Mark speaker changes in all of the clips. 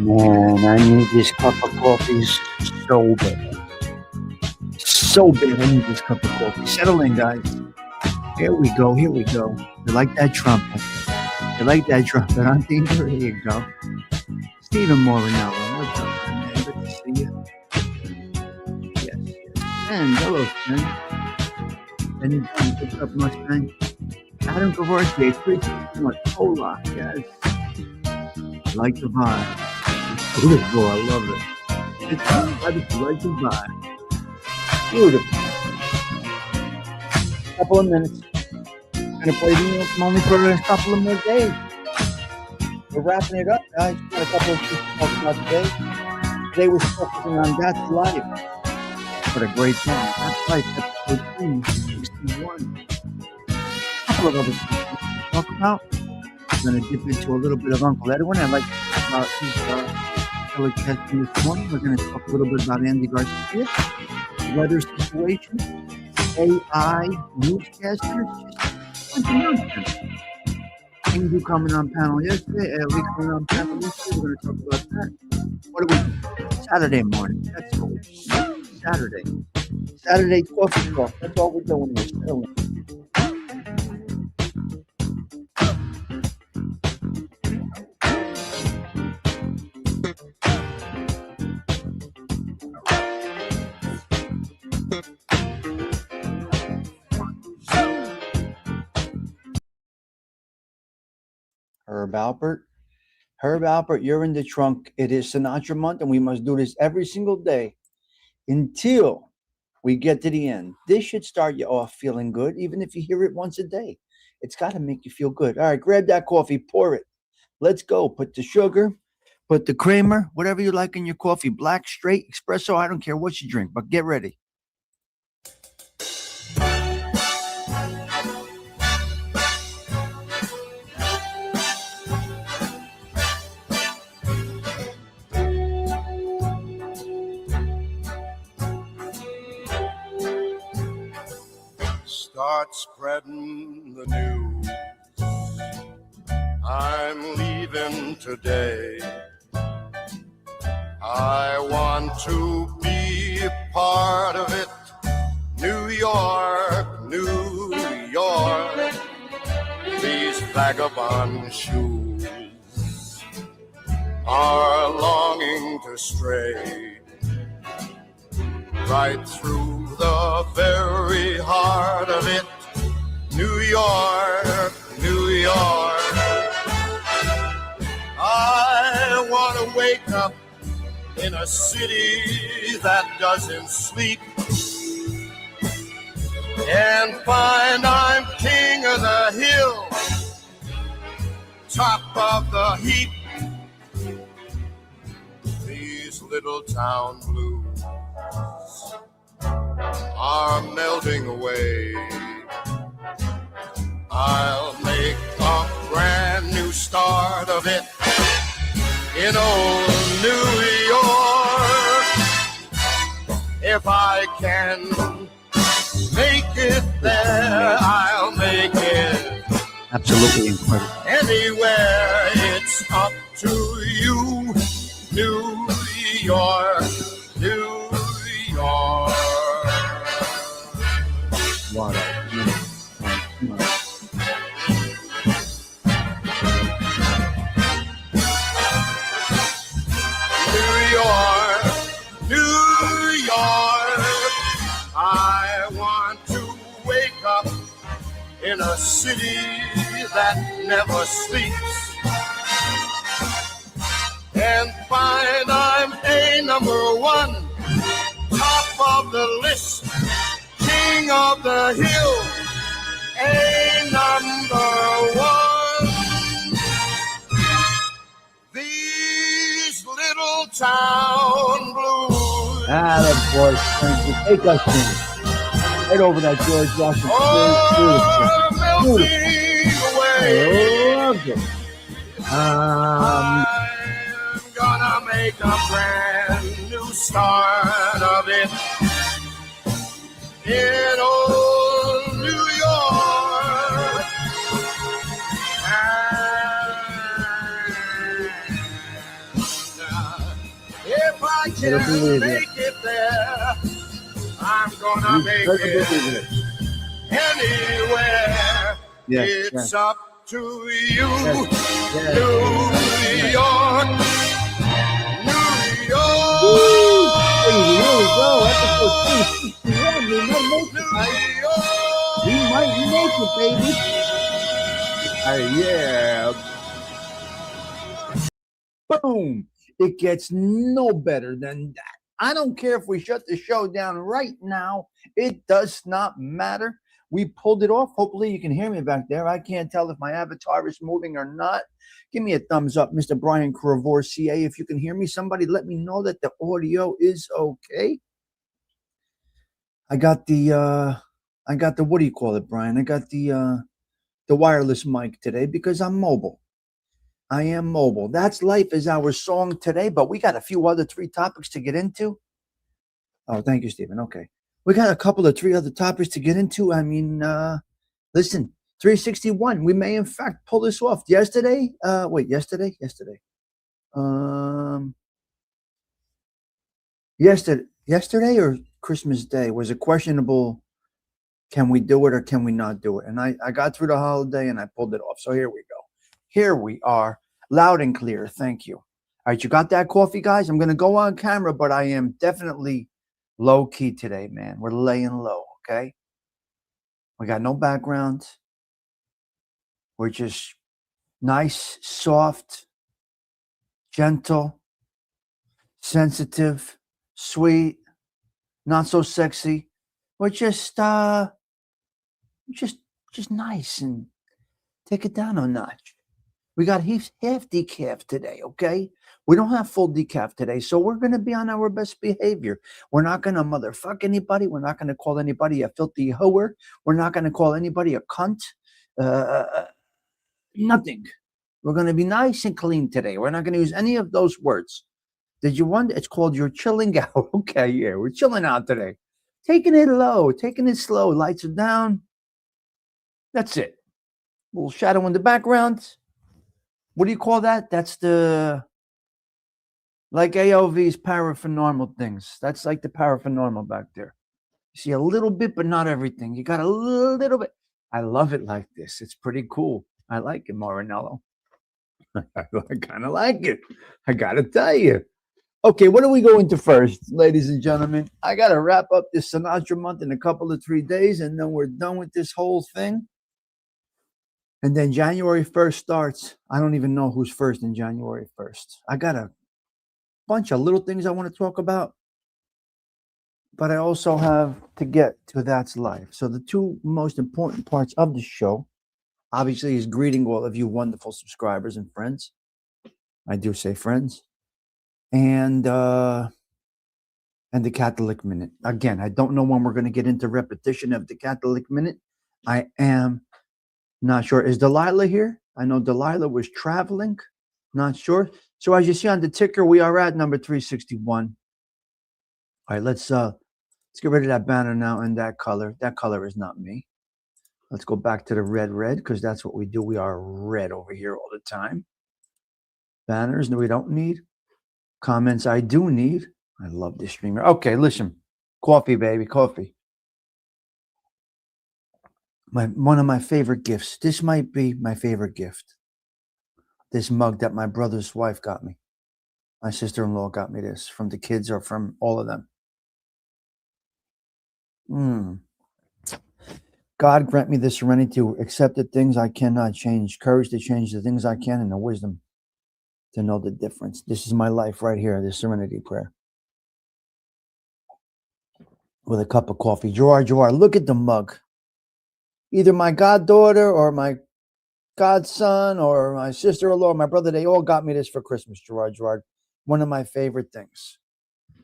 Speaker 1: Man, I need this cup of coffee so bad. So bad, I need this cup of coffee. Settle in, guys. Here we go, here we go. You like that trumpet? You like that trumpet, huh, Tinker? Here you go. Stephen Morinello, what's up, man? Good to see you. Yes, yes. And hello, Sven. And what's up, Mustang? Adam Kavarski, 361, Polak, yes. Like the vibe. Beautiful, I love it. I just like the vibe. Beautiful. Couple of minutes. Gonna play the music only for a couple of more days. We're wrapping it up, guys. Got a couple of things to talk about today. Today we're focusing on That's Life. What a great song. That's Life, episode 361. couple of other things to talk about. We're going to dip into a little bit of Uncle Edwin. I'd like to talk about his telecasting this morning. We're going to talk a little bit about Andy Garcia, weather situation, AI newscasters, just a bunch of nonsense. Angel coming on panel yesterday, Lee coming on panel yesterday. We're going to talk about that. What do we do? Saturday morning. That's all. Saturday coffee talk. That's all we're doing here. Herb Alpert, you're in the trunk. It is Sinatra month, and we must do this every single day until we get to the end. This should start you off feeling good, even if you hear it once a day. It's got to make you feel good. All right, grab that coffee, pour it. Let's go. Put the sugar, put the creamer, whatever you like in your coffee, black, straight, espresso, I don't care what you drink, but get ready.
Speaker 2: Start spreading the news. I'm leaving today. I want to be a part of it. New York, New York. These vagabond shoes are longing to stray right through the very heart of it. New York, New York. I want to wake up in a city that doesn't sleep and find I'm king of the hill, top of the heap. These little town blues are melting away. I'll make a brand new start of it in old New York. If I can make it there, I'll make it.
Speaker 1: Absolutely incredible.
Speaker 2: Anywhere, it's up to you. New York, New York.
Speaker 1: What a beautiful.
Speaker 2: New York, New York. I want to wake up in a city that never sleeps and find I'm a number one, top of the list, king of the hill, a number one. These little town blues.
Speaker 1: That boy, thank you. Take us in. Right over that George Washington.
Speaker 2: Melting away.
Speaker 1: I love it.
Speaker 2: I'm gonna make a brand new start of it in old New York. And if I can make it there, I'm gonna make it anywhere. It's up to you, New York, New York.
Speaker 1: Here we go. Episode 261. We might make it, right? We might make it, baby. Yeah. Boom. It gets no better than that. I don't care if we shut the show down right now. It does not matter. We pulled it off. Hopefully you can hear me back there. I can't tell if my avatar is moving or not. Give me a thumbs up, Mr. Brian Cravor, CA. If you can hear me, somebody let me know that the audio is okay. I got the, what do you call it, Brian? I got the the wireless mic today because I'm mobile. I am mobile. That's Life is our song today, but we got a few other 3 topics to get into. Oh, thank you, Stephen. Okay. We got a couple of 3 other topics to get into. I mean, listen, 361. We may, in fact, pull this off. Yesterday? Yesterday? Yesterday or Christmas Day was a questionable, can we do it or can we not do it? And I got through the holiday and I pulled it off. So here we go. Here we are. Loud and clear. Thank you. All right, you got that coffee, guys? I'm going to go on camera, but I am definitely low key today, man. We're laying low, okay? We got no background. We're just nice, soft, gentle, sensitive, sweet, not so sexy. We're just nice and take it down a notch. We got half decaf today, okay? We don't have full decaf today, so we're going to be on our best behavior. We're not going to motherfuck anybody. We're not going to call anybody a filthy hoer. We're not going to call anybody a cunt. Nothing. We're going to be nice and clean today. We're not going to use any of those words. Did you wonder? It's called you're chilling out. Okay, yeah, we're chilling out today. Taking it low, taking it slow. Lights are down. That's it. A little shadow in the background. What do you call that? That's the, like AOV's paranormal things. That's like the paranormal back there. You see a little bit, but not everything. You got a little bit. I love it like this. It's pretty cool. I like it, Marinello. I kind of like it. I got to tell you. Okay, what are we going to first, ladies and gentlemen? I got to wrap up this Sinatra month in a couple of 3 days, and then we're done with this whole thing. And then January 1st starts. I don't even know who's first in January 1st. I got a bunch of little things I want to talk about, but I also have to get to That's Life. So the 2 most important parts of the show, obviously, is greeting all of you wonderful subscribers and friends. I do say friends. And the Catholic Minute. Again, I don't know when we're going to get into repetition of the Catholic Minute. I am not sure. Is Delilah here? I know Delilah was traveling. Not sure. So as you see on the ticker, we are at number 361. All right, let's get rid of that banner now and that color. That color is not me. Let's go back to the red, because that's what we do. We are red over here all the time. Banners, no, we don't need. Comments, I do need. I love this streamer. Okay, listen. Coffee, baby, coffee. One of my favorite gifts. This might be my favorite gift. This mug that my brother's wife got me. My sister-in-law got me this from the kids or from all of them. God grant me the serenity to accept the things I cannot change, courage to change the things I can, and the wisdom to know the difference. This is my life right here, the serenity prayer. With a cup of coffee. Gerard, look at the mug. Either my goddaughter or my godson or my sister-in-law or my brother, they all got me this for Christmas, Gerard. One of my favorite things.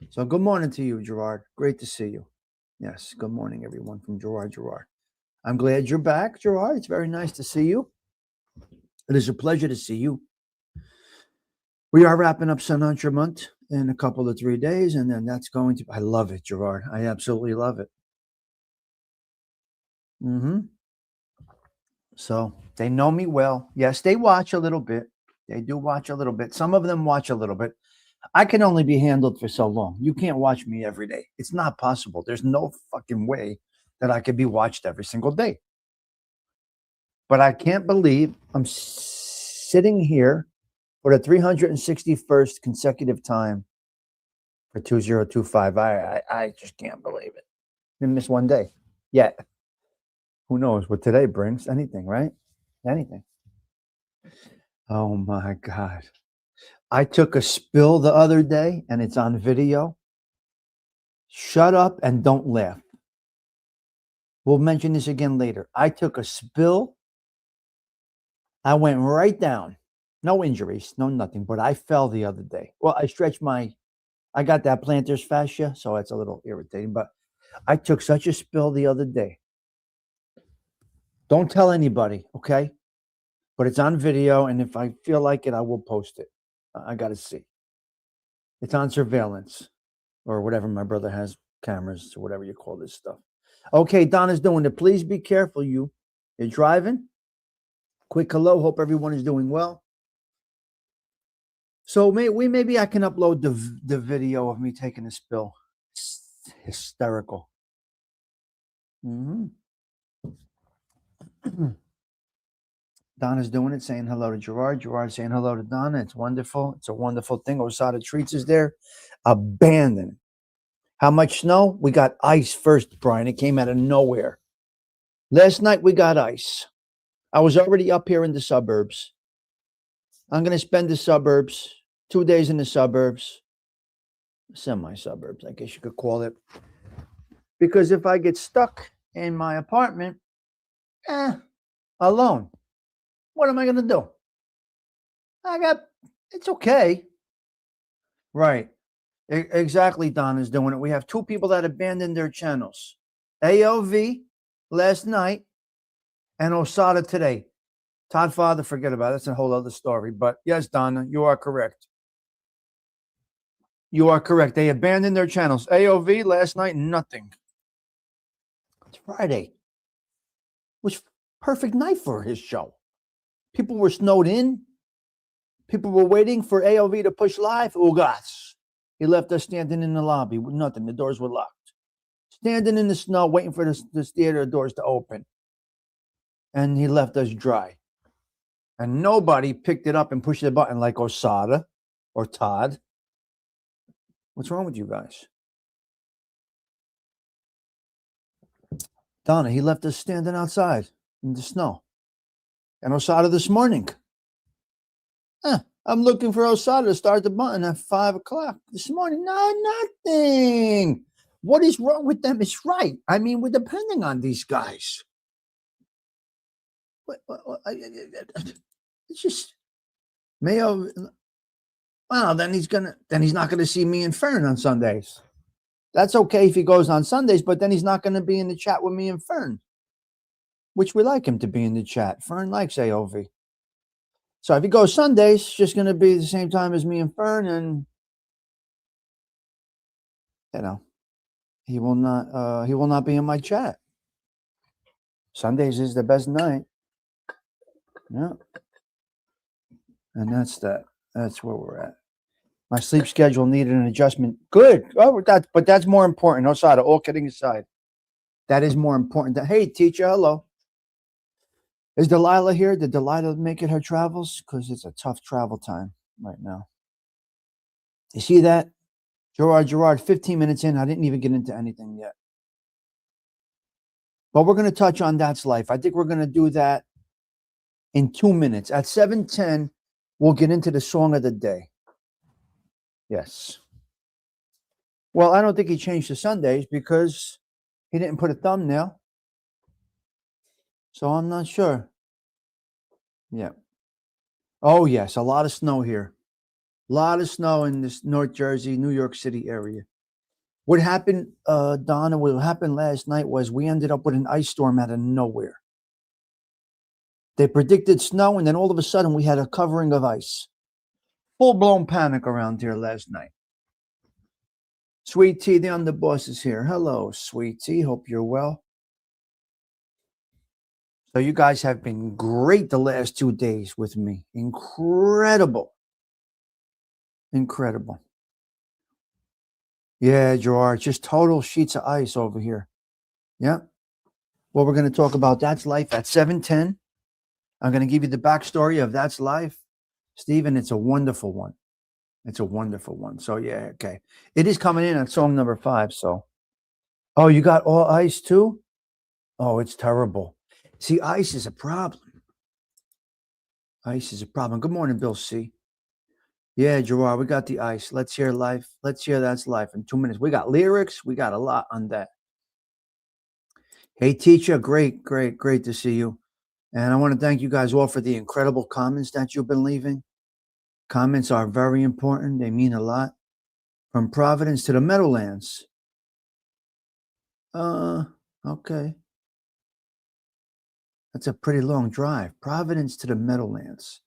Speaker 1: So good morning to you, Gerard. Great to see you. Yes, good morning, everyone, from Gerard. I'm glad you're back, Gerard. It's very nice to see you. It is a pleasure to see you. We are wrapping up Sinatra month in a couple of 3 days, and then that's going to, I love it, Gerard. I absolutely love it. So they know me well. Yes, they watch a little bit. They do watch a little bit. Some of them watch a little bit. I can only be handled for so long. You can't watch me every day. It's not possible. There's no fucking way that I could be watched every single day. But I can't believe I'm sitting here for the 361st consecutive time for 2025. I just can't believe it. Didn't miss one day yet. Who knows what today brings? Anything, right? Anything. Oh my God. I took a spill the other day and it's on video. Shut up and don't laugh. We'll mention this again later. I took a spill. I went right down. No injuries, no nothing, but I fell the other day. Well, I got that plantar's fascia, so it's a little irritating, but I took such a spill the other day. Don't tell anybody, okay? But it's on video, and if I feel like it, I will post it. I got to see. It's on surveillance or whatever my brother has, cameras or whatever you call this stuff. Okay, Donna's doing it. Please be careful, you. You're driving. Quick hello. Hope everyone is doing well. So maybe I can upload the video of me taking a spill. It's hysterical. Donna's doing it, saying hello to Gerard. Gerard saying hello to Donna. It's wonderful. It's a wonderful thing. Osada Treats is there. Abandoned. How much snow? We got ice first, Brian. It came out of nowhere. Last night we got ice. I was already up here in the suburbs. I'm going to spend the suburbs, 2 days in the suburbs, semi-suburbs, I guess you could call it. Because if I get stuck in my apartment, alone, what am I going to do? It's okay. Right. Exactly, Donna's doing it. We have 2 people that abandoned their channels. AOV last night and Osada today. Todd Father, forget about it. That's a whole other story. But yes, Donna, you are correct. You are correct. They abandoned their channels. AOV last night, nothing. It's Friday. It was perfect night for his show. People were snowed in. People were waiting for AOV to push live. Ugas. He left us standing in the lobby with nothing. The doors were locked. Standing in the snow, waiting for the theater doors to open. And he left us dry. And nobody picked it up and pushed the button like Osada or Todd. What's wrong with you guys? Donna, he left us standing outside in the snow. And Osada this morning. I'm looking for Osada to start the button at 5 o'clock this morning. No, nothing. What is wrong with them? It's right. I mean, we're depending on these guys. It's just Mayo. Well, then he's not gonna see me and Fern on Sundays. That's okay if he goes on Sundays, but then he's not gonna be in the chat with me and Fern, which we like him to be in the chat. Fern likes AOV. So if he goes Sundays, it's just gonna be the same time as me and Fern, and he will not be in my chat. Sundays is the best night. Yeah. And that's that. That's where we're at. My sleep schedule needed an adjustment. Good. Oh, but that's more important. Osada, all kidding aside. That is more important. Hey, teacher, hello. Is Delilah here? Did Delilah make it her travels? Because it's a tough travel time right now. You see that? Gerard, 15 minutes in. I didn't even get into anything yet. But we're going to touch on That's Life. I think we're going to do that in 2 minutes. At 7:10, we'll get into the song of the day. Yes. Well, I don't think he changed the Sundays because he didn't put a thumbnail. So I'm not sure. Yeah. Oh, yes. A lot of snow here. A lot of snow in this North Jersey, New York City area. What happened, Donna, what happened last night was we ended up with an ice storm out of nowhere. They predicted snow, and then all of a sudden we had a covering of ice. Full-blown panic around here last night. Sweet Tea, the underboss, is here. Hello, Sweet Tea. Hope you're well. So you guys have been great the last 2 days with me. Incredible. Incredible. Yeah, Gerard, just total sheets of ice over here. Yeah. Well, we're going to talk about That's Life at 7:10. I'm going to give you the backstory of That's Life. Stephen, it's a wonderful one. It's a wonderful one. So, yeah, okay. It is coming in at song number 5. So, oh, you got all ice too? Oh, it's terrible. See, ice is a problem. Ice is a problem. Good morning, Bill C. Yeah, Gerard, we got the ice. Let's hear Life. Let's hear That's Life in 2 minutes. We got lyrics. We got a lot on that. Hey, teacher, great to see you. And I want to thank you guys all for the incredible comments that you've been leaving. Comments are very important. They mean a lot. From Providence to the Meadowlands. Okay. That's a pretty long drive. Providence to the Meadowlands.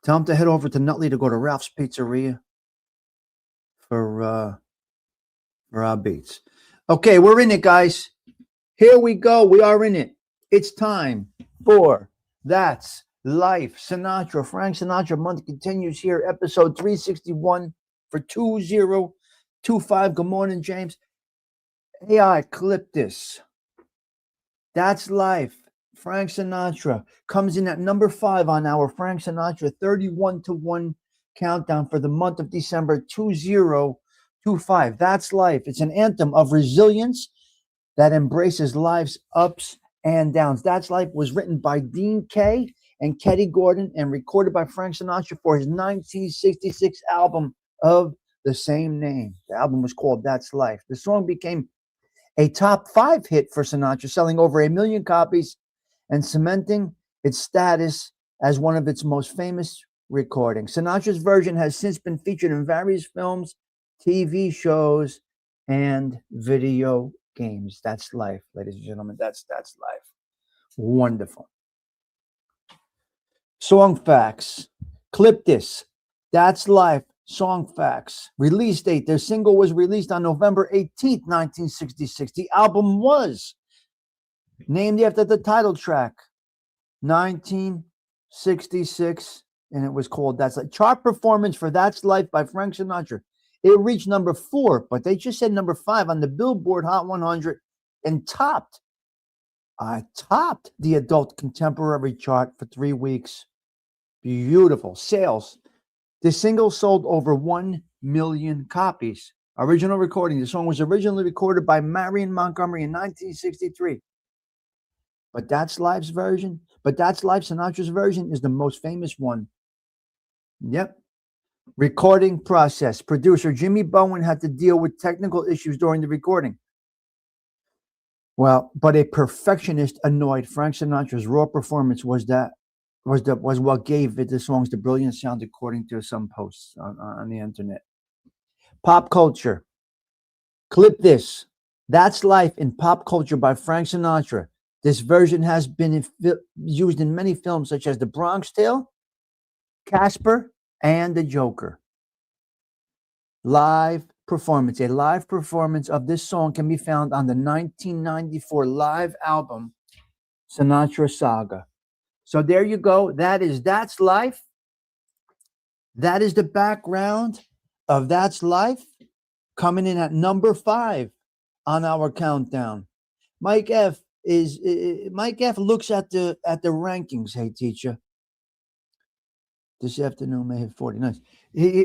Speaker 1: Tell him to head over to Nutley to go to Ralph's Pizzeria for our beats. Okay, we're in it, guys. Here we go. We are in it. It's time for That's Life. Sinatra, Frank Sinatra month continues here. Episode 361 for 2025. Good morning, James. AI, clip this. That's Life. Frank Sinatra comes in at number 5 on our Frank Sinatra 31-1 countdown for the month of December 2025. That's Life. It's an anthem of resilience that embraces life's ups and downs. That's Life was written by Dean Kaye and Ketty Gordon and recorded by Frank Sinatra for his 1966 album of the same name. The album was called That's Life. The song became a top 5 hit for Sinatra, selling over 1 million copies and cementing its status as one of its most famous recordings. Sinatra's version has since been featured in various films, TV shows, and video games. That's life, ladies and gentlemen. That's life. Wonderful. Song facts. Clip this. That's Life. Song facts. Release date. Their single was released on November 18th, 1966. The album was named after the title track, 1966, and it was called That's Life. Chart performance for That's Life by Frank Sinatra. It reached number 4, but they just said number 5 on the Billboard Hot 100 and topped the adult contemporary chart for 3 weeks. Beautiful. Sales. The single sold over 1 million copies. Original recording. The song was originally recorded by Marion Montgomery in 1963. But That's Life's version, Sinatra's version is the most famous one. Yep. Recording process. Producer Jimmy Bowen had to deal with technical issues during the recording. Well, but a perfectionist annoyed. Frank Sinatra's raw performance was what gave it the songs the brilliant sound, according to some posts on the internet. Pop culture. Clip this. That's Life in Pop Culture by Frank Sinatra. This version has been used in many films such as The Bronx Tale, Casper, and The Joker. Live performance. A live performance of this song can be found on the 1994 live album, Sinatra Saga. So there you go. That's Life. That is the background of That's Life, coming in at number 5 on our countdown. Mike F looks at the rankings. Hey, teacher. This afternoon may have 49.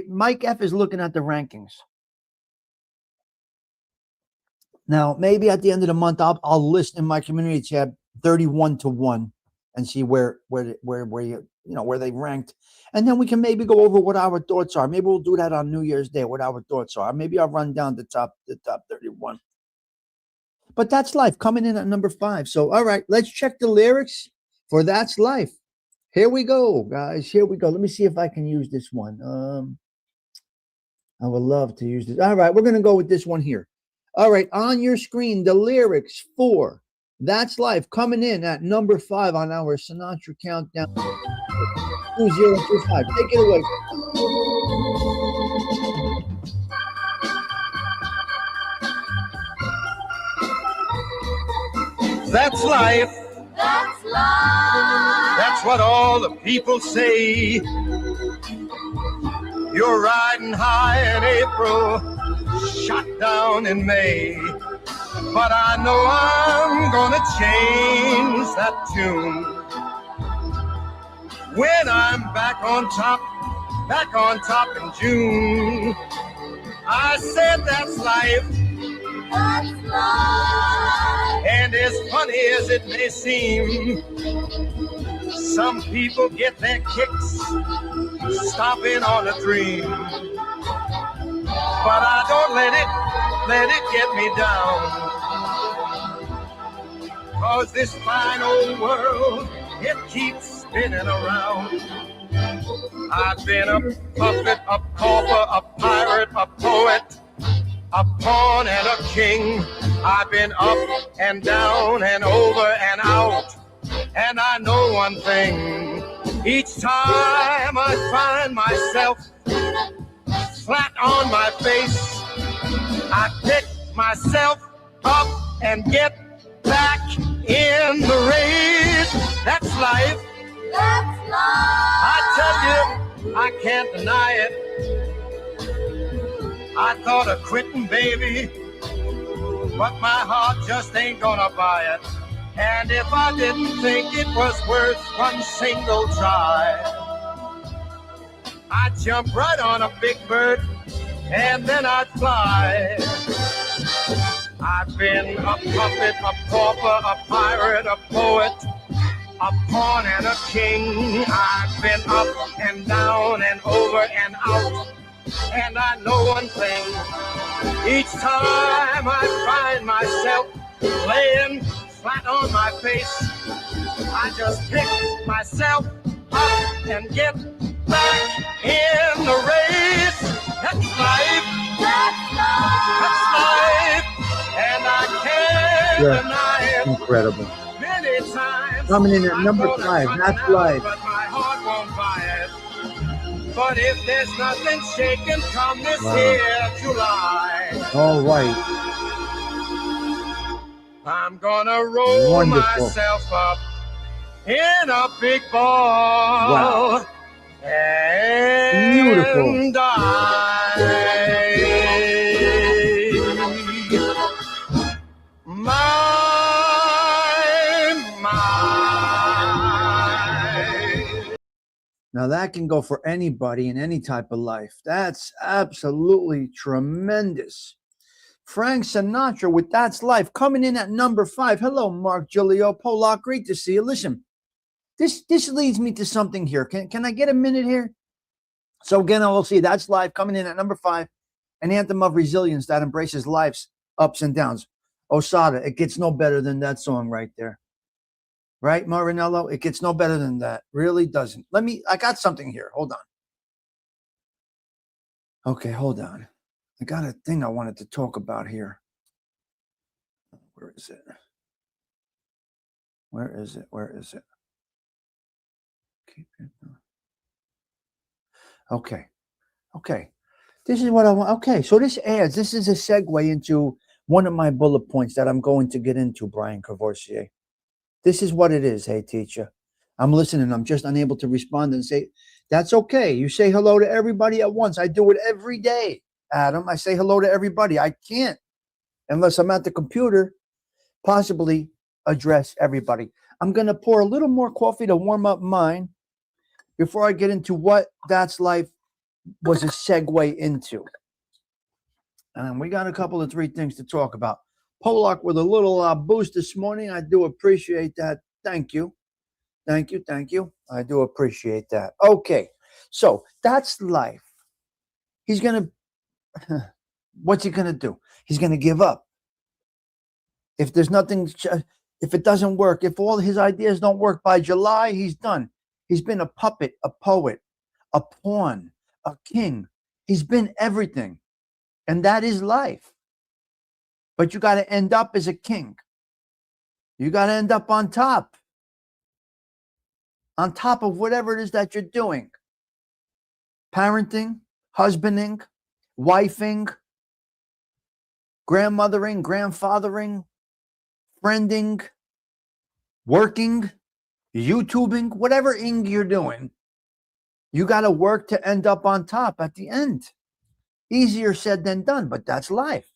Speaker 1: Mike F is looking at the rankings. Now, maybe at the end of the month, I'll list in my community tab 31-1 and see where they ranked, and then we can maybe go over what our thoughts are. Maybe we'll do that on New Year's Day. What our thoughts are. Maybe I'll run down the top 31. But That's Life coming in at number 5. So, all right, let's check the lyrics for That's Life. Here we go, guys. Here we go. Let me see if I can use this one. I would love to use this. All right, we're going to go with this one here. All right, on your screen, the lyrics for That's Life coming in at number 5 on our Sinatra countdown. 2025. Take it away.
Speaker 2: That's life.
Speaker 3: That's life.
Speaker 2: That's what all the people say. You're riding high in April, shot down in May. But I know I'm gonna change that tune when I'm back on top in June. I said that's life.
Speaker 3: That's life.
Speaker 2: And as funny as it may seem, some people get their kicks stomping on a dream. But I don't let it get me down. 'Cause this fine old world, it keeps spinning around. I've been a puppet, a pauper, a pirate, a poet, a pawn and a king. I've been up and down and over and out. And I know one thing, each time I find myself flat on my face, I pick myself up and get back in the race. That's life.
Speaker 3: That's life.
Speaker 2: I tell you, I can't deny it. I thought of quitting, baby, but my heart just ain't gonna buy it. And if I didn't think it was worth one single try, I'd jump right on a big bird and then I'd fly. I've been a puppet, a pauper, a pirate, a poet, a pawn and a king. I've been up and down and over and out. And I know one thing, each time I find myself laying flat on my face, I just pick myself up and get back in the race. That's life.
Speaker 3: That's life.
Speaker 2: That's life. And I can't
Speaker 1: Yeah.
Speaker 2: deny it.
Speaker 1: Incredible.
Speaker 2: Many times
Speaker 1: Coming in at
Speaker 2: I
Speaker 1: number
Speaker 2: thought of
Speaker 1: 5,
Speaker 2: cutting
Speaker 1: That's
Speaker 2: out,
Speaker 1: Life.
Speaker 2: But my heart won't buy it. But if there's nothing shaking come this
Speaker 1: Wow.
Speaker 2: here July,
Speaker 1: All right.
Speaker 2: I'm gonna roll
Speaker 1: Wonderful.
Speaker 2: myself up in a big ball.
Speaker 1: Wow.
Speaker 2: And
Speaker 1: Beautiful.
Speaker 2: My.
Speaker 1: Now that can go for anybody in any type of life. That's absolutely tremendous. Frank Sinatra with That's Life coming in at number 5. Hello, Mark Giulio Polak. Great to see you. Listen, this leads me to something here. Can I get a minute here? So again, I will see That's Life coming in at number 5, an anthem of resilience that embraces life's ups and downs. Osada, it gets no better than that song right there. Right, Marinello? It gets no better than that. Really doesn't. I got something here. Hold on. Okay, hold on. I got a thing I wanted to talk about here. Where is it? Where is it? Where is it? Keep it. Okay. Okay. This is what I want. Okay, so this is a segue into one of my bullet points that I'm going to get into, Brian Cavoursier. This is what it is, hey, teacher. I'm listening. I'm just unable to respond and say, that's okay. You say hello to everybody at once. I do it every day, Adam. I say hello to everybody. I can't, unless I'm at the computer, possibly address everybody. I'm going to pour a little more coffee to warm up mine before I get into what That's Life was a segue into. And we got a couple of 3 things to talk about. Polak with a little boost this morning. I do appreciate that. Thank you. Thank you. Thank you. I do appreciate that. Okay. So That's Life. He's going to, what's he going to do? He's going to give up. If there's nothing, if it doesn't work, if all his ideas don't work by July, he's done. He's been a puppet, a poet, a pawn, a king. He's been everything. And that is life. But you got to end up as a king. You got to end up on top of whatever it is that you're doing. Parenting, husbanding, wifing, grandmothering, grandfathering, friending, working, YouTubing, whatever you're doing. You got to work to end up on top at the end. Easier said than done, but that's life.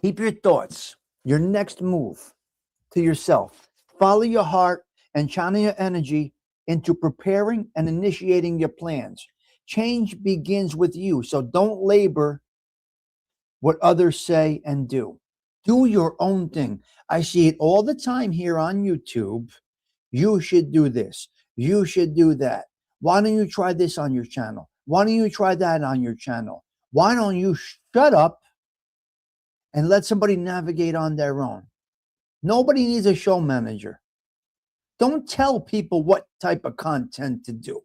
Speaker 1: Keep your thoughts, your next move to yourself. Follow your heart and channel your energy into preparing and initiating your plans. Change begins with you, so don't labor what others say and do. Do your own thing. I see it all the time here on YouTube. You should do this. You should do that. Why don't you try this on your channel? Why don't you try that on your channel? Why don't you shut up and let somebody navigate on their own? Nobody needs a show manager. Don't tell people what type of content to do.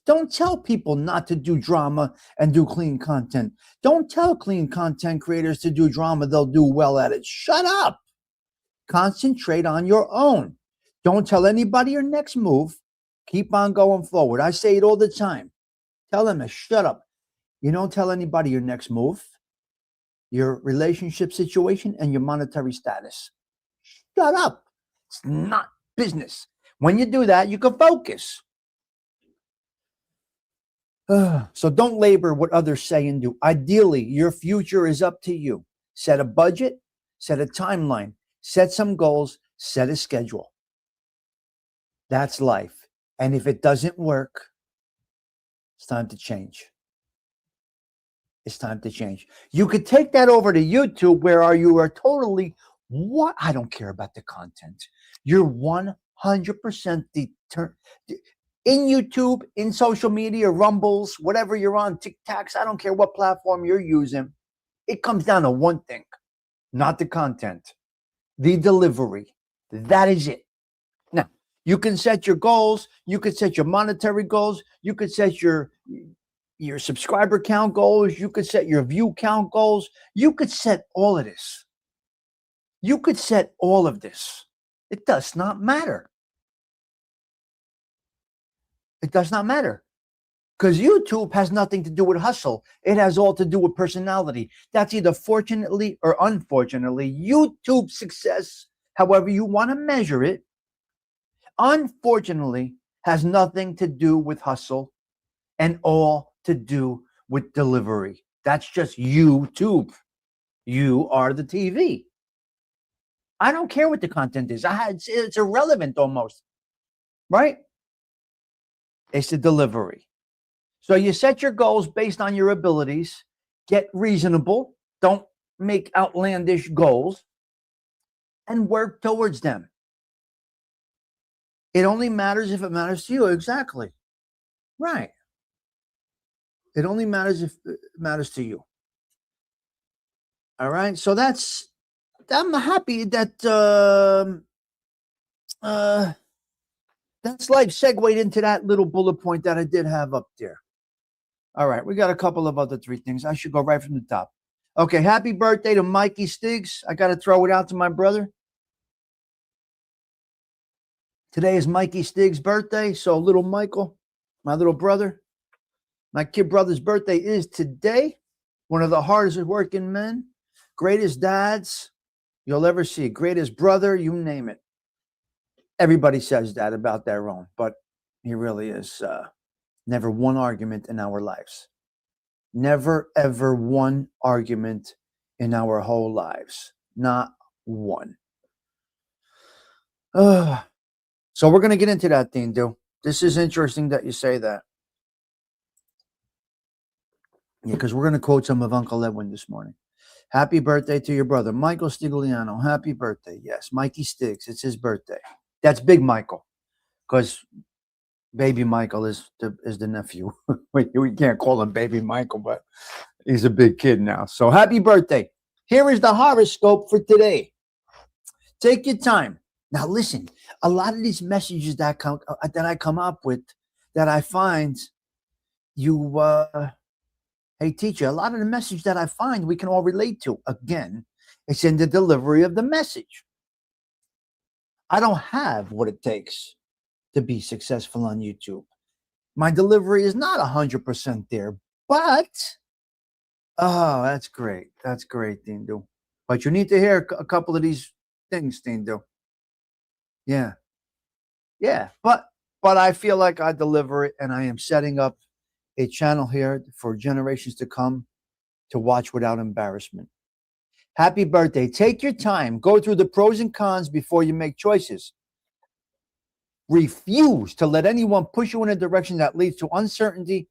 Speaker 1: Don't tell people not to do drama and do clean content. Don't tell clean content creators to do drama, they'll do well at it. Shut up. Concentrate on your own. Don't tell anybody your next move. Keep on going forward. I say it all the time. Tell them to shut up. You don't tell anybody your next move, your relationship situation, and your monetary status. Shut up. It's not business. When you do that, you can focus. So don't labor what others say and do. Ideally, your future is up to you. Set a budget, set a timeline, set some goals, set a schedule. That's life. And if it doesn't work, it's time to change. It's time to change. You could take that over to YouTube where you are totally, what? I don't care about the content. You're 100% determined. In YouTube, in social media, Rumbles, whatever you're on, TikToks, I don't care what platform you're using. It comes down to one thing, not the content, the delivery. That is it. Now, you can set your goals. You could set your monetary goals. You could set your subscriber count goals. You could set your view count goals. You could set all of this. You could set all of this. It does not matter. It does not matter because YouTube has nothing to do with hustle. It has all to do with personality. That's either fortunately or unfortunately. YouTube success, however you want to measure it, unfortunately has nothing to do with hustle and all to do with delivery. That's just YouTube. You are the TV. I don't care what the content is. It's irrelevant almost, right? It's the delivery. So you set your goals based on your abilities. Get reasonable. Don't make outlandish goals. And work towards them. It only matters if it matters to you. Exactly. Right. It only matters if it matters to you. All right. So I'm happy that that's life segued into that little bullet point that I did have up there. All right, we got a couple of other three things. I should go right from the top. Okay, happy birthday to Mikey Stigs. I got to throw it out to my brother. Today is Mikey Stigs' birthday. So little Michael, my little brother, my kid brother's birthday is today. One of the hardest working men, greatest dads you'll ever see, greatest brother, you name it. Everybody says that about their own, but he really is never one argument in our lives. Never, ever one argument in our whole lives. Not one. So we're going to get into that thing, dude. This is interesting that you say that. Yeah, because we're going to quote some of Uncle Edwin this morning. Happy birthday to your brother, Michael Stigliano. Happy birthday. Yes, Mikey Stigs. It's his birthday. That's Big Michael, because Baby Michael is the nephew. We can't call him Baby Michael, but he's a big kid now. So happy birthday. Here is the horoscope for today. Take your time. Now listen, a lot of these messages that I come up with, that I find you, hey teacher, a lot of the message that I find we can all relate to. Again, it's in the delivery of the message. I don't have what it takes to be successful on YouTube. My delivery is not 100% there, but, oh, that's great. That's great, Dindu. But you need to hear a couple of these things, Dindu. Yeah. Yeah, but I feel like I deliver it, and I am setting up a channel here for generations to come to watch without embarrassment. Happy birthday. Take your time. Go through the pros and cons before you make choices. Refuse to let anyone push you in a direction that leads to uncertainty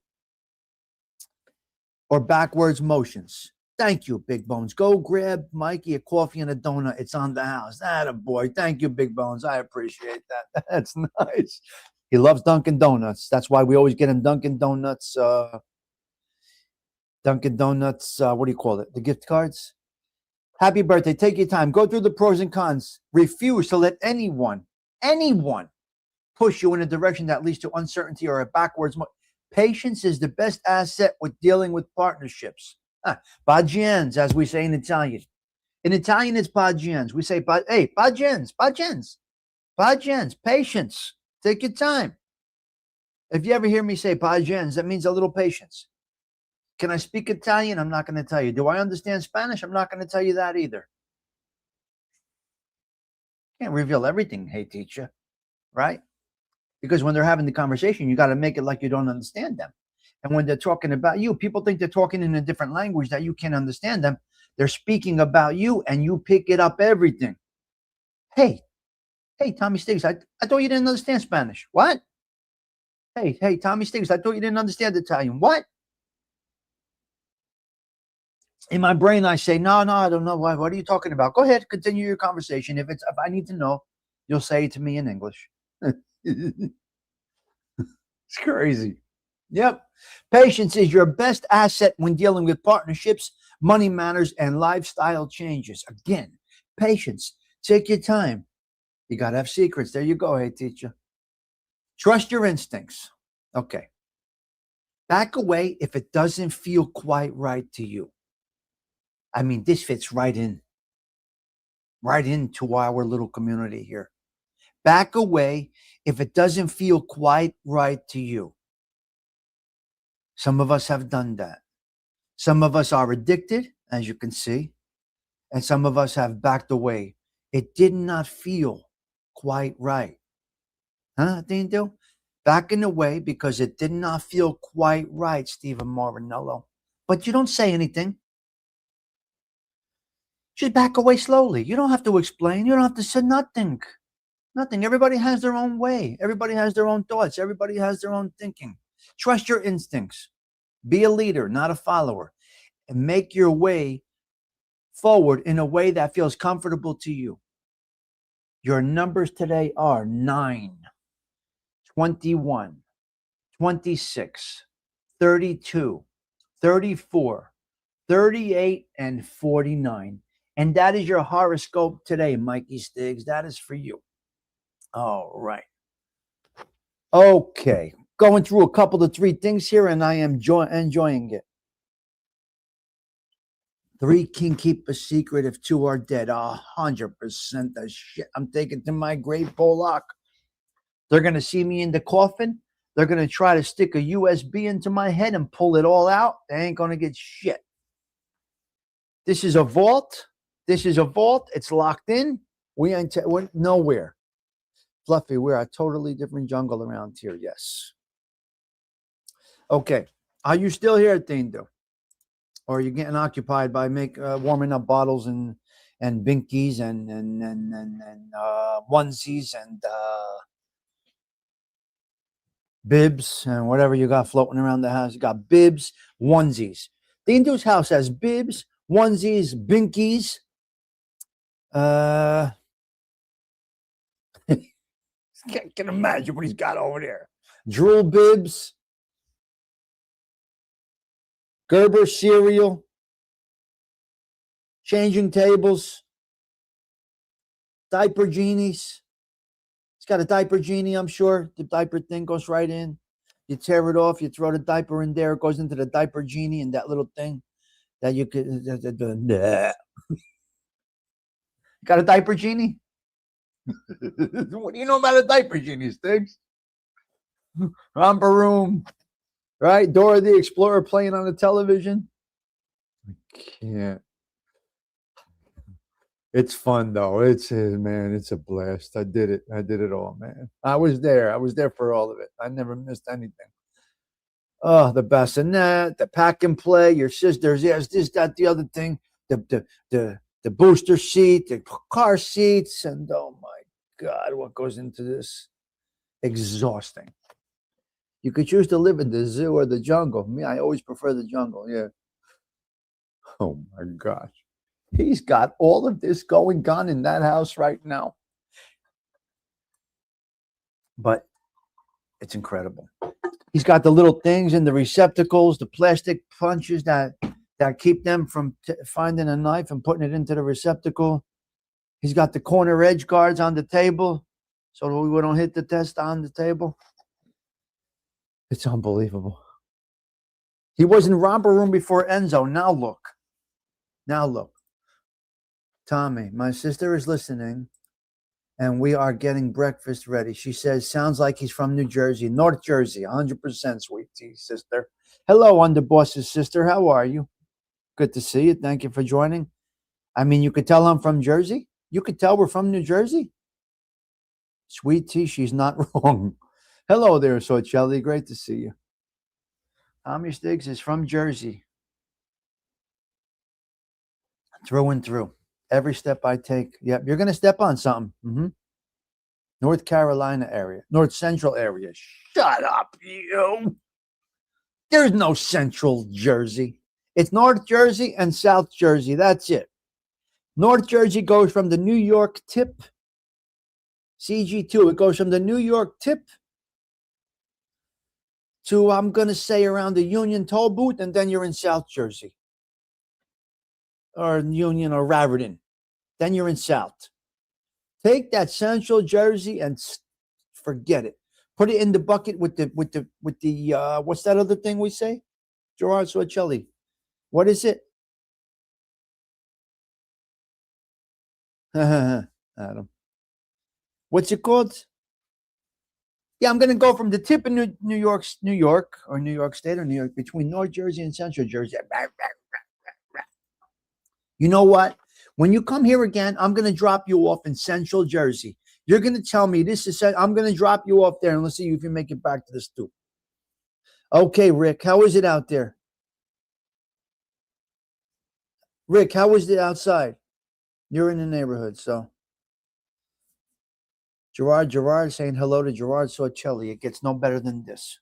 Speaker 1: or backwards motions. Thank you, Big Bones. Go grab Mikey a coffee and a donut. It's on the house. Atta boy. Thank you, Big Bones. I appreciate that. That's nice. He loves Dunkin' Donuts. That's why we always get him Dunkin' Donuts. Dunkin' Donuts, what do you call it? The gift cards? Happy birthday. Take your time. Go through the pros and cons. Refuse to let anyone push you in a direction that leads to uncertainty or a backwards. Patience is the best asset with dealing with partnerships. Pazienza, as we say in Italian. In Italian, it's pazienza. We say, hey, pazienza, pazienza, pazienza, patience. Take your time. If you ever hear me say pazienza, that means a little patience. Can I speak Italian? I'm not going to tell you. Do I understand Spanish? I'm not going to tell you that either. Can't reveal everything, hey teacher, right? Because when they're having the conversation, you got to make it like you don't understand them. And when they're talking about you, people think they're talking in a different language that you can't understand them. They're speaking about you and you pick it up everything. Hey, Tommy Stigs, I thought you didn't understand Spanish. What? Hey, Tommy Stigs, I thought you didn't understand Italian. What? In my brain, I say, no, I don't know. What are you talking about? Go ahead, continue your conversation. If I need to know, you'll say it to me in English. It's crazy. Yep. Patience is your best asset when dealing with partnerships, money matters, and lifestyle changes. Again, patience. Take your time. You got to have secrets. There you go, hey, teacher. Trust your instincts. Okay. Back away if it doesn't feel quite right to you. I mean, this fits right into our little community here. Back away if it doesn't feel quite right to you. Some of us have done that. Some of us are addicted, as you can see, and some of us have backed away. It did not feel quite right. Huh, Dindo? Backing away because it did not feel quite right, Stephen Marinello. But you don't say anything. Just back away slowly. You don't have to explain. You don't have to say nothing. Nothing. Everybody has their own way. Everybody has their own thoughts. Everybody has their own thinking. Trust your instincts. Be a leader, not a follower. And make your way forward in a way that feels comfortable to you. Your numbers today are 9, 21, 26, 32, 34, 38, and 49. And that is your horoscope today, Mikey Stigs. That is for you. All right. Okay. Going through a couple of 3 things here, and I am enjoying it. 3 can keep a secret if 2 are dead. 100% the shit I'm taking to my grave, Polak. They're going to see me in the coffin. They're going to try to stick a USB into my head and pull it all out. They ain't going to get shit. This is a vault. It's locked in. We ain't we're nowhere. Fluffy, we're a totally different jungle around here. Yes. Okay. Are you still here, Tindo? Or are you getting occupied by warming up bottles and binkies and onesies and bibs and whatever you got floating around the house? You got bibs, onesies. Tindo's house has bibs, onesies, binkies. Can imagine what he's got over there. Drool bibs, Gerber cereal, changing tables, diaper genies. He's got a diaper genie, I'm sure. The diaper thing goes right in. You tear it off, you throw the diaper in there, it goes into the diaper genie and that little thing that you could. Got a diaper genie? What do you know about a diaper genie, Stigs? Romper room, right? Dora the Explorer playing on the television. I can't. It's fun though. It's a blast. I did it all, man. I was there for all of it. I never missed anything. Oh, the bassinet, the pack and play, your sisters, yes, this, that, the other thing, the booster seat, the car seats, and oh my God, what goes into this? Exhausting. You could choose to live in the zoo or the jungle. Me, I always prefer the jungle. Yeah. Oh my gosh. He's got all of this going on in that house right now. But it's incredible. He's got the little things in the receptacles, the plastic punches that keep them from finding a knife and putting it into the receptacle. He's got the corner edge guards on the table so we don't hit the test on the table. It's unbelievable. He was in Romper Room before Enzo. Now look. Now look. Tommy, my sister is listening, and we are getting breakfast ready. She says, sounds like he's from New Jersey, North Jersey, 100% sweet tea, sister. Hello, Underboss's sister. How are you? Good to see you. Thank you for joining. I mean, you could tell I'm from Jersey. You could tell we're from New Jersey. Sweet tea, she's not wrong. Hello there, Socelli. Great to see you. Tommy Stigs is from Jersey. Through and through. Every step I take. Yep, you're going to step on something. North Carolina area. North Central area. Shut up, you. There's no Central Jersey. It's North Jersey and South Jersey. That's it. North Jersey goes from the New York tip. CG2, it goes from the New York tip to, I'm going to say, around the Union Toll Booth, and then you're in South Jersey. Or Union or Raritan. Then you're in South. Take that Central Jersey and forget it. Put it in the bucket with the what's that other thing we say? Gerard Sorcelli. What is it? Adam. What's it called? Yeah, I'm going to go from the tip of New York or New York State or New York between North Jersey and Central Jersey. You know what? When you come here again, I'm going to drop you off in Central Jersey. You're going to tell me this is, I'm going to drop you off there and let's see if you make it back to the stoop. Okay, Rick, how is it out there? Rick, how is it outside? You're in the neighborhood, so. Gerard saying hello to Gerard Sorcelli. It gets no better than this.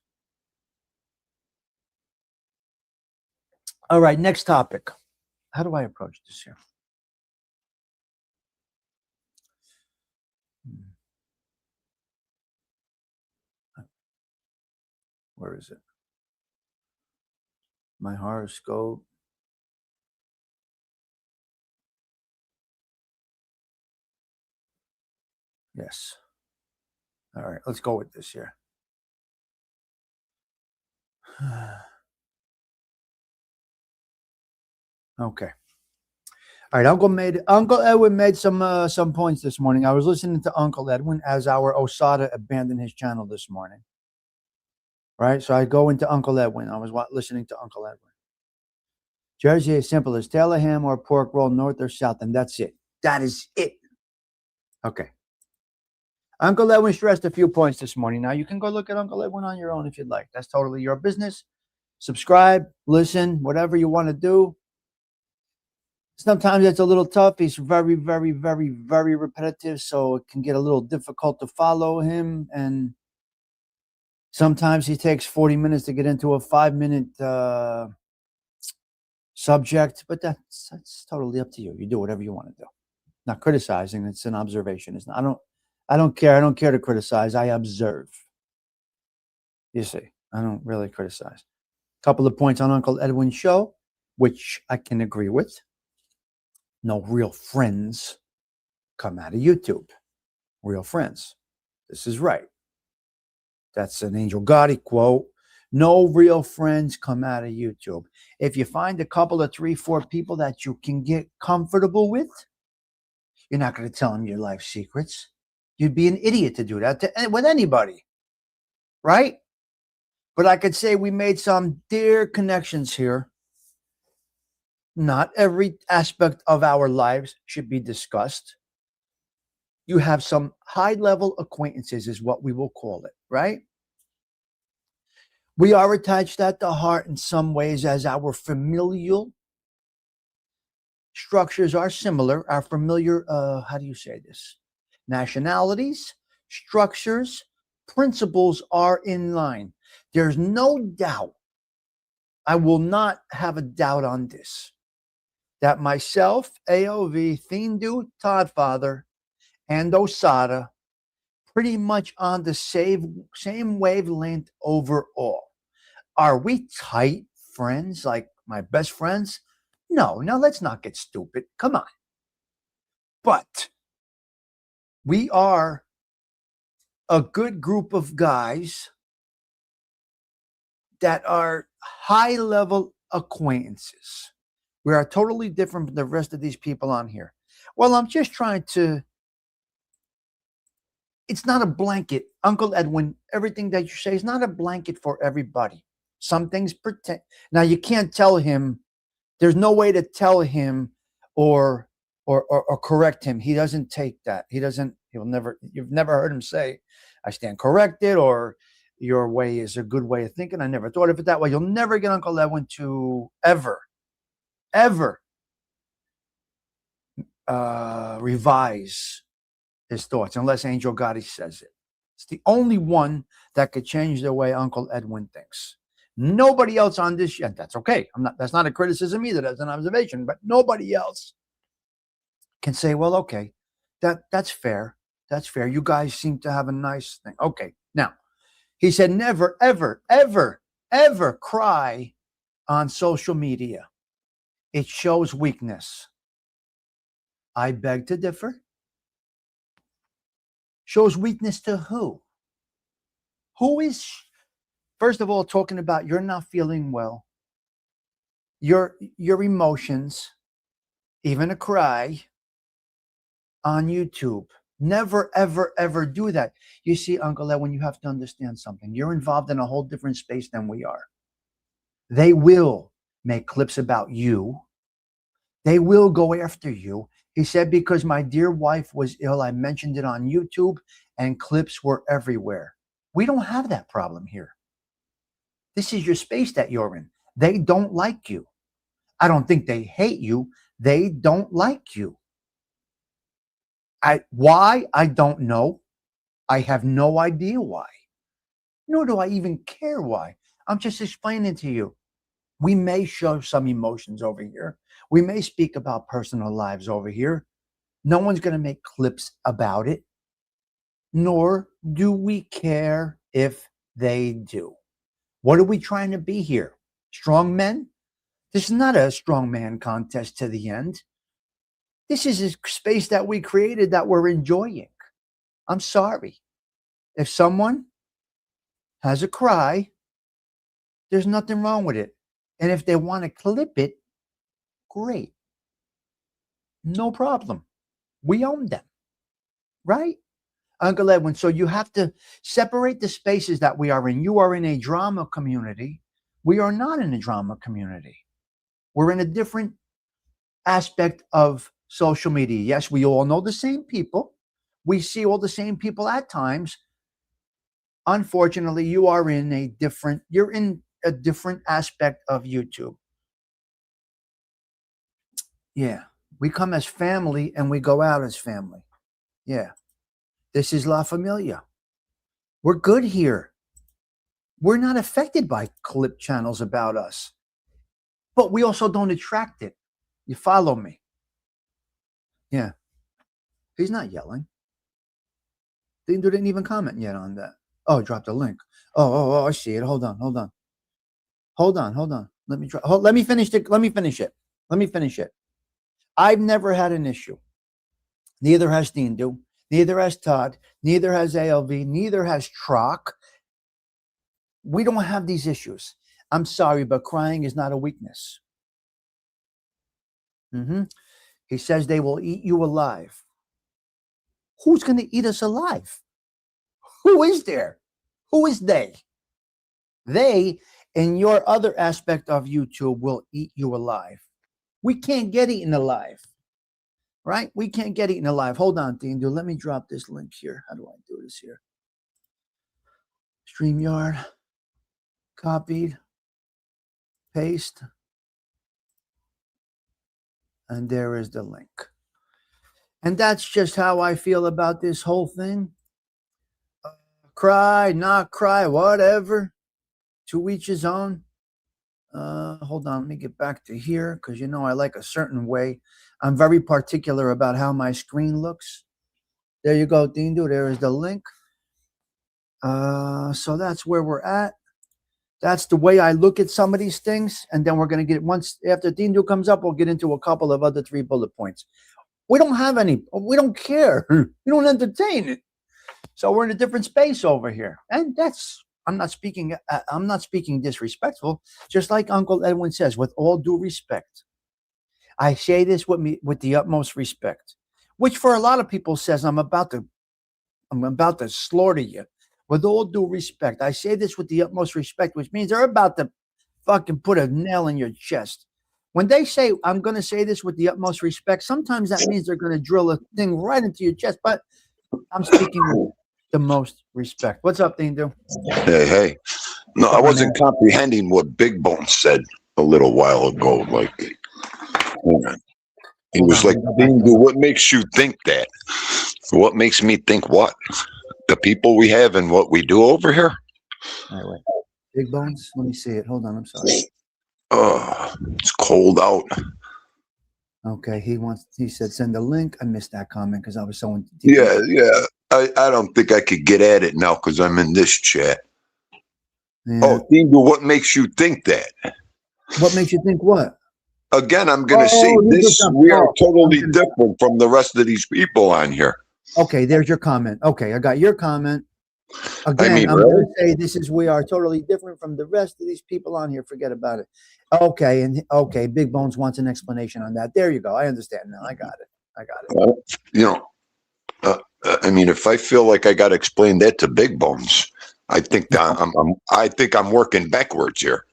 Speaker 1: All right, next topic. How do I approach this here? Where is it? My horoscope. Yes. All right, let's go with this here. Okay. All right, Uncle Edwin made some points this morning. I was listening to Uncle Edwin as our Osada abandoned his channel this morning. Right, so I go into Uncle Edwin. I was listening to Uncle Edwin. Jersey is simple as Taylor ham or pork roll, north or south, and that's it. That is it. Okay. Uncle Edwin stressed a few points this morning. Now, you can go look at Uncle Edwin on your own if you'd like. That's totally your business. Subscribe, listen, whatever you want to do. Sometimes it's a little tough. He's very, very, very, very repetitive, so it can get a little difficult to follow him. And sometimes he takes 40 minutes to get into a 5-minute subject, but that's totally up to you. You do whatever you want to do. Not criticizing, it's an observation. It's not, I don't care. I don't care to criticize. I observe. You see, I don't really criticize. A couple of points on Uncle Edwin's show, which I can agree with. No real friends come out of YouTube. Real friends. This is right. That's an Angel Gotti quote. No real friends come out of YouTube. If you find a couple of 3, 4 people that you can get comfortable with, you're not going to tell them your life secrets. You'd be an idiot to do that with anybody, right? But I could say we made some dear connections here. Not every aspect of our lives should be discussed. You have some high-level acquaintances is what we will call it, right? We are attached at the heart in some ways as our familial structures are similar. Our familiar, how do you say this? Nationalities, structures, principles are in line. There's no doubt, I will not have a doubt on this, that myself, AOV, Thindu, Toddfather, and Osada pretty much on the same wavelength overall. Are we tight friends, like my best friends? No, let's not get stupid. Come on. But we are a good group of guys that are high-level acquaintances. We are totally different from the rest of these people on here. Well, I'm just trying to. It's not a blanket, Uncle Edwin. Everything that you say is not a blanket for everybody. Some things pretend. Now you can't tell him. There's no way to tell him or or correct him. He doesn't take that. He doesn't. He'll never. You've never heard him say, "I stand corrected," or "Your way is a good way of thinking." I never thought of it that way. You'll never get Uncle Edwin to ever revise his thoughts unless Angel Gotti says it. It's the only one that could change the way Uncle Edwin thinks. Nobody else on this yet. That's okay. I'm not. That's not a criticism either. That's an observation. But nobody else can say, "Well, okay, that's fair. That's fair. You guys seem to have a nice thing." Okay. Now, he said, "Never, ever, ever, ever cry on social media. It shows weakness." I beg to differ. Shows weakness to who? Who is, first of all, talking about you're not feeling well, your emotions, even a cry on YouTube. Never, ever, ever do that. You see, Uncle Edwin, you have to understand something. You're involved in a whole different space than we are. They will make clips about you. They will go after you. He said, because my dear wife was ill, I mentioned it on YouTube and clips were everywhere. We don't have that problem here. This is your space that you're in. They don't like you. I don't think they hate you. They don't like you. Why? I don't know. I have no idea why. Nor do I even care why. I'm just explaining to you. We may show some emotions over here. We may speak about personal lives over here. No one's going to make clips about it. Nor do we care if they do. What are we trying to be here? Strong men? This is not a strong man contest to the end. This is a space that we created that we're enjoying. I'm sorry. If someone has a cry, there's nothing wrong with it. And if they want to clip it, great. No problem. We own them. Right? Uncle Edwin, so you have to separate the spaces that we are in. You are in a drama community. We are not in a drama community. We're in a different aspect of social media. Yes, we all know the same people. We see all the same people at times. Unfortunately, you're in a different aspect of YouTube. Yeah. We come as family and we go out as family. Yeah. This is La Familia. We're good here. We're not affected by clip channels about us. But we also don't attract it. You follow me? Yeah. He's not yelling. Didn't even comment yet on that. Oh, dropped a link. Oh, I see it. Hold on. Let me finish it. I've never had an issue. Neither has Dindu. Neither has Todd. Neither has ALV. Neither has Trock. We don't have these issues. I'm sorry, but crying is not a weakness. He says they will eat you alive. Who's going to eat us alive? Who is there? Who is they? They, in your other aspect of YouTube, will eat you alive. We can't get eaten alive. Right? We can't get eaten alive. Hold on, Dindu. Let me drop this link here. How do I do this here? StreamYard. Copied. Paste. And there is the link. And that's just how I feel about this whole thing. Cry, not cry, whatever. To each his own. Hold on, let me get back to here because I like a certain way. I'm very particular about how my screen looks. There you go, Dindu. There is the link. So that's where we're at. That's the way I look at some of these things. And then we're going to get, once after Dindu comes up, we'll get into a couple of other 3 bullet points. We don't have any. We don't care. We don't entertain it. So we're in a different space over here. And that's I'm not speaking. I'm not speaking disrespectful. Just like Uncle Edwin says, with all due respect, I say this with the utmost respect, which for a lot of people says I'm about to slaughter you. With all due respect, I say this with the utmost respect, which means they're about to fucking put a nail in your chest. When they say I'm going to say this with the utmost respect, sometimes that means they're going to drill a thing right into your chest. But I'm speaking with the most respect. What's up, Dindu?
Speaker 4: Hey. No, I wasn't comprehending what Big Bone said a little while ago. Like, he was like, Dindu, what makes you think that? What makes me think what? The people we have and what we do over here?
Speaker 1: All right, wait. Big Bones? Let me see it. Hold on. I'm sorry.
Speaker 4: It's cold out.
Speaker 1: Okay, he said send a link. I missed that comment because I was so deep.
Speaker 4: Yeah. I don't think I could get at it now because I'm in this chat.
Speaker 1: Yeah.
Speaker 4: Oh, Dindu, what makes you think that?
Speaker 1: What makes you think what?
Speaker 4: Again, I'm going to say this. We are totally different from the rest of these people on here.
Speaker 1: Okay, there's your comment. Okay, I got your comment. Again, I'm
Speaker 4: really?
Speaker 1: going to say we are totally different from the rest of these people on here. Forget about it. Okay, Big Bones wants an explanation on that. There you go. I understand now. I got it.
Speaker 4: I mean, if I feel like I got to explain that to Big Bones, I think that I'm working backwards here.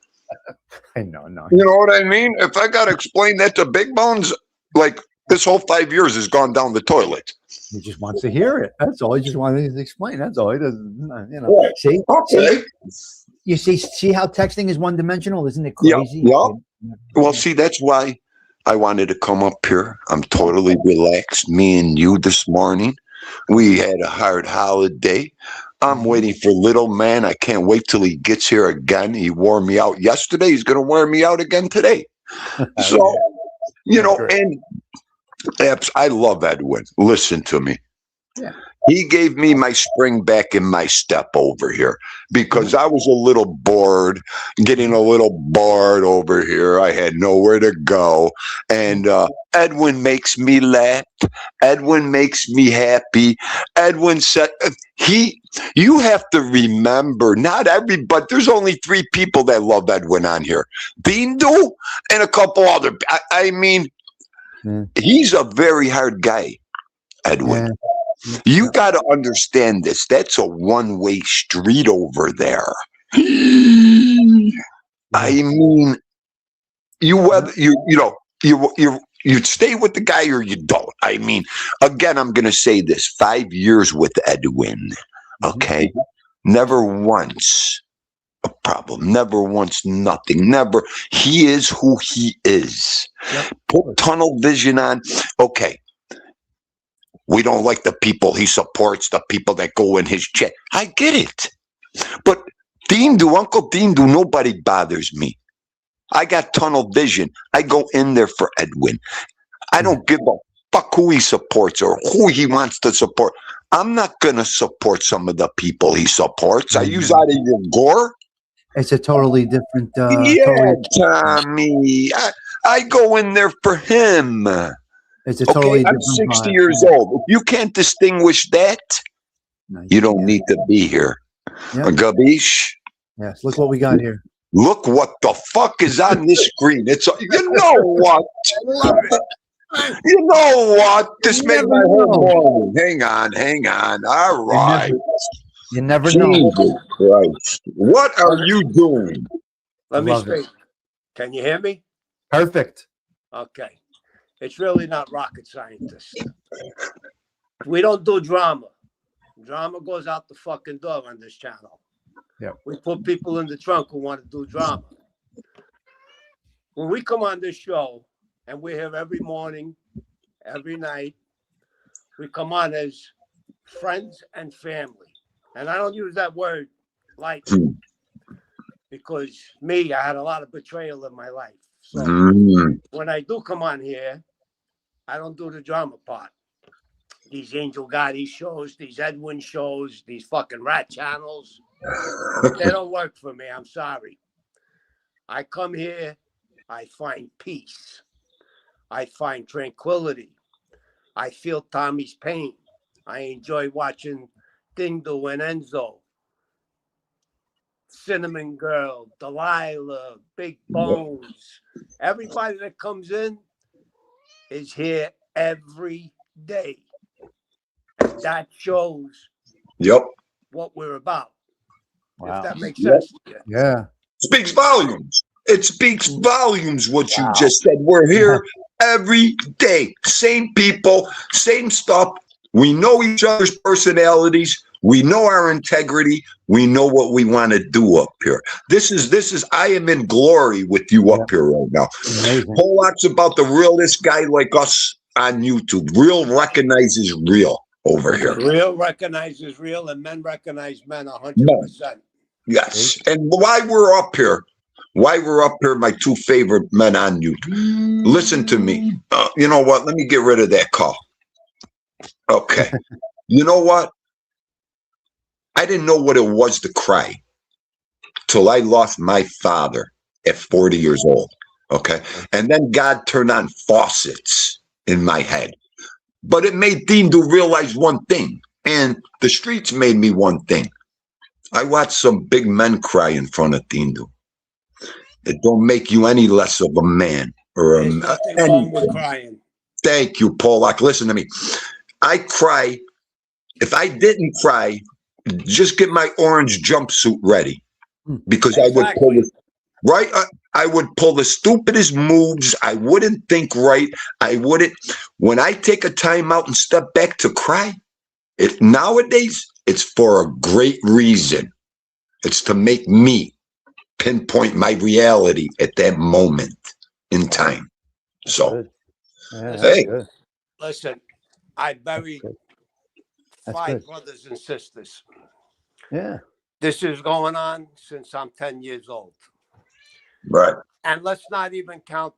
Speaker 1: No.
Speaker 4: You know what I mean? If I got to explain that to Big Bones, like this whole 5 years has gone down the toilet.
Speaker 1: He just wants to hear it. That's all. He just wanted to explain. That's all. He doesn't,
Speaker 4: Yeah.
Speaker 1: See?
Speaker 4: Okay.
Speaker 1: You see how texting is one dimensional? Isn't it crazy?
Speaker 4: Yeah. Well, see, that's why I wanted to come up here. I'm totally relaxed. Me and you this morning. We had a hard holiday. I'm waiting for little man. I can't wait till he gets here again. He wore me out yesterday. He's going to wear me out again today. So, and I love Edwin. Listen to me.
Speaker 1: Yeah.
Speaker 4: He gave me my spring back in my step over here because I was a little bored, getting a little bored over here. I had nowhere to go. And Edwin makes me laugh. Edwin makes me happy. Edwin said, you have to remember, not everybody, there's only 3 people that love Edwin on here. Dindu and a couple other. I mean, he's a very hard guy, Edwin.
Speaker 1: Yeah.
Speaker 4: You got to understand this. That's a one-way street over there. I mean, you stay with the guy or you don't. I mean, again, I'm going to say this: 5 years with Edwin. Okay, never once a problem. Never once nothing. Never. He is who he is. Yep. Put tunnel vision on. Okay. We don't like the people he supports, the people that go in his chat. I get it. But Uncle Dindu, nobody bothers me. I got tunnel vision. I go in there for Edwin. I don't give a fuck who he supports or who he wants to support. I'm not going to support some of the people he supports. I use out of your gore.
Speaker 1: It's a totally different.
Speaker 4: Tommy. I go in there for him.
Speaker 1: It's a totally
Speaker 4: I'm 60 years old. If you can't distinguish that, you don't need to be here. Yep. Gabish?
Speaker 1: Yes, look what we got here.
Speaker 4: Look what the fuck is on this screen. It's you know what? You know what? This made my whole morning. Hang on. All right.
Speaker 1: You never
Speaker 4: know. Christ. What are you doing?
Speaker 5: Let me speak. Can you hear me?
Speaker 1: Perfect.
Speaker 5: Okay. It's really not rocket scientists. We don't do drama. Drama goes out the fucking door on this channel.
Speaker 1: Yeah.
Speaker 5: We put people in the trunk who want to do drama. When we come on this show, and we're here every morning, every night, we come on as friends and family. And I don't use that word lightly because I had a lot of betrayal in my life. So when I do come on here, I don't do the drama part. These Angel Gotti shows, these Edwin shows, these fucking rat channels, they don't work for me. I'm sorry. I come here, I find peace. I find tranquility. I feel Tommy's pain. I enjoy watching Dindu and Enzo Cinnamon Girl, Delilah, Big Bones. Everybody that comes in is here every day. And that shows
Speaker 4: Yep.
Speaker 5: what we're about.
Speaker 1: Wow.
Speaker 5: If that makes
Speaker 4: Yep.
Speaker 5: sense to you.
Speaker 1: Yeah.
Speaker 4: Speaks volumes. It speaks volumes what you
Speaker 1: Wow.
Speaker 4: just said. We're here every day. Same people, same stuff. We know each other's personalities. We know our integrity. We know what we want to do up here. This is I am in glory with you up here right now.
Speaker 1: Amazing.
Speaker 4: Whole lot's about the realest guy like us on YouTube. Real recognizes real over here.
Speaker 5: Real recognizes real, and men recognize men 100%.
Speaker 4: Yes. And why we're up here, my two favorite men on YouTube. Listen to me. You know what? Let me get rid of that call. Okay. You know what? I didn't know what it was to cry till I lost my father at 40 years old. Okay. And then God turned on faucets in my head. But it made Dindu realize one thing. And the streets made me one thing. I watched some big men cry in front of Dindu. It don't make you any less of a man or
Speaker 5: There's nothing wrong with crying.
Speaker 4: Thank you, Polak. Listen to me. I cry. If I didn't cry, just get my orange jumpsuit ready, because I would pull it right. I would pull the stupidest moves. I wouldn't think right. I wouldn't. When I take a time out and step back to cry, nowadays it's for a great reason. It's to make me pinpoint my reality at that moment in time. So, hey,
Speaker 5: listen, I buried five brothers and sisters.
Speaker 1: Yeah.
Speaker 5: This is going on since I'm 10 years old.
Speaker 4: Right.
Speaker 5: And let's not even count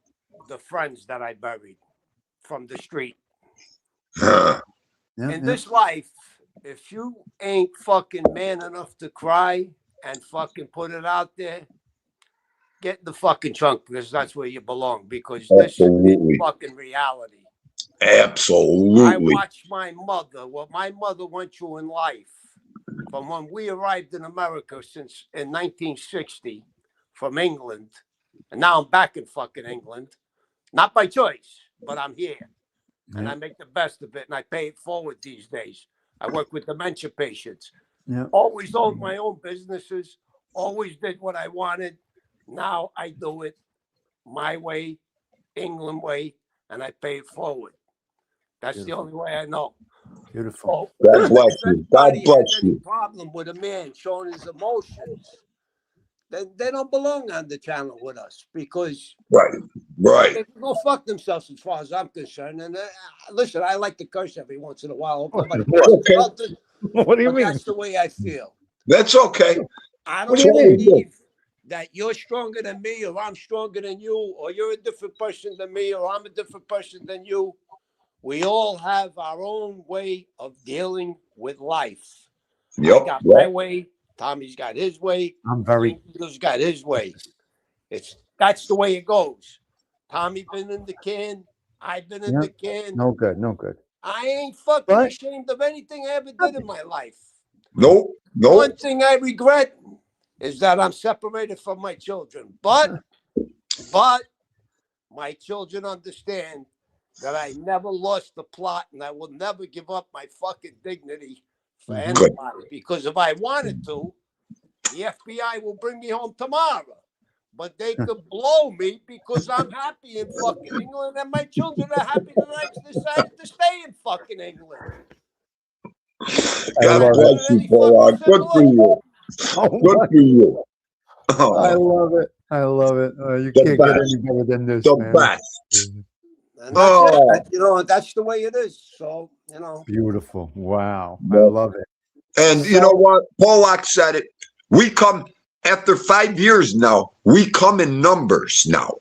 Speaker 5: the friends that I buried from the street. In this life, if you ain't fucking man enough to cry and fucking put it out there, get in the fucking trunk, because that's where you belong, because this is fucking reality.
Speaker 4: Absolutely.
Speaker 5: I watched my mother, what my mother went through in life from when we arrived in America since in 1960 from England. And now I'm back in fucking England. Not by choice, but I'm here. And I make the best of it, and I pay it forward these days. I work with dementia patients. Always owned my own businesses. Always did what I wanted. Now I do it my way, England way, and I pay it forward. That's the only way I know.
Speaker 1: Beautiful.
Speaker 4: God bless you. God bless
Speaker 5: any
Speaker 4: you.
Speaker 5: problem with a man showing his emotions, then they don't belong on the channel with us, because
Speaker 4: right.
Speaker 5: they can go fuck themselves as far as I'm concerned. And listen, I like to curse every once in a while. Hope nobody
Speaker 4: Okay.
Speaker 1: What do you mean?
Speaker 5: That's the way I feel.
Speaker 4: That's okay.
Speaker 5: I don't believe that you're stronger than me, or I'm stronger than you, or you're a different person than me, or I'm a different person than you. We all have our own way of dealing with life. I got my way. Tommy's got his way. He's got his way. That's the way it goes. Tommy been in the can. I've been in the can.
Speaker 1: No good. No good.
Speaker 5: I ain't fucking ashamed of anything I ever did in my life.
Speaker 4: No.
Speaker 5: One thing I regret is that I'm separated from my children. But my children understand that I never lost the plot, and I will never give up my fucking dignity for anybody. Because if I wanted to, the FBI will bring me home tomorrow. But they could blow me because I'm happy in fucking England, and my children are happy that I decided to stay in fucking England.
Speaker 4: God bless you, Paul. Good for you. Good for you.
Speaker 1: Oh. I love it. I love it. You can't get any better than this, man.
Speaker 4: Best.
Speaker 5: And that's it. That's the way it is. So,
Speaker 1: Beautiful. Wow. I love it.
Speaker 4: And you know what? Polak said it. We come after 5 years now. We come in numbers now.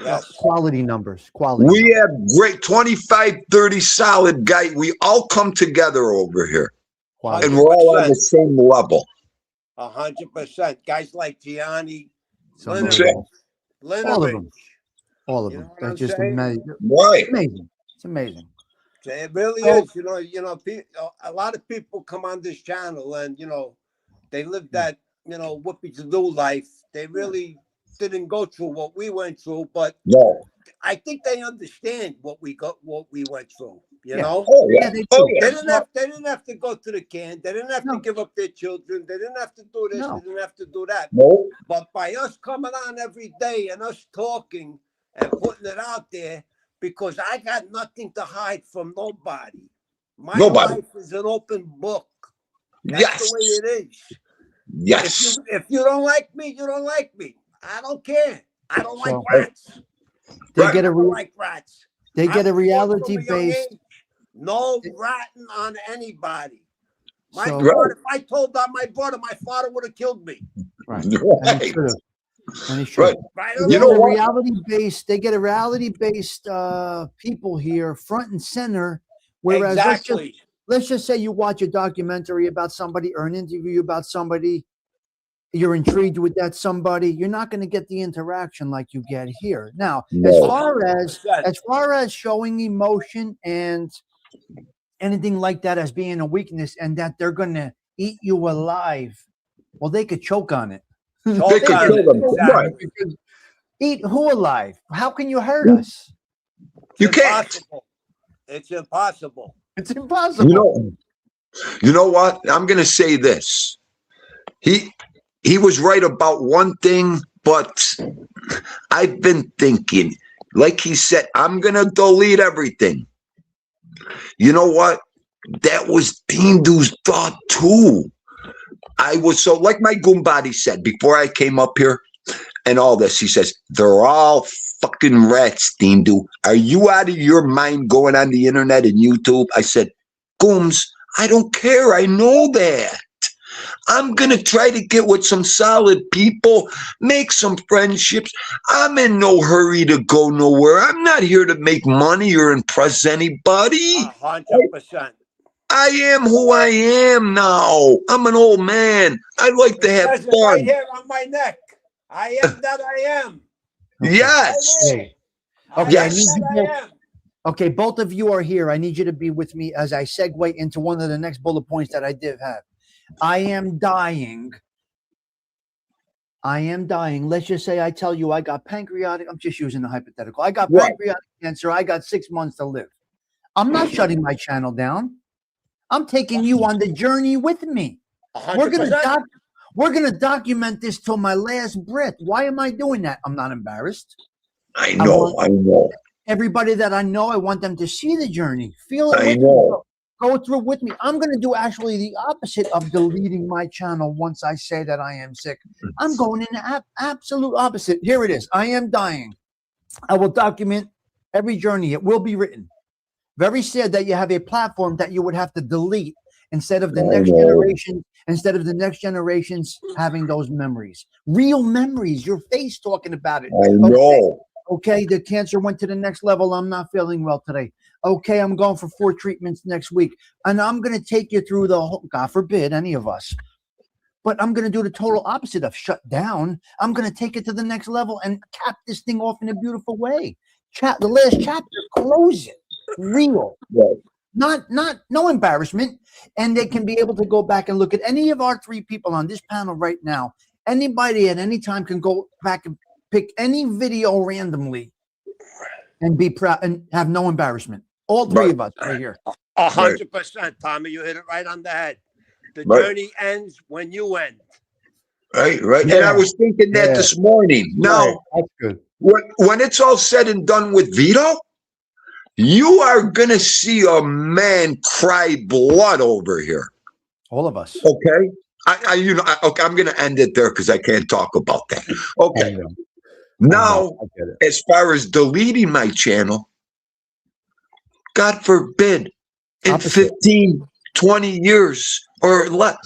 Speaker 5: Yes.
Speaker 1: Quality numbers.
Speaker 4: We have great 25, 30 solid guys. We all come together over here. And we're all on the same level.
Speaker 5: 100%. Guys like Gianni,
Speaker 1: Linovich. All of them. That's just amazing.
Speaker 4: Right.
Speaker 1: It's amazing.
Speaker 5: It really is. A lot of people come on this channel and, they live that whoopee to do life. They really didn't go through what we went through, but
Speaker 4: No.
Speaker 5: I think they understand what we went through. You
Speaker 1: Yeah.
Speaker 5: know,
Speaker 4: Oh yeah.
Speaker 1: they
Speaker 4: Oh
Speaker 1: do.
Speaker 4: yeah.
Speaker 5: they didn't have to go to the can. They didn't have
Speaker 1: No.
Speaker 5: to give up their children. They didn't have to do this.
Speaker 1: No.
Speaker 5: They didn't have to do that.
Speaker 4: No.
Speaker 5: But by us coming on every day and us talking and putting it out there, because I got nothing to hide from nobody. My
Speaker 4: Nobody.
Speaker 5: life is an open book. That's
Speaker 4: Yes.
Speaker 5: the way it is.
Speaker 4: Yes.
Speaker 5: If you don't like me, you don't like me. I don't care. I don't like
Speaker 1: So-
Speaker 5: rats.
Speaker 1: They
Speaker 4: Right.
Speaker 1: get
Speaker 5: I
Speaker 1: a
Speaker 5: don't like rats.
Speaker 1: they get a
Speaker 5: I was taught
Speaker 1: reality
Speaker 5: from a young
Speaker 1: based.
Speaker 5: age, no ratting on anybody. My
Speaker 1: So
Speaker 5: God, if I told on my brother, my father would have killed me.
Speaker 1: right, and he
Speaker 4: Right.
Speaker 1: should have. And he should.
Speaker 4: Right.
Speaker 5: Right?
Speaker 1: They
Speaker 5: or
Speaker 4: You
Speaker 1: get
Speaker 4: know
Speaker 1: a
Speaker 5: wrong?
Speaker 4: what?
Speaker 1: reality based. They get a reality based people here, front and center. Whereas
Speaker 5: Exactly.
Speaker 1: let's just say you watch a documentary about somebody or an interview about somebody, you're intrigued with that somebody, you're not going to get the interaction like you get here. Now, as
Speaker 4: No.
Speaker 1: far as showing emotion and anything like that as being a weakness and that they're going to eat you alive, well, they could choke on it.
Speaker 5: Choke
Speaker 4: They could
Speaker 5: on
Speaker 4: kill
Speaker 5: it.
Speaker 4: them. Right.
Speaker 5: Exactly.
Speaker 1: Eat who alive? How can you hurt us?
Speaker 4: You
Speaker 5: It's
Speaker 4: can't.
Speaker 5: impossible. It's impossible.
Speaker 1: It's impossible.
Speaker 4: You know what? I'm gonna say this. He was right about one thing, but I've been thinking, like he said, I'm gonna delete everything. You know what? That was Dean Du's thought too. I was so like my Goombody said before I came up here and all this. He says, they're all fucking rats, Dean Du. Are you out of your mind going on the internet and YouTube? I said, Gooms, I don't care. I know that. I'm going to try to get with some solid people, make some friendships. I'm in no hurry to go nowhere. I'm not here to make money or impress anybody.
Speaker 5: 100%.
Speaker 4: I am who I am now. I'm an old man. I like to
Speaker 5: It
Speaker 4: have
Speaker 5: says it right
Speaker 4: fun.
Speaker 5: here on my neck. I am that I am.
Speaker 4: Yes.
Speaker 1: Hey, okay,
Speaker 4: Yes.
Speaker 1: I need you
Speaker 5: That
Speaker 1: both,
Speaker 5: I am.
Speaker 1: okay, both of you are here. I need you to be with me as I segue into one of the next bullet points that I did have. I am dying. I am dying. Let's just say I tell you I got pancreatic. I'm just using the hypothetical. I got
Speaker 4: Right.
Speaker 1: pancreatic cancer. I got 6 months to live. I'm not shutting my channel down. I'm taking you on the journey with me. We're
Speaker 5: 100%.
Speaker 1: gonna document this till my last breath. Why am I doing that? I'm not embarrassed.
Speaker 4: I know.
Speaker 1: Everybody that I know, I want them to see the journey, feel it
Speaker 4: I
Speaker 1: with
Speaker 4: know.
Speaker 1: me, go through with me. I'm going to do actually the opposite of deleting my channel once I say that I am sick. I'm going in the absolute opposite. Here it is. I am dying. I will document every journey. It will be written. Very sad that you have a platform that you would have to delete instead of the next generation. Instead of the next generations having those memories, real memories, your face talking about it.
Speaker 4: I know.
Speaker 1: Okay, the cancer went to the next level. I'm not feeling well today. Okay, I'm going for 4 treatments next week. And I'm going to take you through the whole, God forbid, any of us. But I'm going to do the total opposite of shut down. I'm going to take it to the next level and cap this thing off in a beautiful way. The last chapter, close it. Real.
Speaker 4: Right.
Speaker 1: No embarrassment. And they can be able to go back and look at any of our 3 people on this panel right now. Anybody at any time can go back and pick any video randomly and be proud and have no embarrassment. All 3 of us right here.
Speaker 5: 100%, Tommy. You hit it right on the head. The
Speaker 4: Right.
Speaker 5: journey ends when you end.
Speaker 4: Right. And
Speaker 1: Yeah.
Speaker 4: I was thinking that this morning. Now,
Speaker 1: Right. That's good.
Speaker 4: when it's all said and done with Vito, you are going to see a man cry blood over here.
Speaker 1: All of us.
Speaker 4: Okay. Okay, I'm going to end it there because I can't talk about that. Okay. Now,
Speaker 1: I get it.
Speaker 4: as far as deleting my channel, God forbid, in
Speaker 1: Opposite.
Speaker 4: 15, 20 years or less,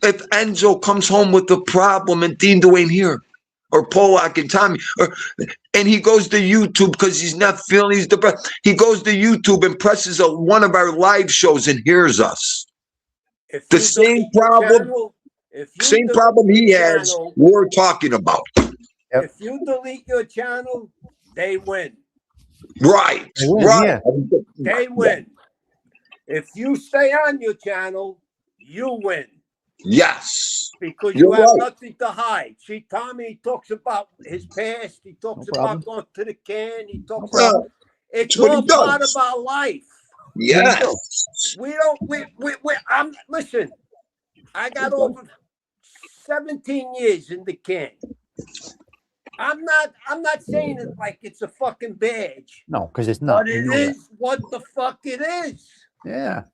Speaker 4: if Enzo comes home with a problem and Dean Dwayne here, or Polak and Tommy, and he goes to YouTube because he's not feeling, he's depressed. He goes to YouTube and presses one of our live shows and hears us.
Speaker 5: If
Speaker 4: The
Speaker 5: you
Speaker 4: same
Speaker 5: delete your
Speaker 4: problem,
Speaker 5: channel- if you
Speaker 4: same
Speaker 5: delete
Speaker 4: problem he
Speaker 5: your
Speaker 4: has,
Speaker 5: channel-
Speaker 4: we're talking about.
Speaker 1: Yep.
Speaker 5: If you delete your channel, they win.
Speaker 4: Right,
Speaker 1: They win,
Speaker 4: right.
Speaker 5: They win. If you stay on your channel, you win.
Speaker 4: Yes.
Speaker 5: because
Speaker 4: You're
Speaker 5: you have
Speaker 4: right.
Speaker 5: nothing to hide. See, Tommy talks about his past. He talks
Speaker 1: problem.
Speaker 5: about going to the can. He talks
Speaker 1: No problem.
Speaker 5: about it's
Speaker 4: what he
Speaker 5: all part
Speaker 4: does.
Speaker 5: of our life.
Speaker 4: Yes.
Speaker 5: We don't. I'm listen. I got over 17 years in the can. I'm not saying it like it's a fucking badge,
Speaker 1: No, because it's not.
Speaker 5: but
Speaker 1: You
Speaker 5: it
Speaker 1: know that.
Speaker 5: is what the fuck it is.
Speaker 1: Yeah.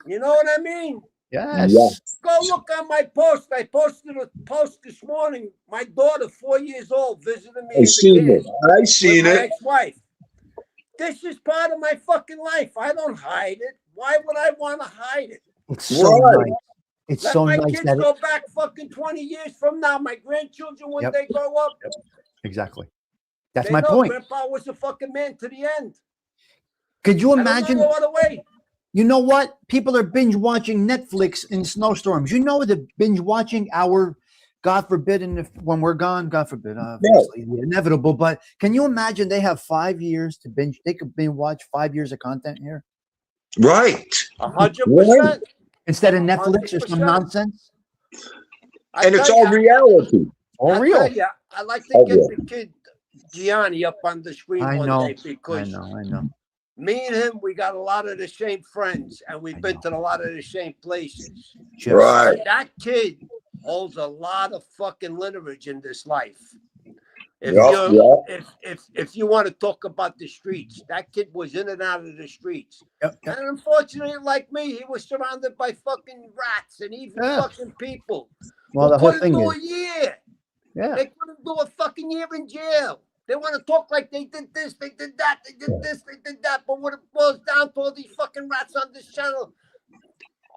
Speaker 5: You know what I mean?
Speaker 1: Yes.
Speaker 4: Yeah.
Speaker 5: Go look on my post. I posted a post this morning. My daughter, 4 years old, visited me
Speaker 4: I
Speaker 5: in the
Speaker 4: seen it.
Speaker 5: can
Speaker 4: I
Speaker 5: with
Speaker 4: seen
Speaker 5: my
Speaker 4: it.
Speaker 5: ex-wife. This is part of my fucking life. I don't hide it. Why would I want to hide it?
Speaker 1: It's so
Speaker 4: Right.
Speaker 1: nice. It's
Speaker 5: Let
Speaker 1: so
Speaker 5: my
Speaker 1: nice
Speaker 5: kids
Speaker 1: that
Speaker 5: go back fucking 20 years from now. My grandchildren, when
Speaker 1: Yep.
Speaker 5: they grow up,
Speaker 1: exactly. That's
Speaker 5: they
Speaker 1: my
Speaker 5: know
Speaker 1: point.
Speaker 5: Grandpa was a fucking man to the end.
Speaker 1: Could you
Speaker 5: I
Speaker 1: imagine?
Speaker 5: don't know no other way.
Speaker 1: You know what? People are binge watching Netflix in snowstorms. You know the binge watching our, God forbid, and when we're gone, God forbid, obviously the inevitable. But can you imagine they have 5 years to binge? They could binge watch 5 years of content here
Speaker 4: Right.
Speaker 5: 100%.
Speaker 1: instead of Netflix or
Speaker 5: 100%.
Speaker 1: some nonsense.
Speaker 4: And it's all reality.
Speaker 1: All
Speaker 5: I
Speaker 1: real.
Speaker 5: tell you, I like to
Speaker 4: All
Speaker 5: get
Speaker 4: real.
Speaker 5: the kid Gianni up on the screen
Speaker 1: I
Speaker 5: one
Speaker 1: know.
Speaker 5: day
Speaker 1: I
Speaker 5: because
Speaker 1: know.
Speaker 5: me and him, we got a lot of the same friends, and we've
Speaker 1: I
Speaker 5: been
Speaker 1: know.
Speaker 5: to a lot of the same places.
Speaker 1: Just
Speaker 4: Right.
Speaker 5: That kid holds a lot of fucking lineage in this life. If
Speaker 4: Yeah,
Speaker 5: you
Speaker 4: yeah.
Speaker 5: if you want to talk about the streets, that kid was in and out of the streets.
Speaker 1: Yep.
Speaker 5: And unfortunately, like me, he was surrounded by fucking rats and evil
Speaker 1: Yeah.
Speaker 5: fucking people.
Speaker 1: Well,
Speaker 5: who
Speaker 1: the whole
Speaker 5: couldn't
Speaker 1: thing
Speaker 5: do
Speaker 1: is,
Speaker 5: a year.
Speaker 1: yeah.
Speaker 5: They couldn't do a fucking year in jail. They want to talk like they did this, they did that, they did this, they did that. But when it boils down to all these fucking rats on this channel,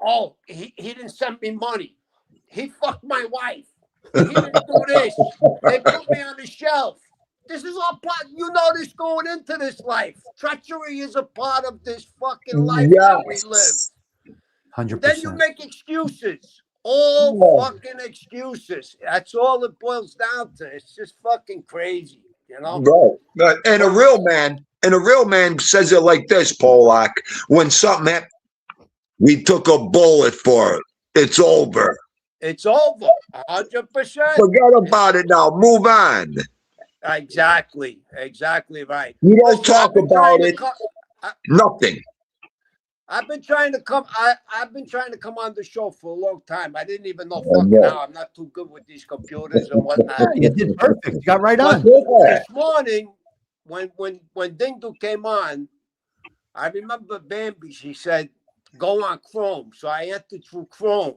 Speaker 5: oh, he didn't send me money. He fucked my wife. He didn't do this. They put me on the shelf. This is all part. You know this going into this life. Treachery is a part of this fucking life that we live.
Speaker 4: Yes.
Speaker 1: 100%.
Speaker 5: Then you make excuses. All
Speaker 4: Yeah.
Speaker 5: fucking excuses. That's all it boils down to. It's just fucking crazy, you know?
Speaker 4: Right. And a real man says it like this, Polak. When something happened, we took a bullet for it. It's over.
Speaker 5: It's over. 100%.
Speaker 4: Forget about it now. Move on.
Speaker 5: Exactly. Exactly right.
Speaker 4: You don't
Speaker 5: Listen,
Speaker 4: talk about it. Nothing.
Speaker 5: I've been trying to come. I've been trying to come on the show for a long time. I didn't even know
Speaker 4: I
Speaker 5: fucking
Speaker 4: know.
Speaker 5: how. I'm not too good with these computers and whatnot.
Speaker 1: Yeah, you did perfect. You got right
Speaker 5: But
Speaker 1: on.
Speaker 5: this morning, when Dingo came on, I remember Bambi. She said, "Go on Chrome." So I entered through Chrome.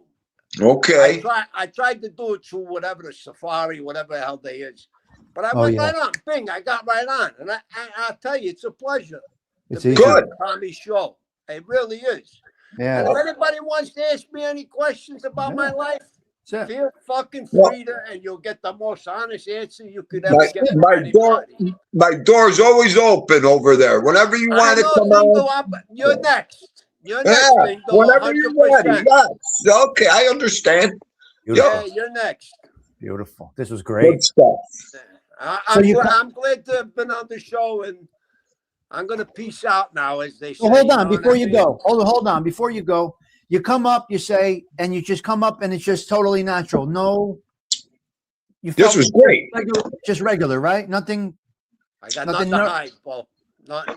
Speaker 4: Okay.
Speaker 5: I tried to do it through whatever the Safari, whatever the hell they is. But I
Speaker 1: Oh,
Speaker 5: went
Speaker 1: yeah.
Speaker 5: right on. Bing, I got right on. And I'll tell you, it's a pleasure.
Speaker 1: It's
Speaker 5: to be
Speaker 1: easy.
Speaker 5: on Tommy's show. It really is. And
Speaker 1: Yeah.
Speaker 5: if anybody wants to ask me any questions about my life,
Speaker 1: That's it.
Speaker 5: feel fucking free to, and you'll get the most honest answer you could ever get from
Speaker 4: My door's always open over there. Whenever you want to come on.
Speaker 5: You're next. You're
Speaker 4: Yeah,
Speaker 5: next, Dingo,
Speaker 4: whenever you're ready.
Speaker 5: 100%.
Speaker 4: Yes. Okay, I understand.
Speaker 1: Beautiful.
Speaker 5: Yeah, you're next.
Speaker 1: Beautiful. This was great.
Speaker 4: Good stuff.
Speaker 5: I'm glad to have been on the show, and I'm going to peace out now, as they say.
Speaker 1: Well, hold on
Speaker 5: know
Speaker 1: before
Speaker 5: what I
Speaker 1: you
Speaker 5: mean?
Speaker 1: go. Hold on before you go. You come up, you say, and you just come up, and it's just totally natural. No, you
Speaker 4: This
Speaker 1: felt
Speaker 4: was great.
Speaker 1: regular, just regular, right? Nothing.
Speaker 5: I got
Speaker 1: Nothing
Speaker 5: nothing to
Speaker 1: ner-
Speaker 5: hide, Paul.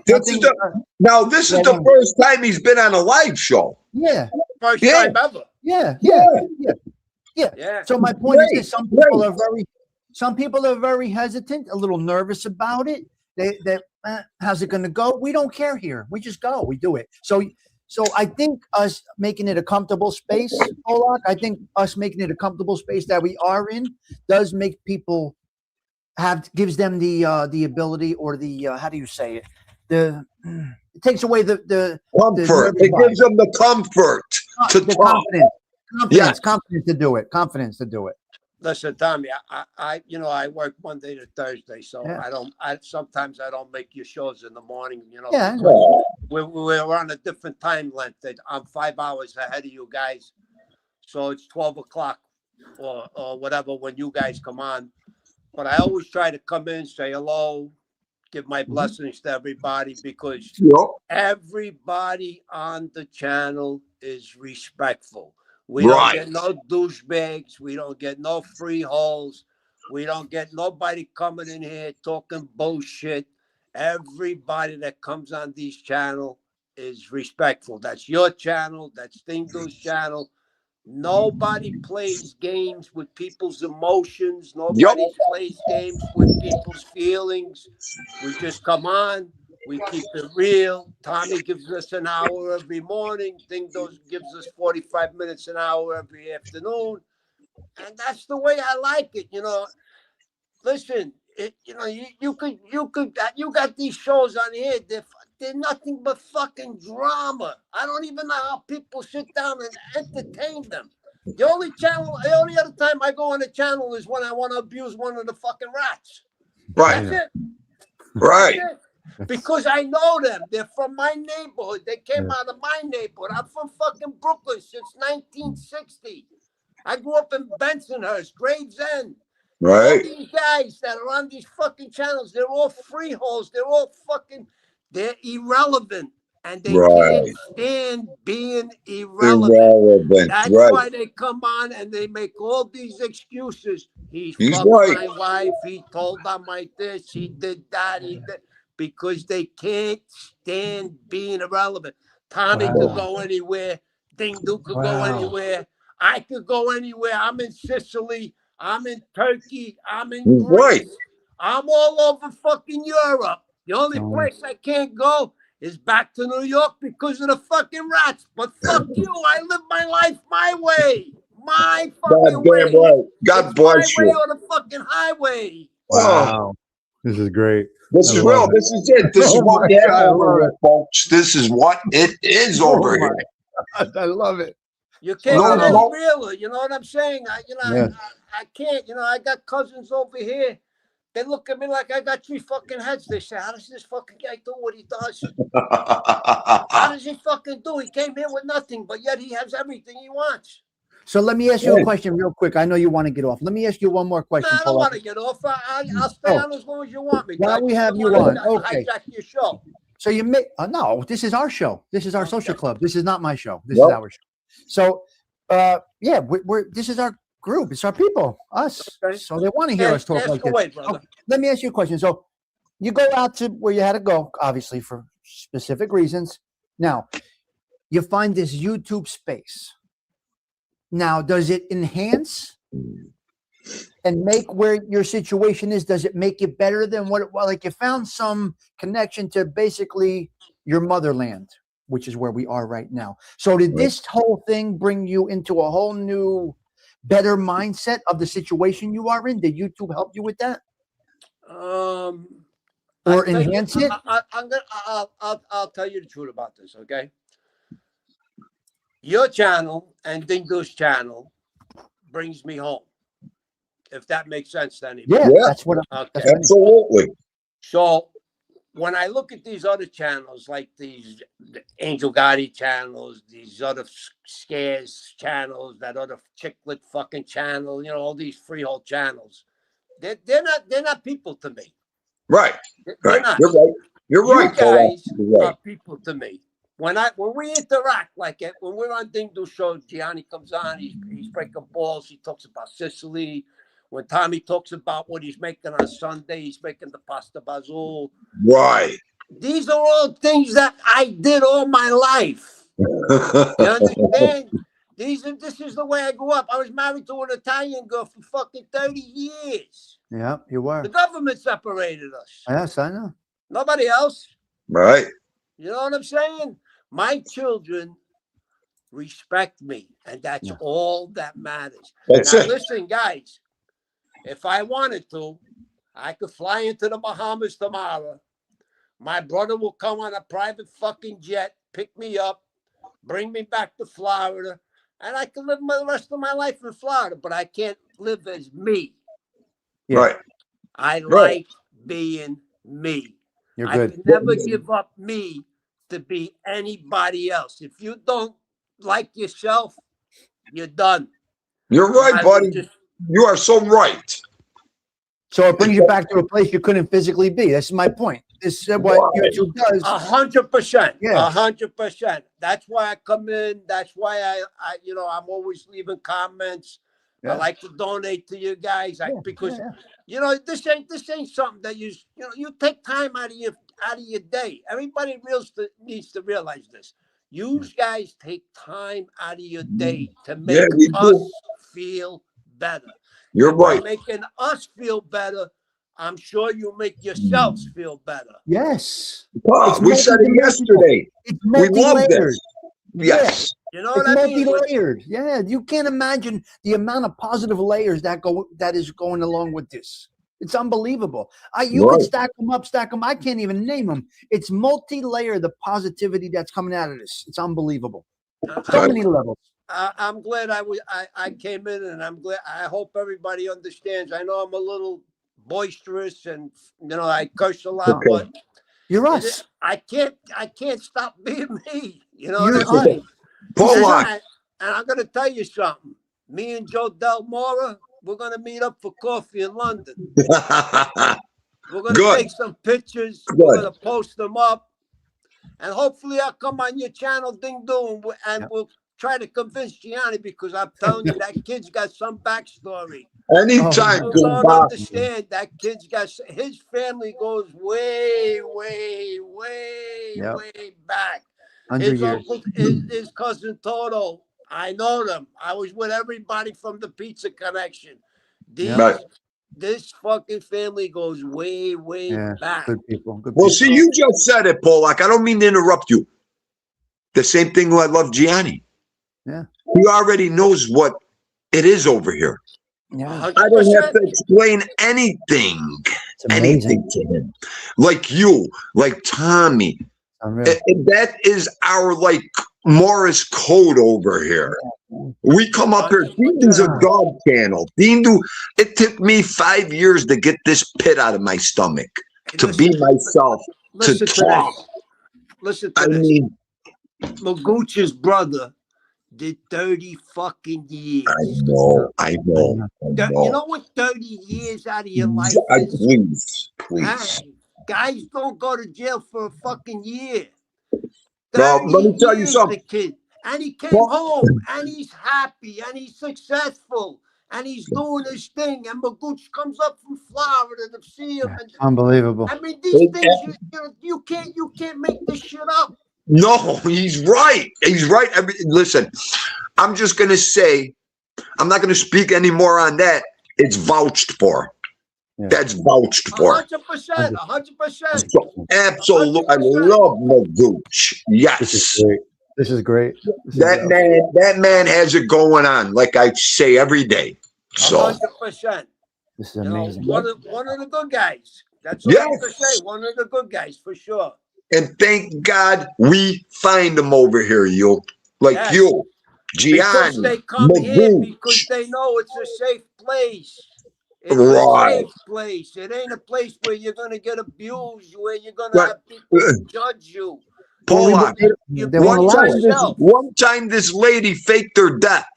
Speaker 4: This is the first time he's been on a live show.
Speaker 1: Yeah.
Speaker 5: First
Speaker 4: Yeah.
Speaker 5: time ever.
Speaker 1: Yeah.
Speaker 5: Yeah.
Speaker 1: So my point is
Speaker 4: Great,
Speaker 1: that some people are very hesitant, a little nervous about it. How's it going to go? We don't care here. We just go. We do it. So I think us making it a comfortable space, Polak, I think us making it a comfortable space that we are in does make people gives them the ability, or the how do you say it? It takes away the
Speaker 4: Comfort.
Speaker 1: The
Speaker 4: It gives them the comfort to
Speaker 1: the
Speaker 4: talk.
Speaker 1: confidence to do it. Confidence to do it.
Speaker 5: Listen, Tommy, I work Monday to Thursday, so
Speaker 1: Yeah.
Speaker 5: sometimes I don't make your shows in the morning,
Speaker 1: Yeah.
Speaker 5: because we're on a different time length. I'm 5 hours ahead of you guys. So it's 12 o'clock or whatever when you guys come on. But I always try to come in, say hello, give my blessings to everybody, because
Speaker 4: Yep.
Speaker 5: everybody on the channel is respectful. We don't
Speaker 4: Right.
Speaker 5: get no douchebags. We don't get no freeholes. We don't get nobody coming in here talking bullshit. Everybody that comes on this channel is respectful. That's your channel. That's Dingo's channel. Nobody plays games with people's emotions. Nobody plays games with people's feelings. We just come on. We keep it real. Tommy gives us an hour every morning. Dingo gives us 45 minutes, an hour every afternoon. And that's the way I like it. Listen, you got these shows on here. They're nothing but fucking drama. I don't even know how people sit down and entertain them. The only other time I go on the channel is when I want to abuse one of the fucking rats.
Speaker 4: Right.
Speaker 5: That's it.
Speaker 4: Right.
Speaker 5: That's it. Because I know them. They're from my neighborhood. They came out of my neighborhood. I'm from fucking Brooklyn since 1960. I grew up in Bensonhurst, Gravesend. All
Speaker 4: Right.
Speaker 5: these guys that are on these fucking channels, they're all freeholds. They're irrelevant. And they can't stand being irrelevant. That's why they come on and they make all these excuses. He fucked my wife. He told them like this. He did that. Because they can't stand being irrelevant. Tommy could go anywhere. Dingo could go anywhere. I could go anywhere. I'm in Sicily. I'm in Turkey. I'm in Greece. I'm all over fucking Europe. The only place I can't go is back to New York because of the fucking rats. But fuck you. I live my life my way. My fucking way.
Speaker 4: Right. God bless
Speaker 5: my
Speaker 4: you.
Speaker 5: way or the fucking highway.
Speaker 1: Wow. This is great.
Speaker 4: This is real. This is it. This is what we have over here, folks. This is what it is over here.
Speaker 1: I love it.
Speaker 5: You can't get any realer. You know what I'm saying? I can't. I got cousins over here. They look at me like I got 3 fucking heads. They say, how does this fucking guy do what he does? How does he fucking do? He came here with nothing, but yet he has everything he wants.
Speaker 1: So let me ask you a question real quick. I know you want to get off. Let me ask you one more question.
Speaker 5: No, I don't want to get off. I'll stay on as long as you want me.
Speaker 1: Now we have you on. Okay.
Speaker 5: Hijack your show.
Speaker 1: So you make no. This is our show. This is our social club. This is not my show. This is our show. So, we're this is our group. It's our people, us.
Speaker 5: Okay.
Speaker 1: So they want to hear us talk like this.
Speaker 5: Away, brother.
Speaker 1: Okay. Let me ask you a question. So you go out to where you had to go, obviously for specific reasons. Now you find this YouTube space. Now, does it enhance and make where your situation is? Does it make it better than what it was? Like you found some connection to basically your motherland, which is where we are right now. So did this whole thing bring you into a whole new, better mindset of the situation you are in? Did YouTube help you with that?
Speaker 5: Or
Speaker 1: enhance it?
Speaker 5: I'll tell you the truth about this, okay? Your channel and Dingo's channel brings me home. If that makes sense to anybody.
Speaker 1: Yeah, that's what
Speaker 4: absolutely.
Speaker 5: So when I look at these other channels, like these Angel Gotti channels, these other scares channels, that other chicklet fucking channel, all these freehold channels, they're not people to me.
Speaker 4: Right.
Speaker 5: They're not.
Speaker 4: You're right.
Speaker 5: You guys are people to me. When we interact like it, when we're on Dingo's show, Gianni comes on, he's breaking balls, he talks about Sicily. When Tommy talks about what he's making on Sunday, he's making the pasta bazool.
Speaker 4: Right.
Speaker 5: These are all things that I did all my life. You understand? This is the way I grew up. I was married to an Italian girl for fucking 30 years.
Speaker 1: Yeah, you were.
Speaker 5: The government separated us.
Speaker 1: Yes, I know.
Speaker 5: Nobody else.
Speaker 4: Right.
Speaker 5: You know what I'm saying? My children respect me, and that's all that matters.
Speaker 4: That's it.
Speaker 5: Listen, guys, if I wanted to, I could fly into the Bahamas tomorrow. My brother will come on a private fucking jet, pick me up, bring me back to Florida, and I can live the rest of my life in Florida, but I can't live as me.
Speaker 1: Yeah.
Speaker 4: Right.
Speaker 5: I like being me.
Speaker 1: You're
Speaker 5: I
Speaker 1: good.
Speaker 5: can never give up me to be anybody else. If you don't like yourself, you're done.
Speaker 4: You're right, buddy. You are so right.
Speaker 1: So it brings you back to a place you couldn't physically be. That's my point. This is what YouTube does.
Speaker 5: 100%.
Speaker 1: Yeah.
Speaker 5: 100%. That's why I come in. That's why I'm always leaving comments. I
Speaker 1: Yeah.
Speaker 5: like to donate to you guys because
Speaker 1: yeah.
Speaker 5: this ain't something that you take time out of your day. Everybody needs to realize this. You guys take time out of your day to make
Speaker 4: we
Speaker 5: us
Speaker 4: do.
Speaker 5: feel better.
Speaker 4: You're
Speaker 5: And by
Speaker 4: right.
Speaker 5: making us feel better, I'm sure you make yourselves feel better.
Speaker 1: Yes.
Speaker 4: We said it yesterday.
Speaker 1: It's
Speaker 4: We love
Speaker 1: multi-layered.
Speaker 4: this. Yes.
Speaker 5: You know
Speaker 1: It's
Speaker 5: what I mean?
Speaker 1: multi-layered. Yeah, you can't imagine the amount of positive layers that is going along with this. It's unbelievable. You could stack them. I can't even name them. It's multi-layered, the positivity that's coming out of this. It's unbelievable. So many levels.
Speaker 5: I'm glad I came in, and I'm glad. I hope everybody understands. I know I'm a little boisterous, and I curse a lot, but
Speaker 1: you're us.
Speaker 5: I can't stop being me. You know
Speaker 1: You're
Speaker 5: what I mean?
Speaker 4: Pollock.
Speaker 5: And I'm gonna tell you something. Me and Joe Del Mora, we're gonna meet up for coffee in London. We're gonna take some pictures. We're gonna post them up, and hopefully I'll come on your channel, Ding Dong, and we'll try to convince Gianni, because I'm telling you that kid's got some backstory.
Speaker 4: Anytime.
Speaker 5: You don't understand. That kid's got his family goes way, way, way, way back. His uncle, his cousin Toto. I know them. I was with everybody from the Pizza Connection. This fucking family goes way, way back.
Speaker 1: Good people.
Speaker 4: Well, see, you just said it, Pollock. I don't mean to interrupt you. The same thing I love Gianni.
Speaker 1: Yeah.
Speaker 4: He already knows what it is over here.
Speaker 1: Yeah.
Speaker 5: 100%.
Speaker 4: I don't have to explain anything to him. Like you, like Tommy. That is our Morris code over here. We come up here. Dean does a dog channel. It took me 5 years to get this pit out of my stomach, to be myself, to talk.
Speaker 5: Listen to this. Mean, Magooch's brother did 30 fucking years.
Speaker 4: I know.
Speaker 5: You know what 30 years out of your life is?
Speaker 4: Please.
Speaker 5: Guys don't go to jail for a fucking year.
Speaker 4: Now, let me tell you something.
Speaker 5: The kid. And he came home, and he's happy, and he's successful, and he's doing his thing. And Magooch comes up from Florida to see him. And,
Speaker 1: unbelievable.
Speaker 5: I mean, these things you can't make this shit up.
Speaker 4: No, he's right. He's right. Listen, I'm just gonna say, I'm not gonna speak anymore on that. It's vouched for. Yeah. That's vouched for.
Speaker 5: 100%. 100%.
Speaker 4: So, absolutely. 100%. I love Magooch. Yes.
Speaker 1: This is great.
Speaker 4: That man has it going on, like I say every day. So
Speaker 5: 100%.
Speaker 1: This is amazing.
Speaker 5: One of the good guys. That's what I have to say. One of the good guys for sure.
Speaker 4: And thank God we find them over here, you. You. Gianni.
Speaker 5: Because they come here because they know it's a safe place. It's a safe place. It ain't a place where you're going to get abused, where you're going to have people judge you.
Speaker 4: Pollock, one time this lady faked her death.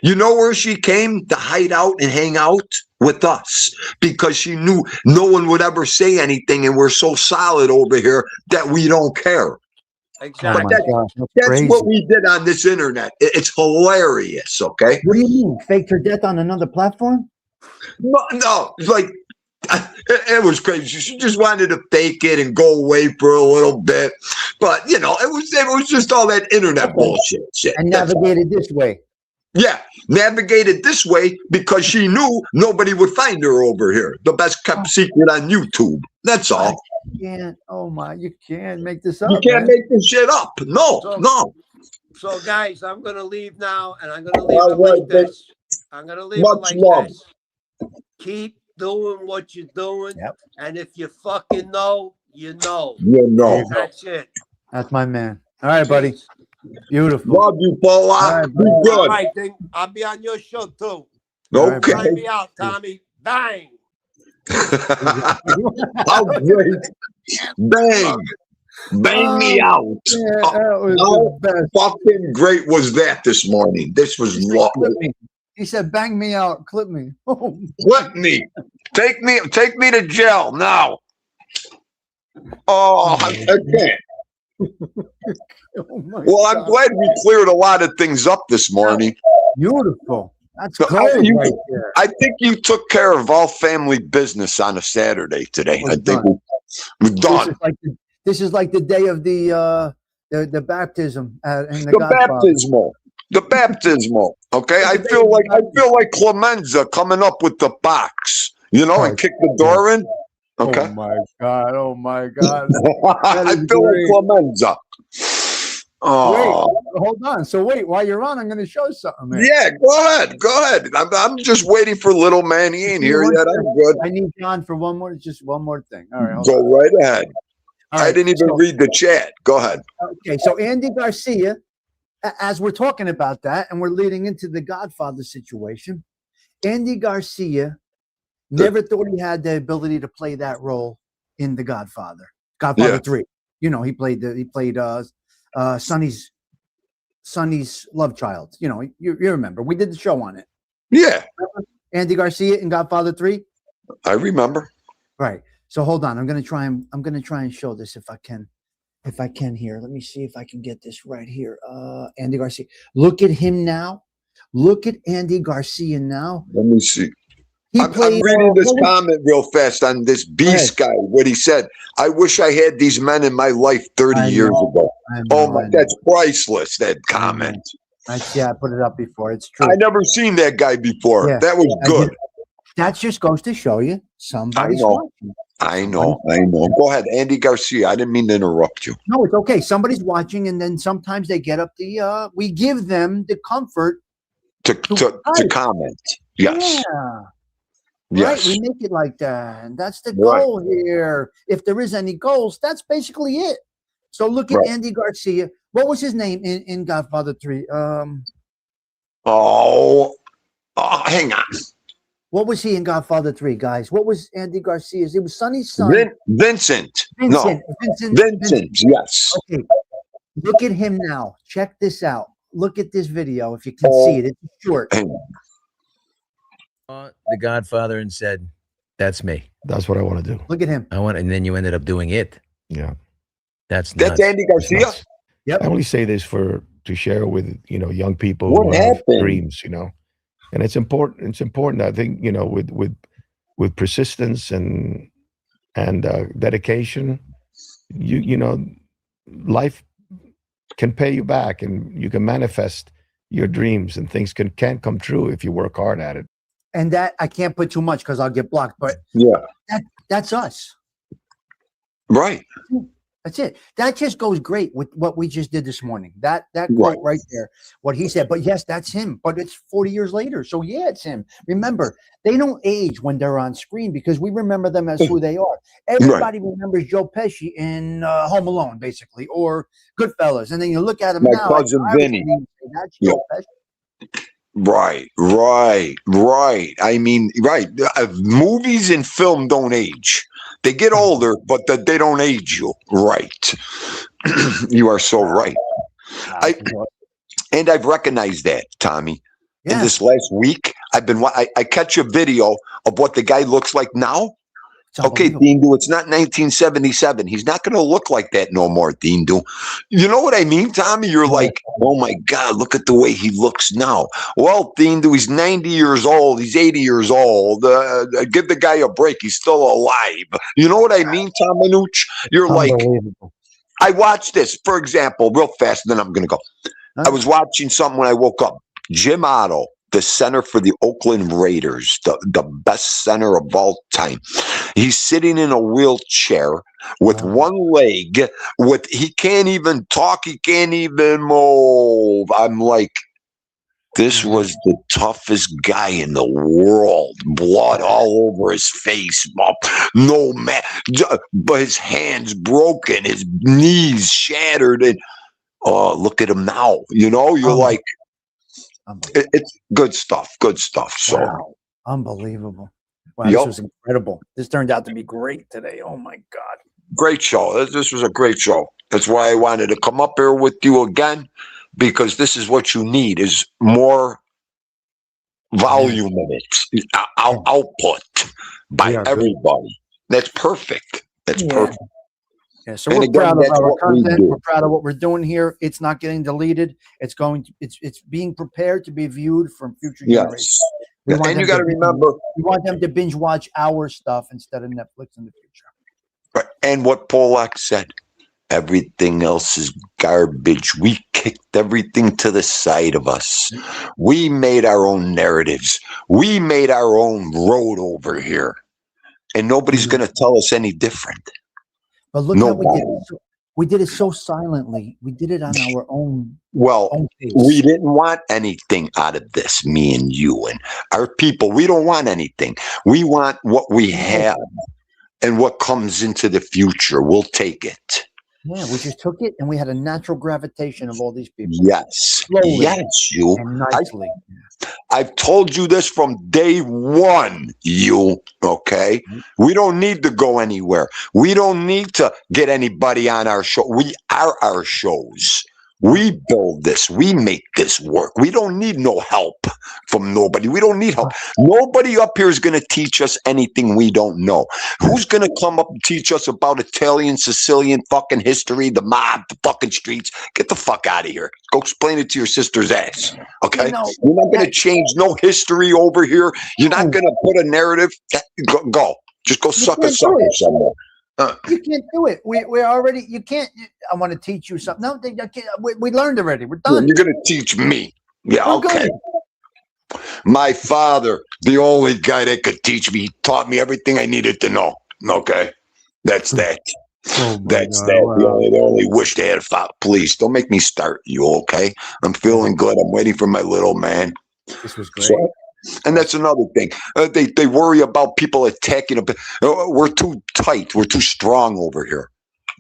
Speaker 4: You know where she came to hide out and hang out with us, because she knew no one would ever say anything, and we're so solid over here that we don't care.
Speaker 5: Exactly.
Speaker 4: But that's what we did on this internet. It's hilarious. Okay.
Speaker 1: What do you mean? Faked her death on another platform?
Speaker 4: No, it was crazy. She just wanted to fake it and go away for a little bit, but it was just all that internet bullshit shit.
Speaker 1: And navigated this way.
Speaker 4: Yeah, navigated this way because she knew nobody would find her over here. The best kept secret on YouTube. That's all.
Speaker 1: You can't make this up.
Speaker 4: You can't make this shit up. No.
Speaker 5: So guys, I'm gonna leave now, and I'm gonna leave it like this. I'm gonna leave it like this. Keep doing what you're doing, and if you fucking know, you know.
Speaker 4: You know.
Speaker 5: That's it.
Speaker 1: That's my man. All right, buddy. Beautiful.
Speaker 4: Love you, Paula. Be good.
Speaker 5: All right, then. I'll be on your show too.
Speaker 4: Okay.
Speaker 5: Try me out, Tommy. Bang.
Speaker 4: How great. Bang. Bang me out.
Speaker 1: Yeah, that was the best.
Speaker 4: Fucking great was that this morning. This was lovely.
Speaker 1: He said, bang me out, clip me.
Speaker 4: Clip me. Take me to jail now. Oh, I can't.
Speaker 1: Oh my
Speaker 4: Well, I'm
Speaker 1: God.
Speaker 4: glad we cleared a lot of things up this morning.
Speaker 1: Beautiful. That's
Speaker 4: So
Speaker 1: gold right there.
Speaker 4: I think you took care of all family business on a Saturday today.
Speaker 1: We're
Speaker 4: I think
Speaker 1: done.
Speaker 4: we're
Speaker 1: This
Speaker 4: done.
Speaker 1: is like this is like the day of the baptism in the
Speaker 4: The
Speaker 1: Godfather.
Speaker 4: baptismal. The baptismal. Okay. I feel like Clemenza coming up with the box. You know, and kick the door in. Okay.
Speaker 1: Oh my God! Oh my God!
Speaker 4: I
Speaker 1: is
Speaker 4: feel like
Speaker 1: great.
Speaker 4: Clemenza. Oh.
Speaker 1: Wait, hold on. So wait, while you're on, I'm going to show something. Here.
Speaker 4: Yeah, go ahead. Go ahead. I'm just waiting for little man. He ain't here yet. I'm good.
Speaker 1: I need John for just one more thing. All right, hold
Speaker 4: Go
Speaker 1: on.
Speaker 4: right ahead.
Speaker 1: All
Speaker 4: I
Speaker 1: right,
Speaker 4: didn't even read the chat. Go ahead.
Speaker 1: Okay, so Andy Garcia, as we're talking about that, and we're leading into the Godfather situation, Andy Garcia never thought he had the ability to play that role in the Godfather. Godfather 3. You know, he played Sonny's love child. You know, you remember. We did the show on it.
Speaker 4: Yeah.
Speaker 1: Remember Andy Garcia in Godfather 3?
Speaker 4: I remember.
Speaker 1: Right. So hold on. I'm gonna try and show this if I can. If I can here. Let me see if I can get this right here. Andy Garcia. Look at him now. Look at Andy Garcia now.
Speaker 4: Let me see. I'm
Speaker 1: played,
Speaker 4: reading this comment real fast on this Beast guy. What he said. I wish I had these men in my life 30 years ago. Oh my, that's priceless. That comment.
Speaker 1: I put it up before. It's true.
Speaker 4: I never seen that guy before.
Speaker 1: Yeah,
Speaker 4: that was good.
Speaker 1: That just goes to show you somebody's watching.
Speaker 4: I know. Go ahead, Andy Garcia. I didn't mean to interrupt you.
Speaker 1: No, it's okay. Somebody's watching, and then sometimes they get up we give them the comfort
Speaker 4: to comment. Yes.
Speaker 1: Yeah.
Speaker 4: Yes.
Speaker 1: Right, we make it like that, and that's the goal here. If there is any goals, that's basically it. So look at Andy Garcia. What was his name in Godfather 3?
Speaker 4: Hang on.
Speaker 1: What was he in Godfather 3, guys? What was Andy Garcia's? It was Sonny's son.
Speaker 4: Vincent.
Speaker 1: Vincent.
Speaker 4: Yes.
Speaker 1: Okay. Look at him now. Check this out. Look at this video if you can see it. It's short.
Speaker 6: The Godfather and said, "That's me.
Speaker 7: That's what I want to do."
Speaker 1: Look at him.
Speaker 6: And then you ended up doing it.
Speaker 7: Yeah.
Speaker 6: That's
Speaker 4: Andy Garcia.
Speaker 1: Yep.
Speaker 7: I only say this to share with young people
Speaker 4: what
Speaker 7: who have
Speaker 4: happened?
Speaker 7: dreams, and it's important. It's important. I think with persistence and dedication, life can pay you back, and you can manifest your dreams, and things can come true if you work hard at it.
Speaker 1: And that I can't put too much because I'll get blocked. But that's us.
Speaker 4: Right.
Speaker 1: That's it. That just goes great with what we just did this morning. That quote right there, what he said. But yes, that's him. But it's 40 years later. So yeah, it's him. Remember, they don't age when they're on screen because we remember them as who they are. Everybody remembers Joe Pesci in Home Alone, basically, or Goodfellas. And then you look at him now.
Speaker 4: My cousin Vinny.
Speaker 1: That's Joe Pesci.
Speaker 4: Right. I mean, movies and film don't age. They get older, but they don't age you. Right. You are so right. I've recognized that, Tommy. In this last week, I catch a video of what the guy looks like now. Okay, Dindu, it's not 1977. He's not going to look like that no more, Dindu. You know what I mean, Tommy? You're like, oh my God, look at the way he looks now. Well, Dindu, he's 90 years old. He's 80 years old. Give the guy a break. He's still alive. You know what I mean, Tom Manuch? You're like, I watched this, for example, real fast, and then I'm going to go. I was watching something when I woke up. Jim Otto, the center for the Oakland Raiders, the best center of all time. He's sitting in a wheelchair with one leg. He can't even talk. He can't even move. I'm like, this was the toughest guy in the world. Blood all over his face. No man, but his hands broken, his knees shattered, and look at him now. You're like, it's good stuff. Good stuff. So
Speaker 1: unbelievable. Wow, this was incredible. This turned out to be great today. Oh my God.
Speaker 4: Great show. This was a great show. That's why I wanted to come up here with you again, because this is what you need, is more volume in it, output by everybody. That's perfect. That's perfect.
Speaker 1: Yeah, so
Speaker 4: And
Speaker 1: we're
Speaker 4: again,
Speaker 1: proud of
Speaker 4: that's
Speaker 1: our
Speaker 4: what we
Speaker 1: content.
Speaker 4: do.
Speaker 1: We're proud of what we're doing here. It's not getting deleted. It's being prepared to be viewed from future generations.
Speaker 4: Yes.
Speaker 1: We want
Speaker 4: And you
Speaker 1: them
Speaker 4: got to remember,
Speaker 1: we want them to binge watch our stuff instead of Netflix in the future.
Speaker 4: right, and what Polak said, everything else is garbage. We kicked everything to the side of us. We made our own narratives. We made our own road over here. And nobody's going to tell us any different.
Speaker 1: But look how we did
Speaker 4: Nobody.
Speaker 1: it. We did it so silently. We did it on our own
Speaker 4: Well,
Speaker 1: pace.
Speaker 4: we didn't want anything out of this, me and you and our people. We don't want anything. We want what we have and what comes into the future. We'll take it.
Speaker 1: Yeah, we just took it and we had a natural gravitation of all these people.
Speaker 4: Yes.
Speaker 1: Slowly
Speaker 4: Yes, you.
Speaker 1: and nicely.
Speaker 4: I've told you this from day one, you, okay? We don't need to go anywhere. We don't need to get anybody on our show. We are our shows. We build this. We make this work. We don't need no help from nobody. We don't need help. Nobody up here is going to teach us anything we don't know. Who's going to come up and teach us about Italian, Sicilian fucking history, the mob, the fucking streets? Get the fuck out of here. Go explain it to your sister's ass. Okay?
Speaker 1: You know,
Speaker 4: You're not going to change no history over here. You're not going to put a narrative. Go. Just go suck a sucker somewhere.
Speaker 1: You can't do it. We're already. You can't. I want to teach you something. No, we learned already. We're done.
Speaker 4: You're going to teach me. Yeah,
Speaker 1: We're
Speaker 4: okay.
Speaker 1: good.
Speaker 4: My father, the only guy that could teach me, taught me everything I needed to know. Okay, that's that. That's
Speaker 1: God,
Speaker 4: that.
Speaker 1: wow.
Speaker 4: The only wish they had fought. Please don't make me start you. Okay, I'm feeling good. I'm waiting for my little man.
Speaker 1: This was great.
Speaker 4: So, and that's another thing. They worry about people attacking. We're too tight. We're too strong over here.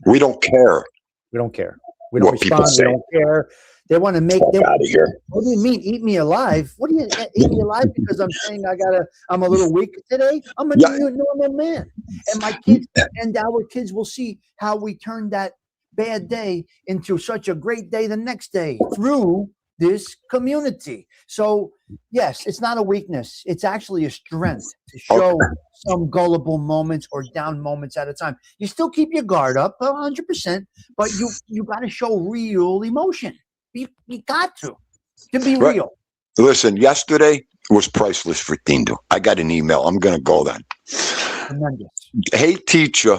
Speaker 4: We don't care.
Speaker 1: We don't care. We don't
Speaker 4: What people
Speaker 1: respond.
Speaker 4: say.
Speaker 1: We don't care. They want to make
Speaker 4: Fuck out of here.
Speaker 1: What do you mean, eat me alive? What do you eat me alive because I'm saying I'm a little weak today? I'm a normal man. And my kids and our kids will see how we turn that bad day into such a great day the next day through this community. So yes, it's not a weakness. It's actually a strength to show some gullible moments or down moments at a time. You still keep your guard up 100%, but you got to show real emotion. You got to be real.
Speaker 4: Listen, yesterday was priceless for Tindo. I got an email. I'm going to go then.
Speaker 1: Tremendous.
Speaker 4: Hey, teacher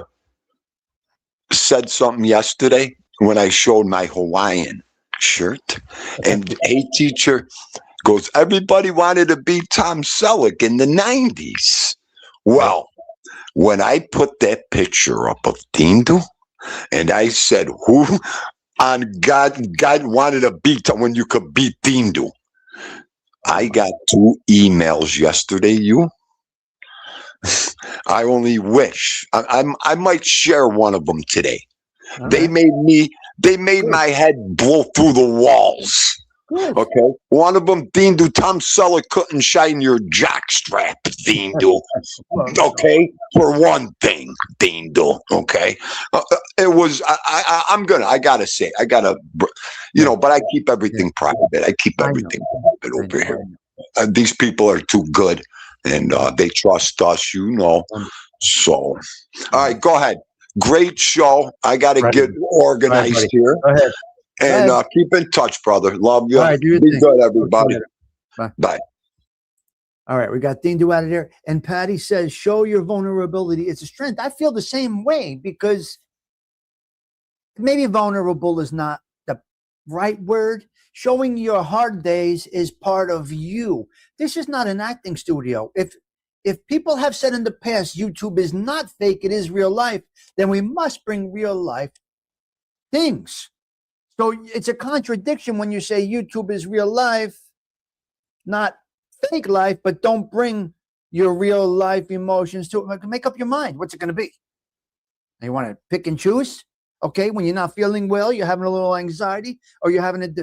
Speaker 4: said something yesterday when I showed my Hawaiian shirt. And hey, teacher goes, everybody wanted to be Tom Selleck in the 90s. Well, when I put that picture up of Tindo and I said, who on God wanted to beat when you could beat Tindo? I got 2 emails yesterday, you. I only wish. I might share one of them today.
Speaker 1: All
Speaker 4: They
Speaker 1: right.
Speaker 4: made my head blow through the walls.
Speaker 1: Good.
Speaker 4: Okay. One of them, Tindo, Tom Selleck couldn't shine your jockstrap, Tindo. Okay. For one thing, Tindo. Okay. It was, I gotta say, but I keep everything private. I keep everything private over here. These people are too good and they trust us, you know. So, all right, go ahead. Great show. I got to get organized here.
Speaker 1: Go ahead.
Speaker 4: And keep in touch, brother. Love you.
Speaker 1: All right,
Speaker 4: Be good, everybody. Bye.
Speaker 1: All right, we got Dindu out of there. And Patty says, show your vulnerability. It's a strength. I feel the same way because maybe vulnerable is not the right word. Showing your hard days is part of you. This is not an acting studio. If people have said in the past, YouTube is not fake, it is real life, then we must bring real life things. So it's a contradiction when you say YouTube is real life, not fake life, but don't bring your real life emotions to it. Make up your mind. What's it going to be? You want to pick and choose? Okay, when you're not feeling well, you're having a little anxiety, or you're having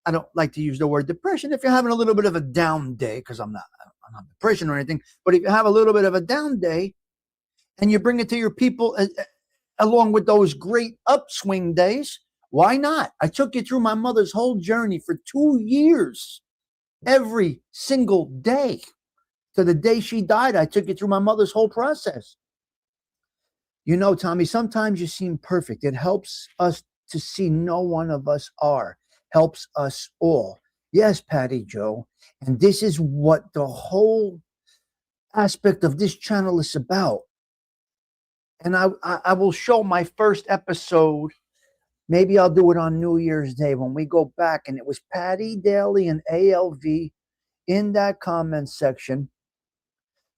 Speaker 1: I don't like to use the word depression. If you're having a little bit of a down day, because I'm not depression or anything, but if you have a little bit of a down day and you bring it to your people along with those great upswing days, why not? I took you through my mother's whole journey for 2 years, every single day. To the day she died, I took you through my mother's whole process. You know, Tommy, sometimes you seem perfect. It helps us to see no one of us are, helps us all. Yes, Patty Joe. And this is what the whole aspect of this channel is about. And I will show my first episode. Maybe I'll do it on New Year's Day when we go back. And it was Patty Daly and ALV in that comment section.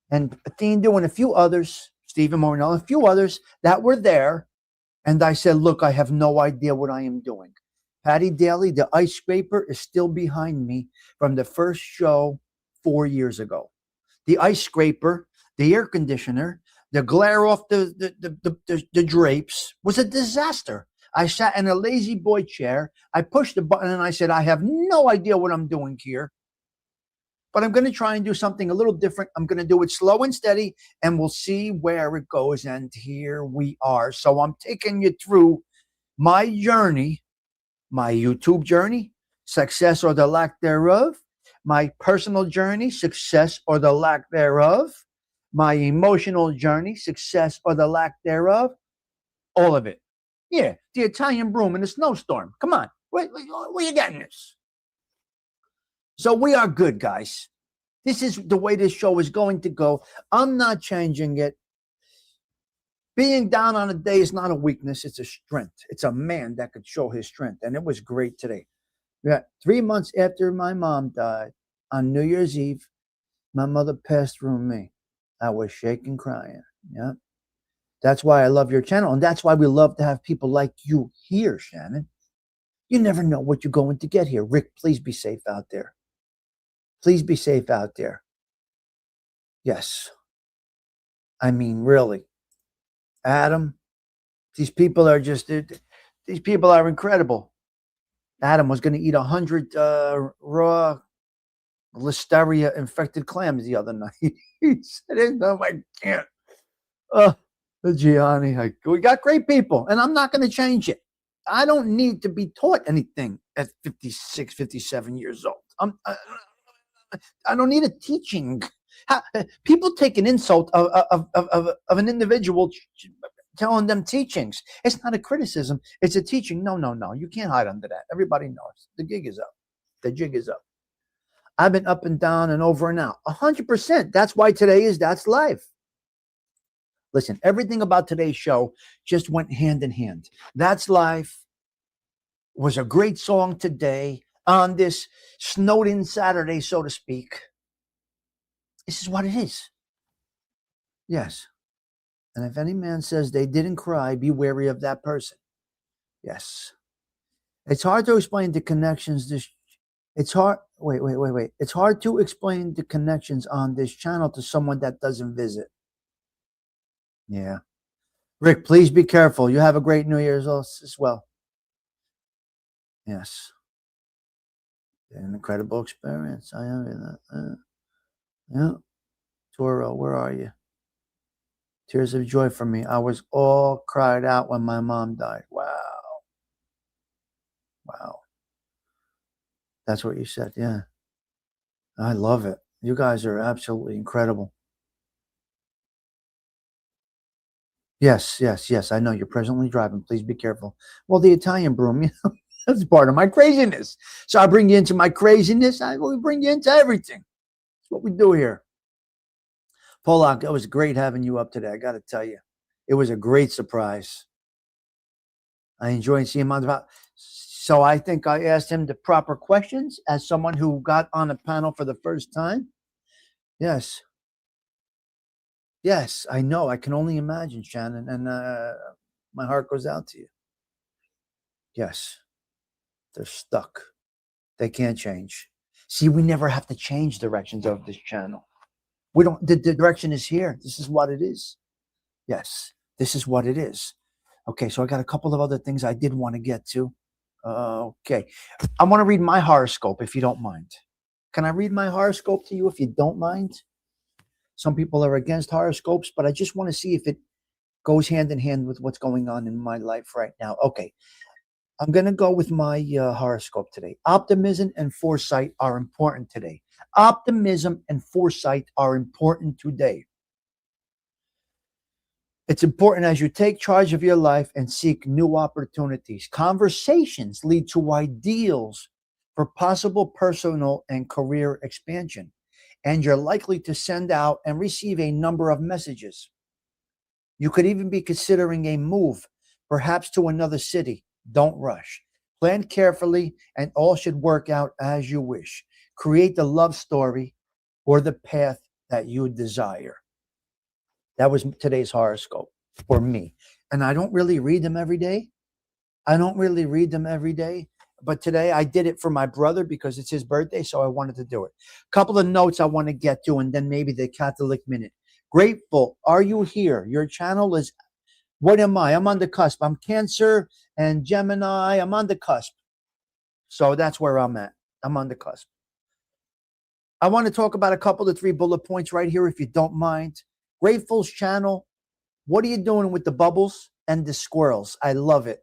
Speaker 1: And Athena and a few others, Stephen Mornell, a few others that were there. And I said, look, I have no idea what I am doing. Patty Daly, the ice scraper, is still behind me from the first show 4 years ago. The ice scraper, the air conditioner, the glare off the drapes was a disaster. I sat in a lazy boy chair. I pushed the button and I said, I have no idea what I'm doing here. But I'm going to try and do something a little different. I'm going to do it slow and steady, and we'll see where it goes. And here we are. So I'm taking you through my journey, my YouTube journey, success or the lack thereof, my personal journey, success or the lack thereof, my emotional journey, success or the lack thereof, all of it. Yeah, the Italian broom in a snowstorm. Come on, where you getting this? So we are good, guys. This is the way this show is going to go. I'm not changing it. Being down on a day is not a weakness. It's a strength. It's a man that could show his strength. And it was great today. Yeah, 3 months after my mom died, on New Year's Eve, my mother passed through me. I was shaking, crying. Yeah. That's why I love your channel. And that's why we love to have people like you here, Shannon. You never know what you're going to get here. Rick, please be safe out there. Please be safe out there. Yes. I mean, really. Adam, these people are these people are incredible. Adam was going to eat 100 raw listeria infected clams the other night. He said, no, I can't. Gianni, we got great people, and I'm not going to change it. I don't need to be taught anything at 56, 57 years old. I don't need a teaching. People take an insult of an individual telling them teachings. It's not a criticism. It's a teaching. No. You can't hide under that. Everybody knows. The gig is up. The jig is up. I've been up and down and over and out. 100%. That's why today is That's Life. Listen, everything about today's show just went hand in hand. That's Life was a great song today on this snowed-in Saturday, so to speak. This is what it is. Yes. And if any man says they didn't cry, be wary of that person. Yes. It's hard to explain the connections. It's hard. Wait. It's hard to explain the connections on this channel to someone that doesn't visit. Yeah. Rick, please be careful. You have a great New Year's as well. Yes. An incredible experience. I am in that. Yeah. Toro, where are you? Tears of joy for me. I was all cried out when my mom died. Wow. That's what you said. Yeah. I love it. You guys are absolutely incredible. Yes. I know you're presently driving. Please be careful. Well, the Italian broom, that's part of my craziness. So I bring you into my craziness. We bring you into everything. That's what we do here. Polak, it was great having you up today. I got to tell you, it was a great surprise. I enjoyed seeing him on the. So I think I asked him the proper questions as someone who got on a panel for the first time. Yes, I know. I can only imagine, Shannon, and my heart goes out to you. Yes, they're stuck. They can't change. See, we never have to change directions of this channel. We don't. The direction is here. This is what it is. Yes, this is what it is. Okay, so I got a couple of other things I did want to get to. Okay, I want to read my horoscope if you don't mind. Can I read my horoscope to you if you don't mind? Some people are against horoscopes, but I just want to see if it goes hand in hand with what's going on in my life right now. Okay, I'm going to go with my horoscope today. Optimism and foresight are important today. Optimism and foresight are important today. It's important as you take charge of your life and seek new opportunities. Conversations lead to ideals for possible personal and career expansion, and you're likely to send out and receive a number of messages. You could even be considering a move, perhaps to another city. Don't rush. Plan carefully, and all should work out as you wish. Create the love story or the path that you desire. That was today's horoscope for me. And I don't really read them every day. But today I did it for my brother because it's his birthday, so I wanted to do it. Couple of notes I want to get to, and then maybe the Catholic Minute. Grateful. Are you here? Your channel is, what am I? I'm on the cusp. I'm Cancer and Gemini. I'm on the cusp. So that's where I'm at. I'm on the cusp. I want to talk about a couple of 3 bullet points right here, if you don't mind. Grateful's channel. What are you doing with the bubbles and the squirrels? I love it.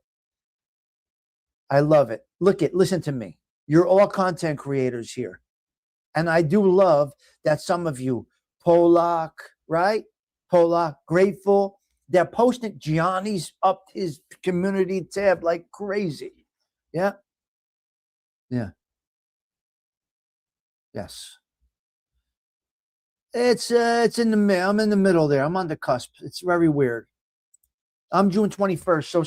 Speaker 1: I love it. Listen to me. You're all content creators here. And I do love that some of you, Polak, right? Polak, Grateful, they're posting. Gianni's up his community tab like crazy. Yeah. Yeah. Yes. It's in the middle. I'm in the middle there. I'm on the cusp. It's very weird. I'm June 21st. So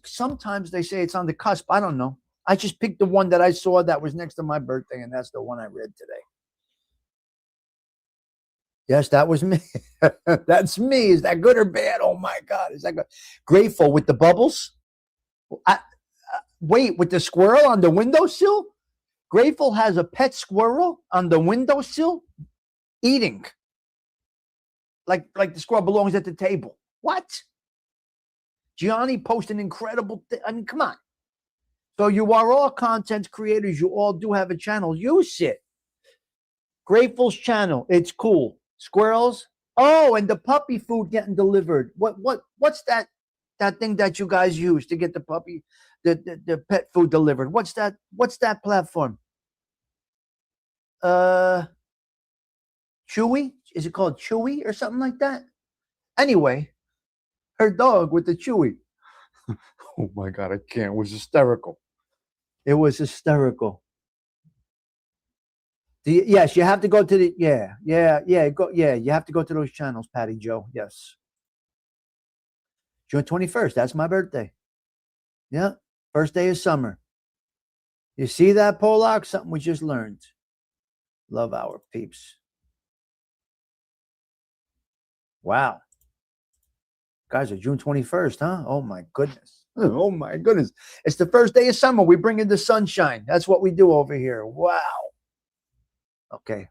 Speaker 1: sometimes they say it's on the cusp. I don't know. I just picked the one that I saw that was next to my birthday, and that's the one I read today. Yes, that was me. That's me. Is that good or bad? Oh my God. Is that good? Grateful with the bubbles. Wait, with the squirrel on the windowsill? Grateful has a pet squirrel on the windowsill eating. Like the squirrel belongs at the table. What? Gianni posted an incredible thing. I mean, come on. So you are all content creators. You all do have a channel. Use it. Grateful's channel. It's cool. Squirrels. Oh, and the puppy food getting delivered. What's that thing that you guys use to get the puppy, the pet food delivered? What's that platform? Chewy? Is it called Chewy or something like that? Anyway, her dog with the Chewy. Oh my God, I can't. It was hysterical. It was hysterical. Yes, you have to go to the you have to go to those channels, Patty Joe. Yes. June 21st. That's my birthday. Yeah. First day of summer. You see that, Polak? Something we just learned. Love our peeps. Wow. Guys, are June 21st, huh? Oh my goodness. Oh my goodness. It's the first day of summer. We bring in the sunshine. That's what we do over here. Wow. Okay.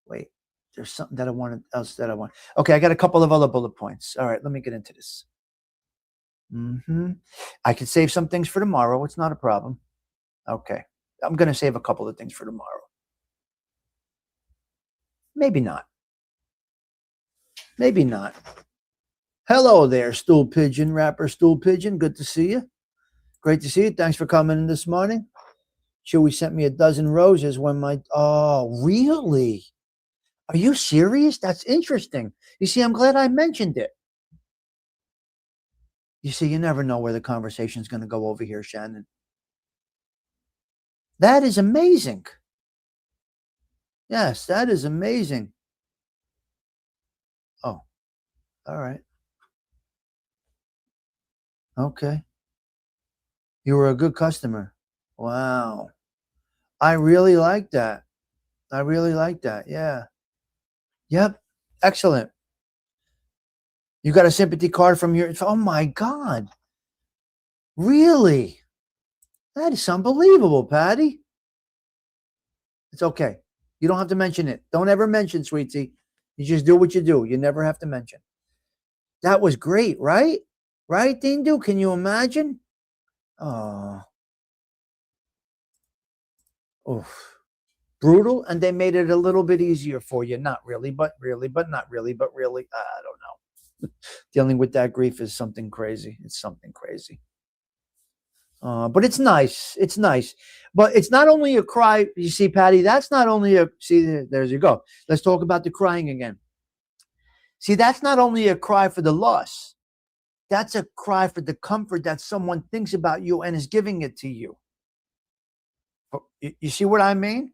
Speaker 1: Wait. There's something that I wanted else that I want. Okay, I got a couple of other bullet points. All right, let me get into this. I can save some things for tomorrow. It's not a problem. Okay. I'm going to save a couple of things for tomorrow. Maybe not. Maybe not. Hello there, Stool Pigeon, rapper Stool Pigeon. Good to see you. Great to see you. Thanks for coming in this morning. Chewy sent me a dozen roses when my... Oh, really? Are you serious? That's interesting. You see, I'm glad I mentioned it. You see, you never know where the conversation's going to go over here, Shannon. That is amazing. Yes, that is amazing. Oh, all right. Okay. You were a good customer. Wow. I really like that. I really like that. Yeah. Yep. Excellent. You got a sympathy card from your... Oh, my God. Really? That is unbelievable, Patty. It's okay. You don't have to mention it. Don't ever mention, sweetie. You just do what you do. You never have to mention. That was great, right? Right, Dindu? Can you imagine? Oh. Oof. Brutal, and they made it a little bit easier for you. Not really, but really, but not really, but really. I don't know. Dealing with that grief is something crazy. It's something crazy. But it's nice. It's nice. But it's not only a cry. You see, Patty, that's not only a... See, there you go. Let's talk about the crying again. See, that's not only a cry for the loss. That's a cry for the comfort that someone thinks about you and is giving it to you. You see what I mean?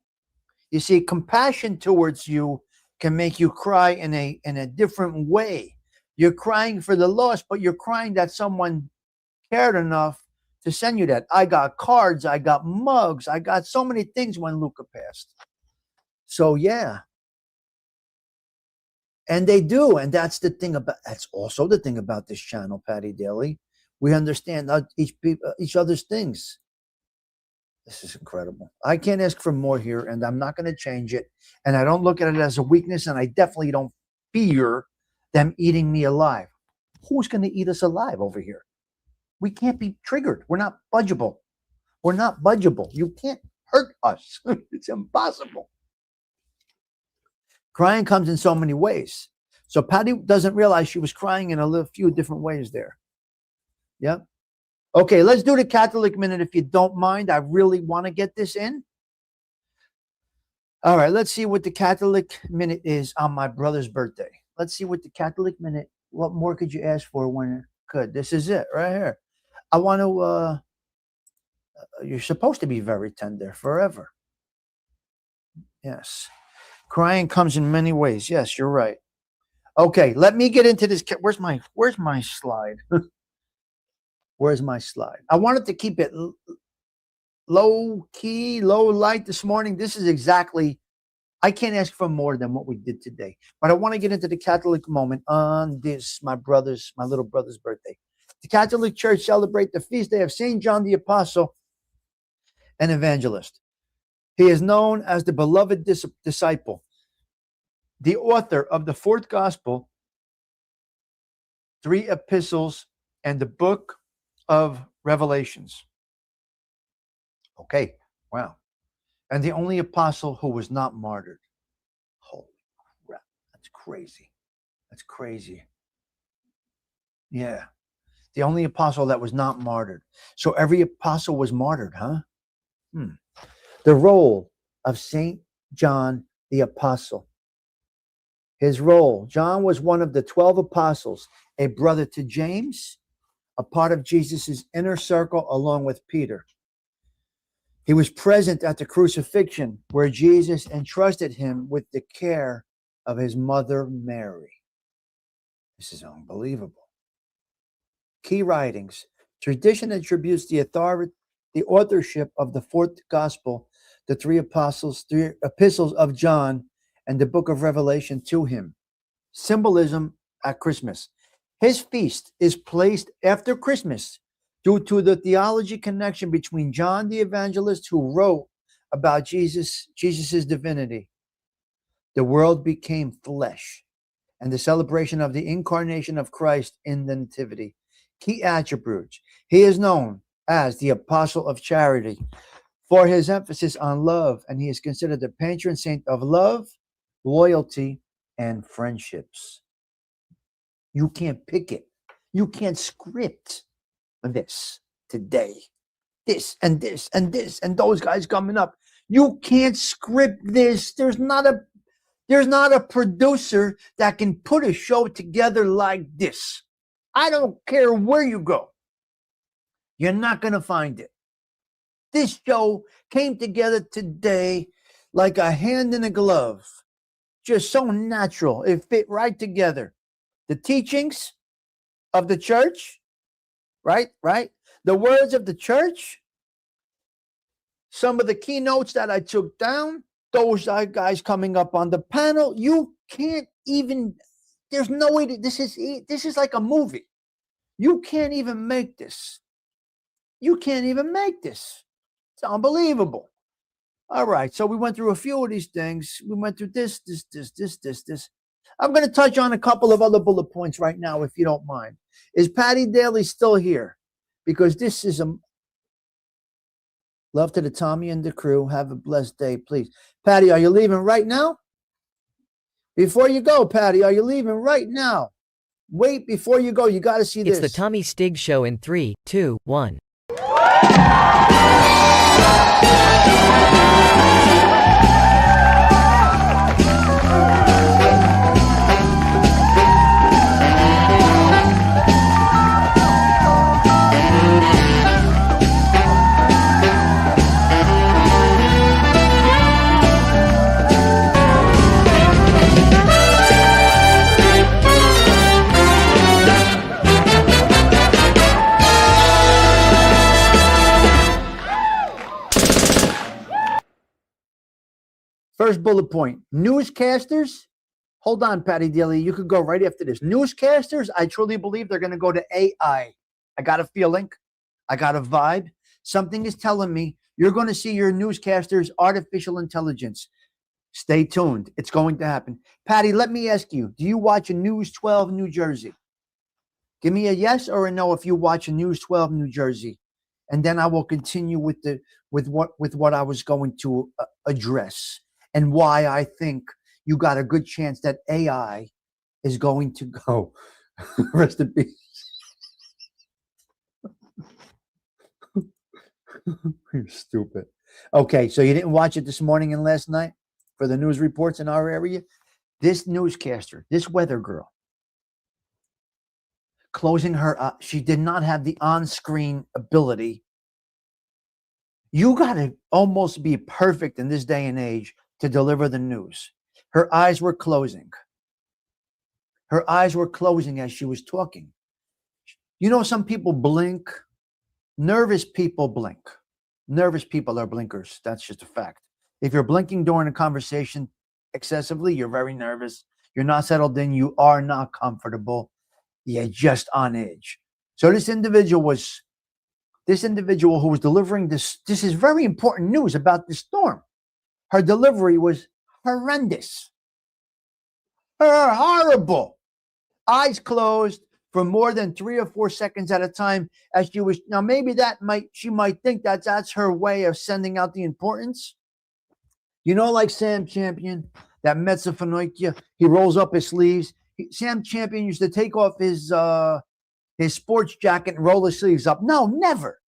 Speaker 1: You see, compassion towards you can make you cry in a different way. You're crying for the loss, but you're crying that someone cared enough to send you that. I got cards, I got mugs, I got so many things when Luca passed. So yeah. And they do, and that's also the thing about this channel, Patty Daly. We understand each other's things. This is incredible. I can't ask for more here, and I'm not going to change it. And I don't look at it as a weakness, and I definitely don't fear them eating me alive. Who's going to eat us alive over here? We can't be triggered. We're not budgeable. We're not budgeable. You can't hurt us. It's impossible. Crying comes in so many ways. So Patty doesn't realize she was crying in a few different ways there. Yep. Okay, let's do the Catholic Minute if you don't mind. I really want to get this in. All right, let's see what the Catholic Minute is on my brother's birthday. Let's see what the Catholic Minute, what more could you ask for when it could? This is it right here. I want to, you're supposed to be very tender forever. Yes. Crying comes in many ways. Yes, you're right. Okay, let me get into this. Where's my slide? Where's my slide? I wanted to keep it low key, low light this morning. This is exactly, I can't ask for more than what we did today. But I want to get into the Catholic moment on this, my little brother's birthday. The Catholic Church celebrate the feast day of St. John the Apostle and Evangelist. He is known as the beloved disciple, the author of the fourth gospel, 3 epistles, and the book of Revelations. Okay, wow. And the only apostle who was not martyred. Holy crap, that's crazy. That's crazy. Yeah, the only apostle that was not martyred. So every apostle was martyred, huh? The role of St. John the Apostle. His role, John was one of the 12 apostles, a brother to James, a part of Jesus's inner circle along with Peter. He was present at the crucifixion where Jesus entrusted him with the care of his mother Mary. This is unbelievable. Key writings. Tradition attributes the authorship of the fourth gospel, the 3 epistles of John, and the book of Revelation to him. Symbolism at Christmas. His feast is placed after Christmas due to the theology connection between John the Evangelist, who wrote about Jesus's divinity. The world became flesh, and the celebration of the incarnation of Christ in the Nativity. Key attributes. He is known as the Apostle of Charity for his emphasis on love, and he is considered the patron saint of love, loyalty, and friendships. You can't pick it. You can't script this today. This and this and this and those guys coming up. You can't script this. There's not a producer that can put a show together like this. I don't care where you go. You're not going to find it. This show came together today like a hand in a glove. Just so natural. It fit right together. The teachings of the church, right? The words of the church. Some of the keynotes that I took down. Those guys coming up on the panel. You can't even, there's no way this is like a movie. You can't even make this. You can't even make this. It's unbelievable. All right, so we went through a few of these things. We went through this. I'm going to touch on a couple of other bullet points right now, if you don't mind. Is Patty Daly still here? Because this is a love to the Tommy and the crew. Have a blessed day, please. Patty, are you leaving right now? Before you go, Patty, are you leaving right now? Wait, before you go, you got to see this.
Speaker 8: It's the Tommy Stigs Show in 3, 2, 1.
Speaker 1: First bullet point, newscasters. Hold on, Patty Daly. You could go right after this. Newscasters, I truly believe they're going to go to AI. I got a feeling. I got a vibe. Something is telling me you're going to see your newscasters artificial intelligence. Stay tuned. It's going to happen. Patty, let me ask you, do you watch a News 12 New Jersey? Give me a yes or a no if you watch a News 12 New Jersey. And then I will continue with what I was going to address and why I think you got a good chance that AI is going to go. Rest in peace. You're stupid. Okay, so you didn't watch it this morning and last night for the news reports in our area? This newscaster, this weather girl, closing her she did not have the on-screen ability. You got to almost be perfect in this day and age to deliver the news. Her eyes were closing. Her eyes were closing as she was talking. You know, some people blink. Nervous people blink. Nervous people are blinkers. That's just a fact. If you're blinking during a conversation excessively, you're very nervous. You're not settled in. You are not comfortable. You're just on edge. So this individual who was delivering this is very important news about the storm. Her delivery was horrendous. Horrible. Eyes closed for more than 3 or 4 seconds at a time as she was. Now, maybe she might think that's her way of sending out the importance. You know, like Sam Champion, that Metzafanoikia, he rolls up his sleeves. Sam Champion used to take off his sports jacket and roll his sleeves up. No, never.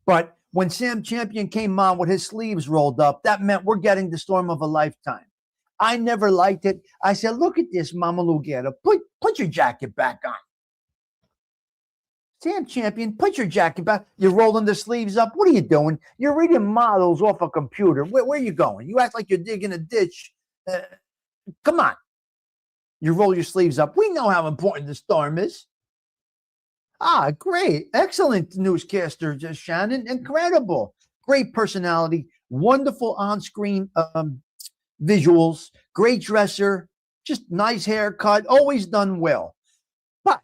Speaker 1: But when Sam Champion came on with his sleeves rolled up, that meant we're getting the storm of a lifetime. I never liked it. I said, look at this, Mama Lugetta. Put your jacket back on. Sam Champion, put your jacket back. You're rolling the sleeves up. What are you doing? You're reading models off a computer. Where are you going? You act like you're digging a ditch. Come on. You roll your sleeves up. We know how important the storm is. Ah, great. Excellent newscaster, Shannon. Incredible. Great personality. Wonderful on-screen visuals. Great dresser. Just nice haircut. Always done well. But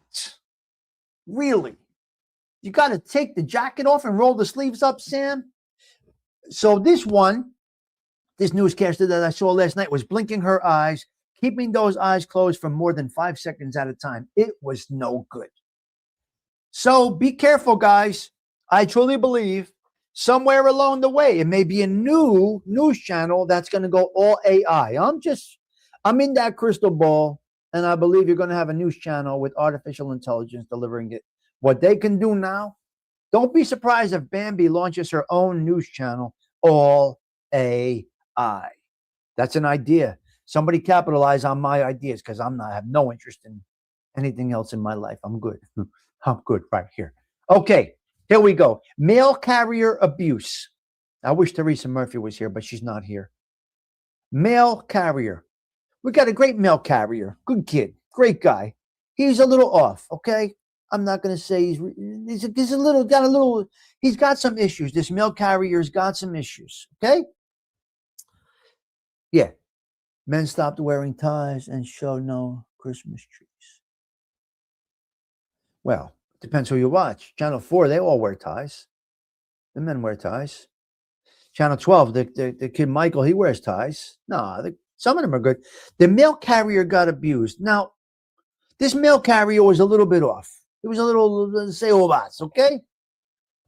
Speaker 1: really, you got to take the jacket off and roll the sleeves up, Sam. So this newscaster that I saw last night was blinking her eyes, keeping those eyes closed for more than 5 seconds at a time. It was no good. So be careful, guys. I truly believe somewhere along the way, it may be a new news channel that's going to go all AI. I'm in that crystal ball, and I believe you're going to have a news channel with artificial intelligence delivering it. What they can do now, don't be surprised if Bambi launches her own news channel, all AI. That's an idea. Somebody capitalize on my ideas because I have no interest in anything else in my life. I'm good. I'm good right here. Okay, here we go. Mail carrier abuse. I wish Teresa Murphy was here, but she's not here. Mail carrier. We got a great mail carrier. Good kid. Great guy. He's a little off, okay? I'm not going to say he's got some issues. This mail carrier's got some issues, okay? Yeah. Men stopped wearing ties and show no Christmas trees. Well, depends who you watch. Channel 4, they all wear ties. The men wear ties. Channel 12, the kid Michael, he wears ties. No, some of them are good. The mail carrier got abused. Now, this mail carrier was a little bit off. It was a little, say, okay?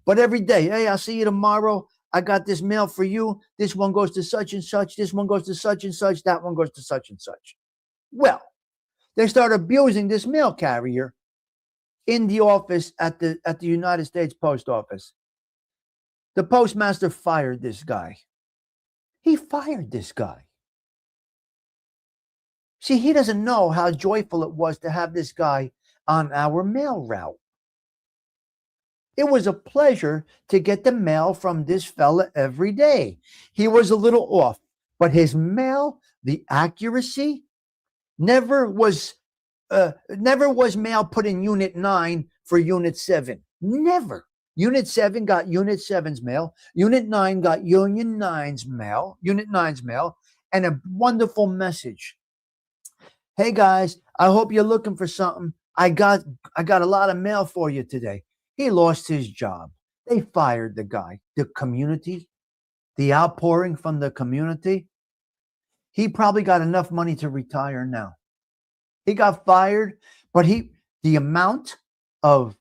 Speaker 1: But every day, hey, I'll see you tomorrow. I got this mail for you. This one goes to such and such. This one goes to such and such. That one goes to such and such. Well, they start abusing this mail carrier in the office at the United States Post Office. The postmaster fired this guy. He fired this guy. See, he doesn't know how joyful it was to have this guy on our mail route. It was a pleasure to get the mail from this fella every day. He was a little off, but his mail, the accuracy, never was mail put in Unit 9 for Unit 7. Never. Unit 7 got Unit 7's mail. Unit 9 got Unit 9's mail. and a wonderful message. Hey guys, I hope you're looking for something. I got a lot of mail for you today. He lost his job. They fired the guy. The community, the outpouring from the community. He probably got enough money to retire now. He got fired, but the amount of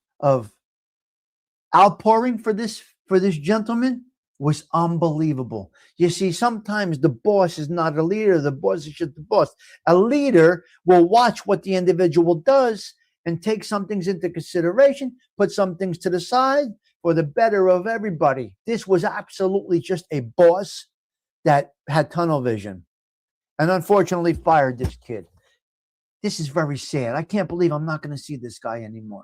Speaker 1: outpouring for this gentleman was unbelievable. You see, sometimes the boss is not a leader, the boss is just the boss. A leader will watch what the individual does and take some things into consideration, put some things to the side for the better of everybody. This was absolutely just a boss that had tunnel vision and unfortunately fired this kid. This is very sad. I can't believe I'm not going to see this guy anymore.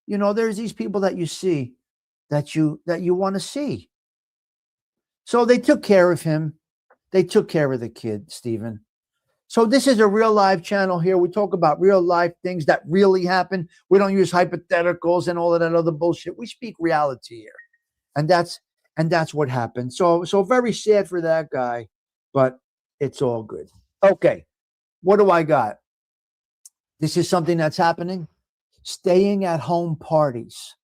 Speaker 1: You know, there's these people that you see that you want to see. So they took care of him. They took care of the kid, Stephen. So this is a real live channel here. We talk about real life things that really happen. We don't use hypotheticals and all of that other bullshit. We speak reality here. And that's what happened. So very sad for that guy, but it's all good. Okay. What do I got? This is something that's happening. Staying at home parties.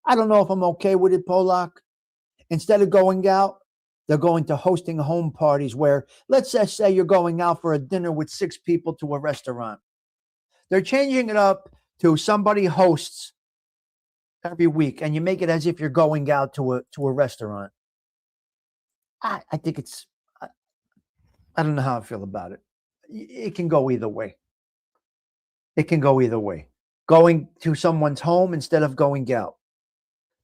Speaker 1: I don't know if I'm okay with it, Polak. Instead of going out, they're going to hosting home parties where, let's just say you're going out for a dinner with 6 people to a restaurant. They're changing it up to somebody hosts every week, and you make it as if you're going out to a restaurant. I think it's, I don't know how I feel about it. It can go either way. It can go either way. Going to someone's home instead of going out.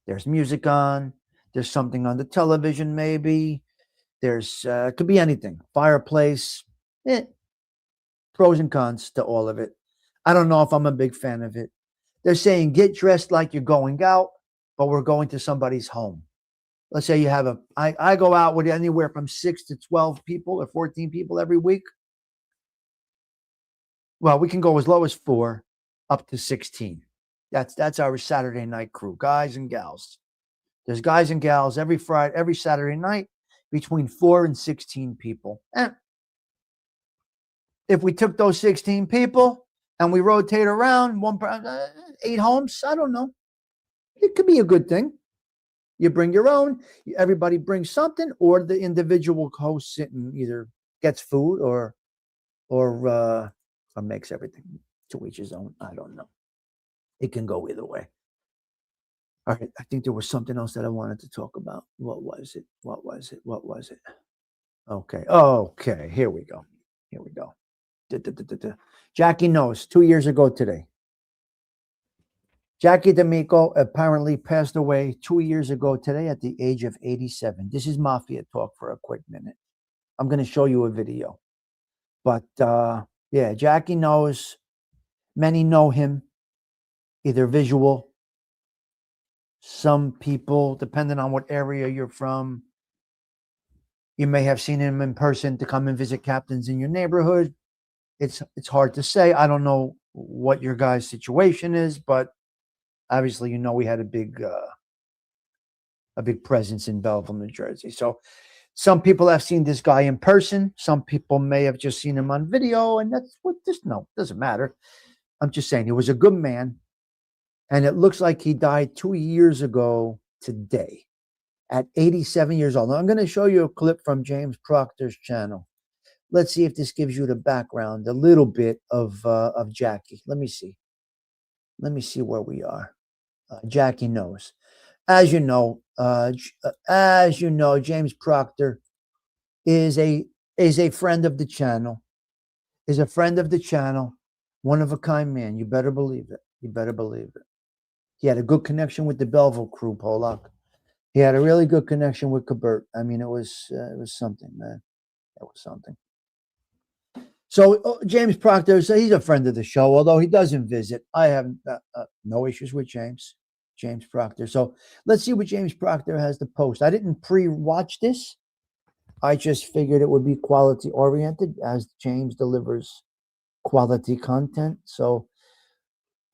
Speaker 1: There's music on. There's something on the television, maybe. There's could be anything. Fireplace. Pros and cons to all of it. I don't know if I'm a big fan of it. They're saying get dressed like you're going out, but we're going to somebody's home. Let's say you have I go out with anywhere from 6 to 12 people or 14 people every week. Well, we can go as low as 4 up to 16. That's our Saturday night crew, guys and gals. There's guys and gals every Saturday night between 4 and 16 people. And if we took those 16 people and we rotate around 8 homes, I don't know. It could be a good thing. You bring your own, everybody brings something, or the individual host sit and either gets food or makes everything. To each his own. I don't know. It can go either way. All right. I think there was something else that I wanted to talk about. What was it? Okay. Here we go. Jackie knows 2 years ago today. Jackie D'Amico apparently passed away 2 years ago today at the age of 87. This is Mafia Talk for a quick minute. I'm going to show you a video. But yeah, Jackie knows. Many know him, either visual. Some people, depending on what area you're from, you may have seen him in person to come and visit captains in your neighborhood. It's hard to say. I don't know what your guys' situation is, but obviously, you know, we had a big presence in Belleville, New Jersey. So some people have seen this guy in person. Some people may have just seen him on video, and that's what doesn't matter. I'm just saying he was a good man, and it looks like he died 2 years ago today at 87 years old. Now, I'm going to show you a clip from James Proctor's channel. Let's see if this gives you the background, a little bit of Jackie. Let me see where we are. Jackie knows. As you know, James Proctor is a friend of the channel. Is a friend of the channel. One of a kind man. You better believe it. He had a good connection with the Belleville crew, Polak. He had a really good connection with Kabert. I mean, it was something, man. It was something. So James Proctor, so he's a friend of the show, although he doesn't visit. I have no issues with James Proctor. So let's see what James Proctor has to post. I didn't pre-watch this. I just figured it would be quality oriented as James delivers quality content. So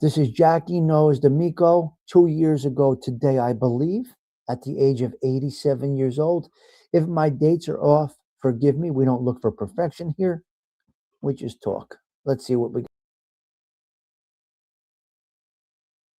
Speaker 1: this is Jackie Knows D'Amico 2 years ago today, I believe, at the age of 87 years old. If my dates are off, Forgive me. We don't look for perfection here. We just talk. Let's see what we got.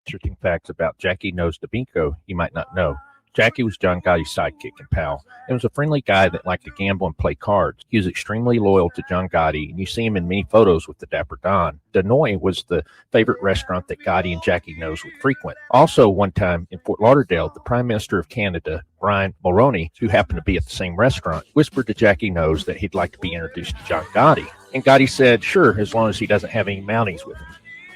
Speaker 9: Interesting facts about Jackie Knows D'Amico you might not know. Jackie was John Gotti's sidekick and pal, and was a friendly guy that liked to gamble and play cards. He was extremely loyal to John Gotti, and you see him in many photos with the Dapper Don. Danoy was the favorite restaurant that Gotti and Jackie Knows would frequent. Also, one time in Fort Lauderdale, the Prime Minister of Canada, Brian Mulroney, who happened to be at the same restaurant, whispered to Jackie Knows that he'd like to be introduced to John Gotti. And Gotti said, sure, as long as he doesn't have any Mounties with him.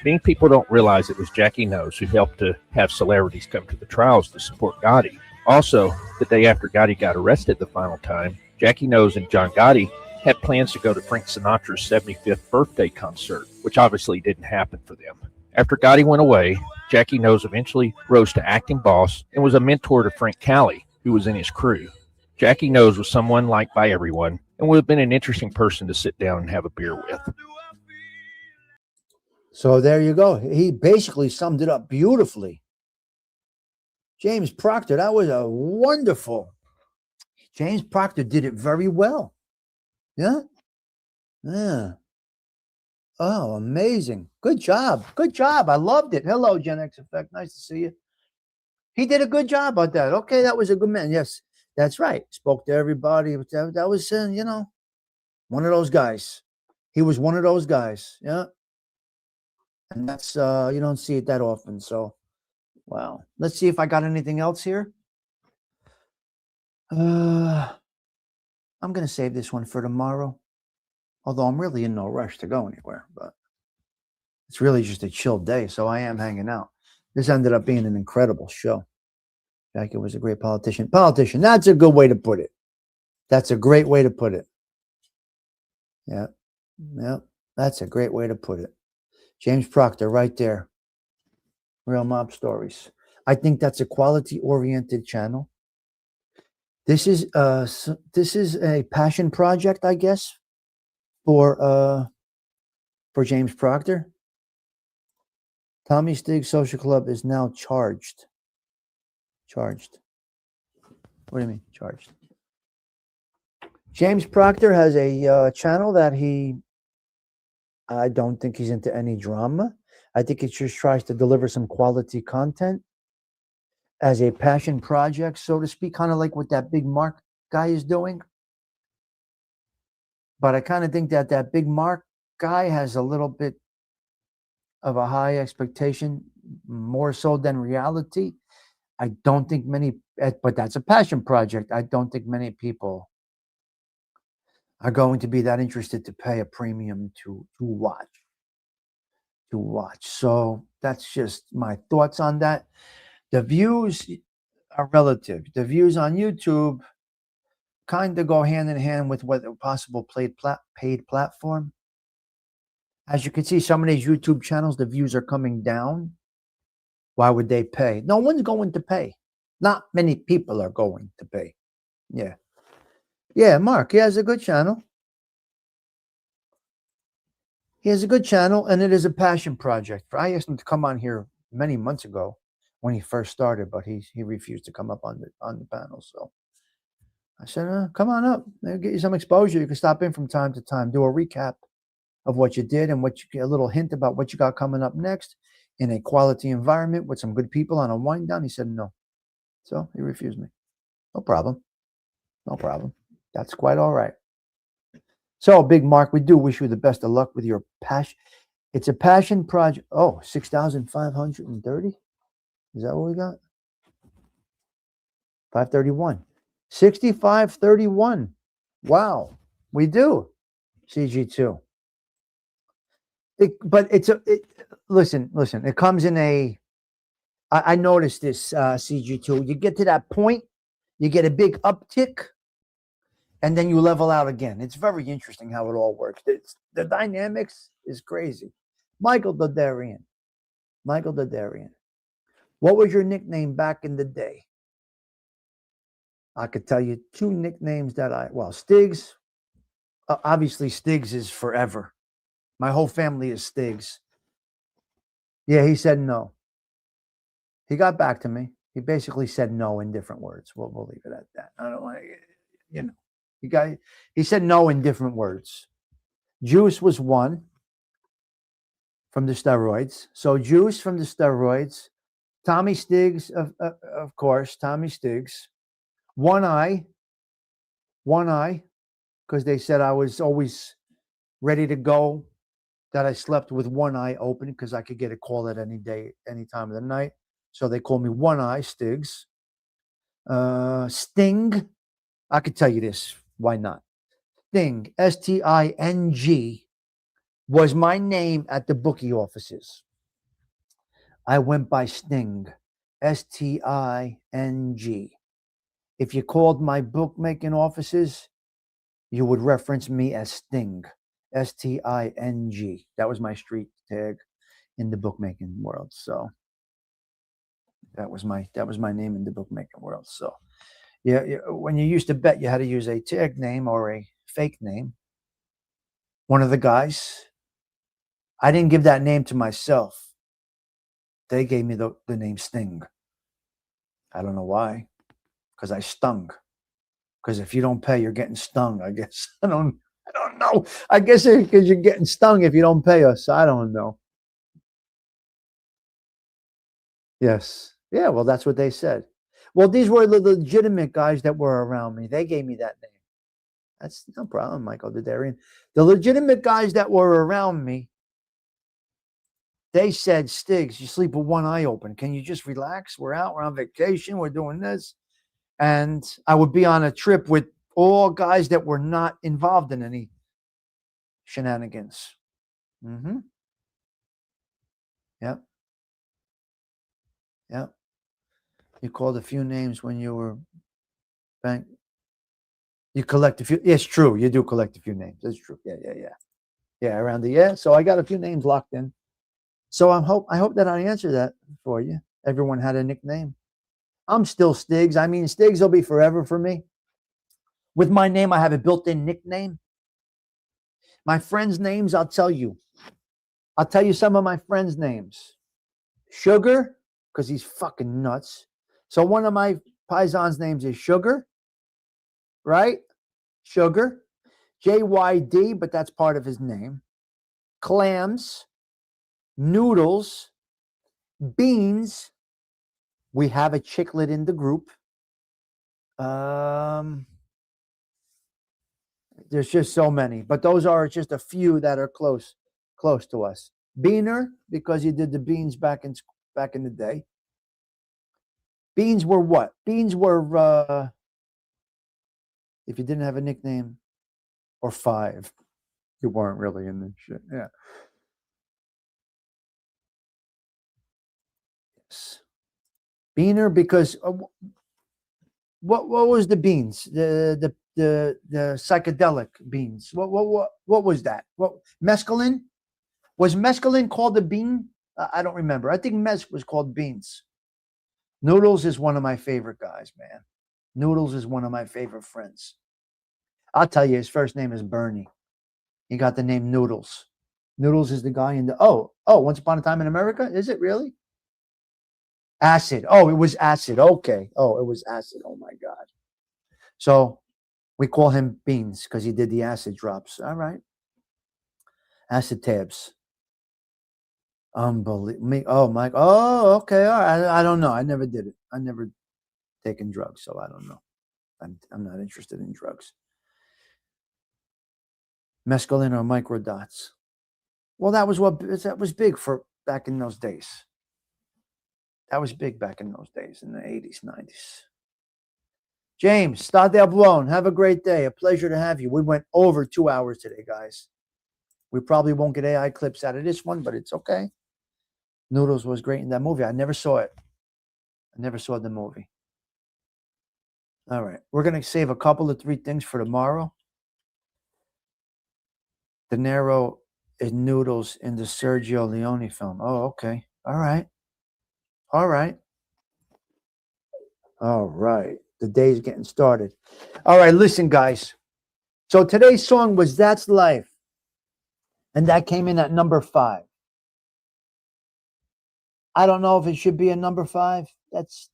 Speaker 9: Many people don't realize it was Jackie Knows who helped to have celebrities come to the trials to support Gotti. Also, the day after Gotti got arrested the final time, Jackie Knows and John Gotti had plans to go to Frank Sinatra's 75th birthday concert, which obviously didn't happen for them. After Gotti went away, Jackie Knows eventually rose to acting boss and was a mentor to Frank Cali, who was in his crew. Jackie Knows was someone liked by everyone and would have been an interesting person to sit down and have a beer with.
Speaker 1: So there you go. He basically summed it up beautifully. James Proctor, that was a wonderful. James Proctor did it very well. Yeah. Yeah. Oh, amazing. Good job. Good job. I loved it. Hello, Gen X Effect. Nice to see you. He did a good job on that. Okay, that was a good man. Yes, that's right. Spoke to everybody. That was, one of those guys. He was one of those guys. Yeah. And that's, you don't see it that often. So, wow. Let's see if I got anything else here. I'm going to save this one for tomorrow. Although I'm really in no rush to go anywhere. But it's really just a chill day. So I am hanging out. This ended up being an incredible show. Jackie was a great politician. Politician, that's a good way to put it. That's a great way to put it. Yeah. Yeah. That's a great way to put it. James Proctor, right there. Real Mob Stories. I think that's a quality-oriented channel. This is a passion project, I guess, for James Proctor. Tommy Stigs Social Club is now charged. Charged. What do you mean, charged? James Proctor has a channel that I don't think he's into any drama. I think he just tries to deliver some quality content as a passion project, so to speak, kind of like what that Big Mark guy is doing. But I kind of think that Big Mark guy has a little bit of a high expectation, more so than reality. I don't think many, but that's a passion project. I don't think many people are going to be that interested to pay a premium to watch. So that's just my thoughts on that. The views are relative. The views on YouTube kind of go hand in hand with what a possible paid platform. As you can see, some of these YouTube channels, the views are coming down. Why would they pay? No one's going to pay. Not many people are going to pay. Yeah. Yeah, Mark, he has a good channel. He has a good channel, and it is a passion project. I asked him to come on here many months ago when he first started, but he refused to come up on the panel. So I said, come on up. They'll get you some exposure. You can stop in from time to time, do a recap of what you did and a little hint about what you got coming up next in a quality environment with some good people on a wind down. He said no. So he refused me. No problem. No problem. That's quite all right. So, Big Mark, we do wish you the best of luck with your passion. It's a passion project. Oh, 6,530? Is that what we got? 531. 6531. Wow. We do. CG2. Listen, it comes in I noticed this, CG2. You get to that point, you get a big uptick, and then you level out again. It's very interesting how it all works. The dynamics is crazy. Michael Dodarian. What was your nickname back in the day? I could tell you two nicknames Stigs. Obviously, Stigs is forever. My whole family is Stigs. Yeah, he said no. He got back to me. He basically said no in different words. We'll leave it at that. I don't want to, He said no in different words. Juice was one from the steroids. So Juice from the steroids. Tommy Stigs, of course, Tommy Stigs. One eye, because they said I was always ready to go, that I slept with one eye open because I could get a call at any day, any time of the night. So they called me One Eye Stigs. Sting, I could tell you this. Why not? Sting, Sting, was my name at the bookie offices. I went by Sting, Sting. If you called my bookmaking offices, you would reference me as Sting, Sting. That was my street tag in the bookmaking world. So that was my name in the bookmaking world. So yeah, when you used to bet, you had to use a tag name or a fake name. One of the guys, I didn't give that name to myself. They gave me the name Sting. I don't know why, because I stung. Because if you don't pay, you're getting stung, I guess. I don't know. I guess because you're getting stung if you don't pay us. I don't know. Yes. Yeah, well, that's what they said. Well, these were the legitimate guys that were around me. They gave me that name. That's no problem, Michael Dadarian. The legitimate guys that were around me, they said, Stigs, you sleep with one eye open. Can you just relax? We're out. We're on vacation. We're doing this. And I would be on a trip with all guys that were not involved in any shenanigans. Mm-hmm. Yep. Yep. You called a few names when you were bank. You collect a few. It's true. You do collect a few names. It's true. Yeah. Around the year. So I got a few names locked in. So I hope that I answered that for you. Everyone had a nickname. I'm still Stigs. I mean, Stigs will be forever for me. With my name, I have a built-in nickname. My friends' names, I'll tell you. I'll tell you some of my friends' names. Sugar, because he's fucking nuts. So one of my paisans' names is Sugar, right? Sugar. JYD, but that's part of his name. Clams, Noodles, Beans. We have a chicklet in the group. There's just so many, but those are just a few that are close to us. Beaner, because he did the beans back in the day. Beans were what? Beans were if you didn't have a nickname or five, you weren't really in this shit. Yeah. Yes. Beaner, because what was the beans? The psychedelic beans. What was that? What mescaline? Was mescaline called a bean? I don't remember. I think mez was called beans. Noodles is one of my favorite guys, man. Noodles is one of my favorite friends. I'll tell you, his first name is Bernie. He got the name Noodles. Noodles is the guy in the Once Upon a Time in America. Is it really? Acid. Oh, it was Acid. Okay. Oh, it was Acid. Oh my God. So we call him Beans because he did the acid drops. All right. Acid tabs. Unbelievable. Oh my. Oh, okay. All right. I don't know. I never did it. I never taken drugs, so I don't know. I'm not interested in drugs. Mescaline or microdots. Well, that was big for back in those days. That was big back in those days, in the 80s, 90s. James, state blown. Have a great day. A pleasure to have you. We went over 2 hours today, guys. We probably won't get AI clips out of this one, but it's okay. Noodles was great in that movie. I never saw it. I never saw the movie. All right. We're going to save a couple of 3 things for tomorrow. De Niro is Noodles in the Sergio Leone film. Oh, okay. All right. All right. All right. The day's getting started. All right. Listen, guys. So today's song was That's Life. And that came in at number 5. I don't know if it should be a number 5. That's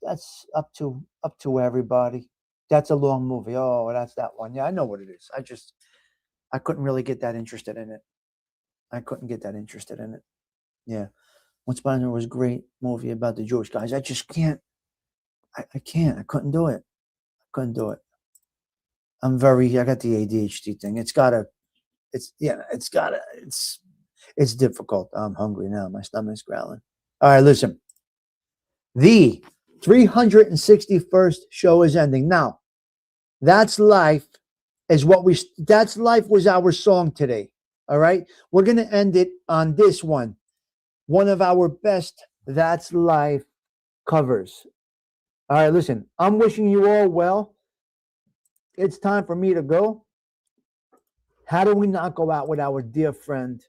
Speaker 1: up to everybody. That's a long movie. Oh, that's that one. Yeah, I know what it is. I couldn't really get that interested in it. I couldn't get that interested in it. Yeah. Once Upon a Time was a great movie about the Jewish guys. I just can't. I can't. I couldn't do it. I couldn't do it. I got the ADHD thing. It's difficult. I'm hungry now. My stomach's growling. All right, listen. The 361st show is ending. Now, That's Life That's Life was our song today. All right. We're going to end it on this one. One of our best That's Life covers. All right, listen. I'm wishing you all well. It's time for me to go. How do we not go out with our dear friend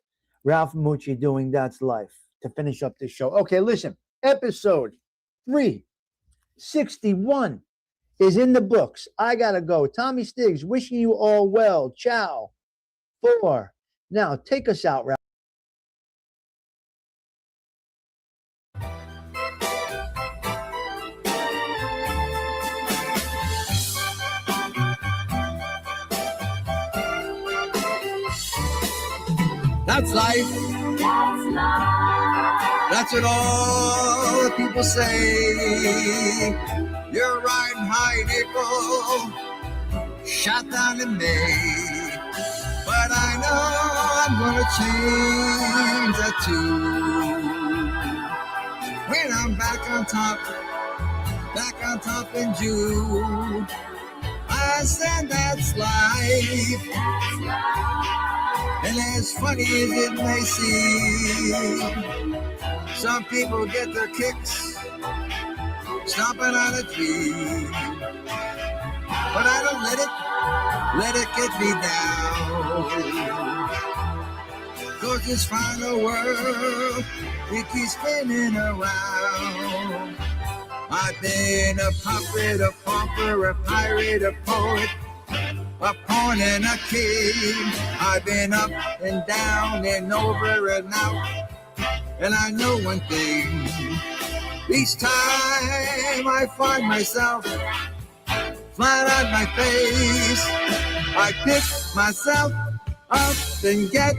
Speaker 1: Ralph Mucci doing That's Life to finish up this show? Okay, listen. Episode 361 is in the books. I gotta go. Tommy Stigs, wishing you all well. Ciao. 4. Now, take us out, Ralph.
Speaker 2: That's life.
Speaker 3: That's life.
Speaker 2: That's what all the people say. You're riding high in April, shot down in May. But I know I'm gonna change that too. When I'm back on top in June. I said that's life.
Speaker 3: That's life.
Speaker 2: And as funny as it may seem, some people get their kicks stomping on a tree. But I don't let it get me down. 'Cause this final world, it keeps spinning around. I've been a puppet, a pauper, a pirate, a poet, a pawn and a king. I've been up and down and over and out. And I know one thing. Each time I find myself flat on my face, I pick myself up and get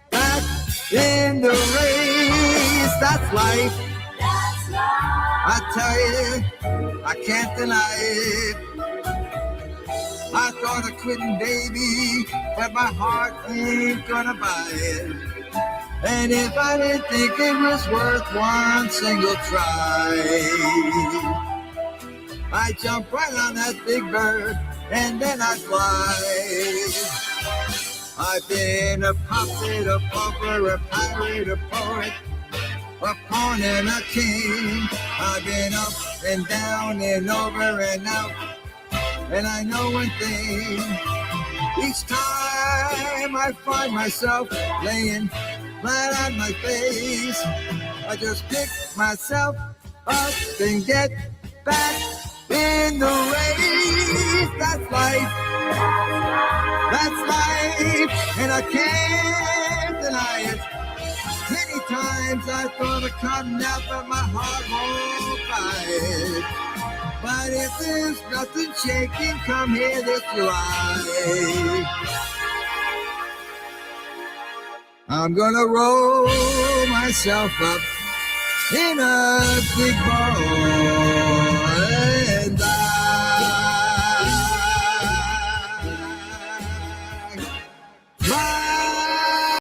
Speaker 2: back in the race. That's life.
Speaker 3: That's life.
Speaker 2: I tell you, I can't deny it. I thought of quitting, baby, but my heart ain't gonna buy it. And if I didn't think it was worth one single try, I jump right on that big bird and then I fly. I've been a puppet, a pauper, a pirate, a poet, a pawn and a king. I've been up and down and over and out. And I know one thing. Each time I find myself laying flat on my face, I just pick myself up and get back in the race. That's life. That's life. And I can't deny it. Many times I thought of cutting out, but my heart won't fight. But if there's nothing shaking, come here this July. I'm gonna roll myself up in a big ball.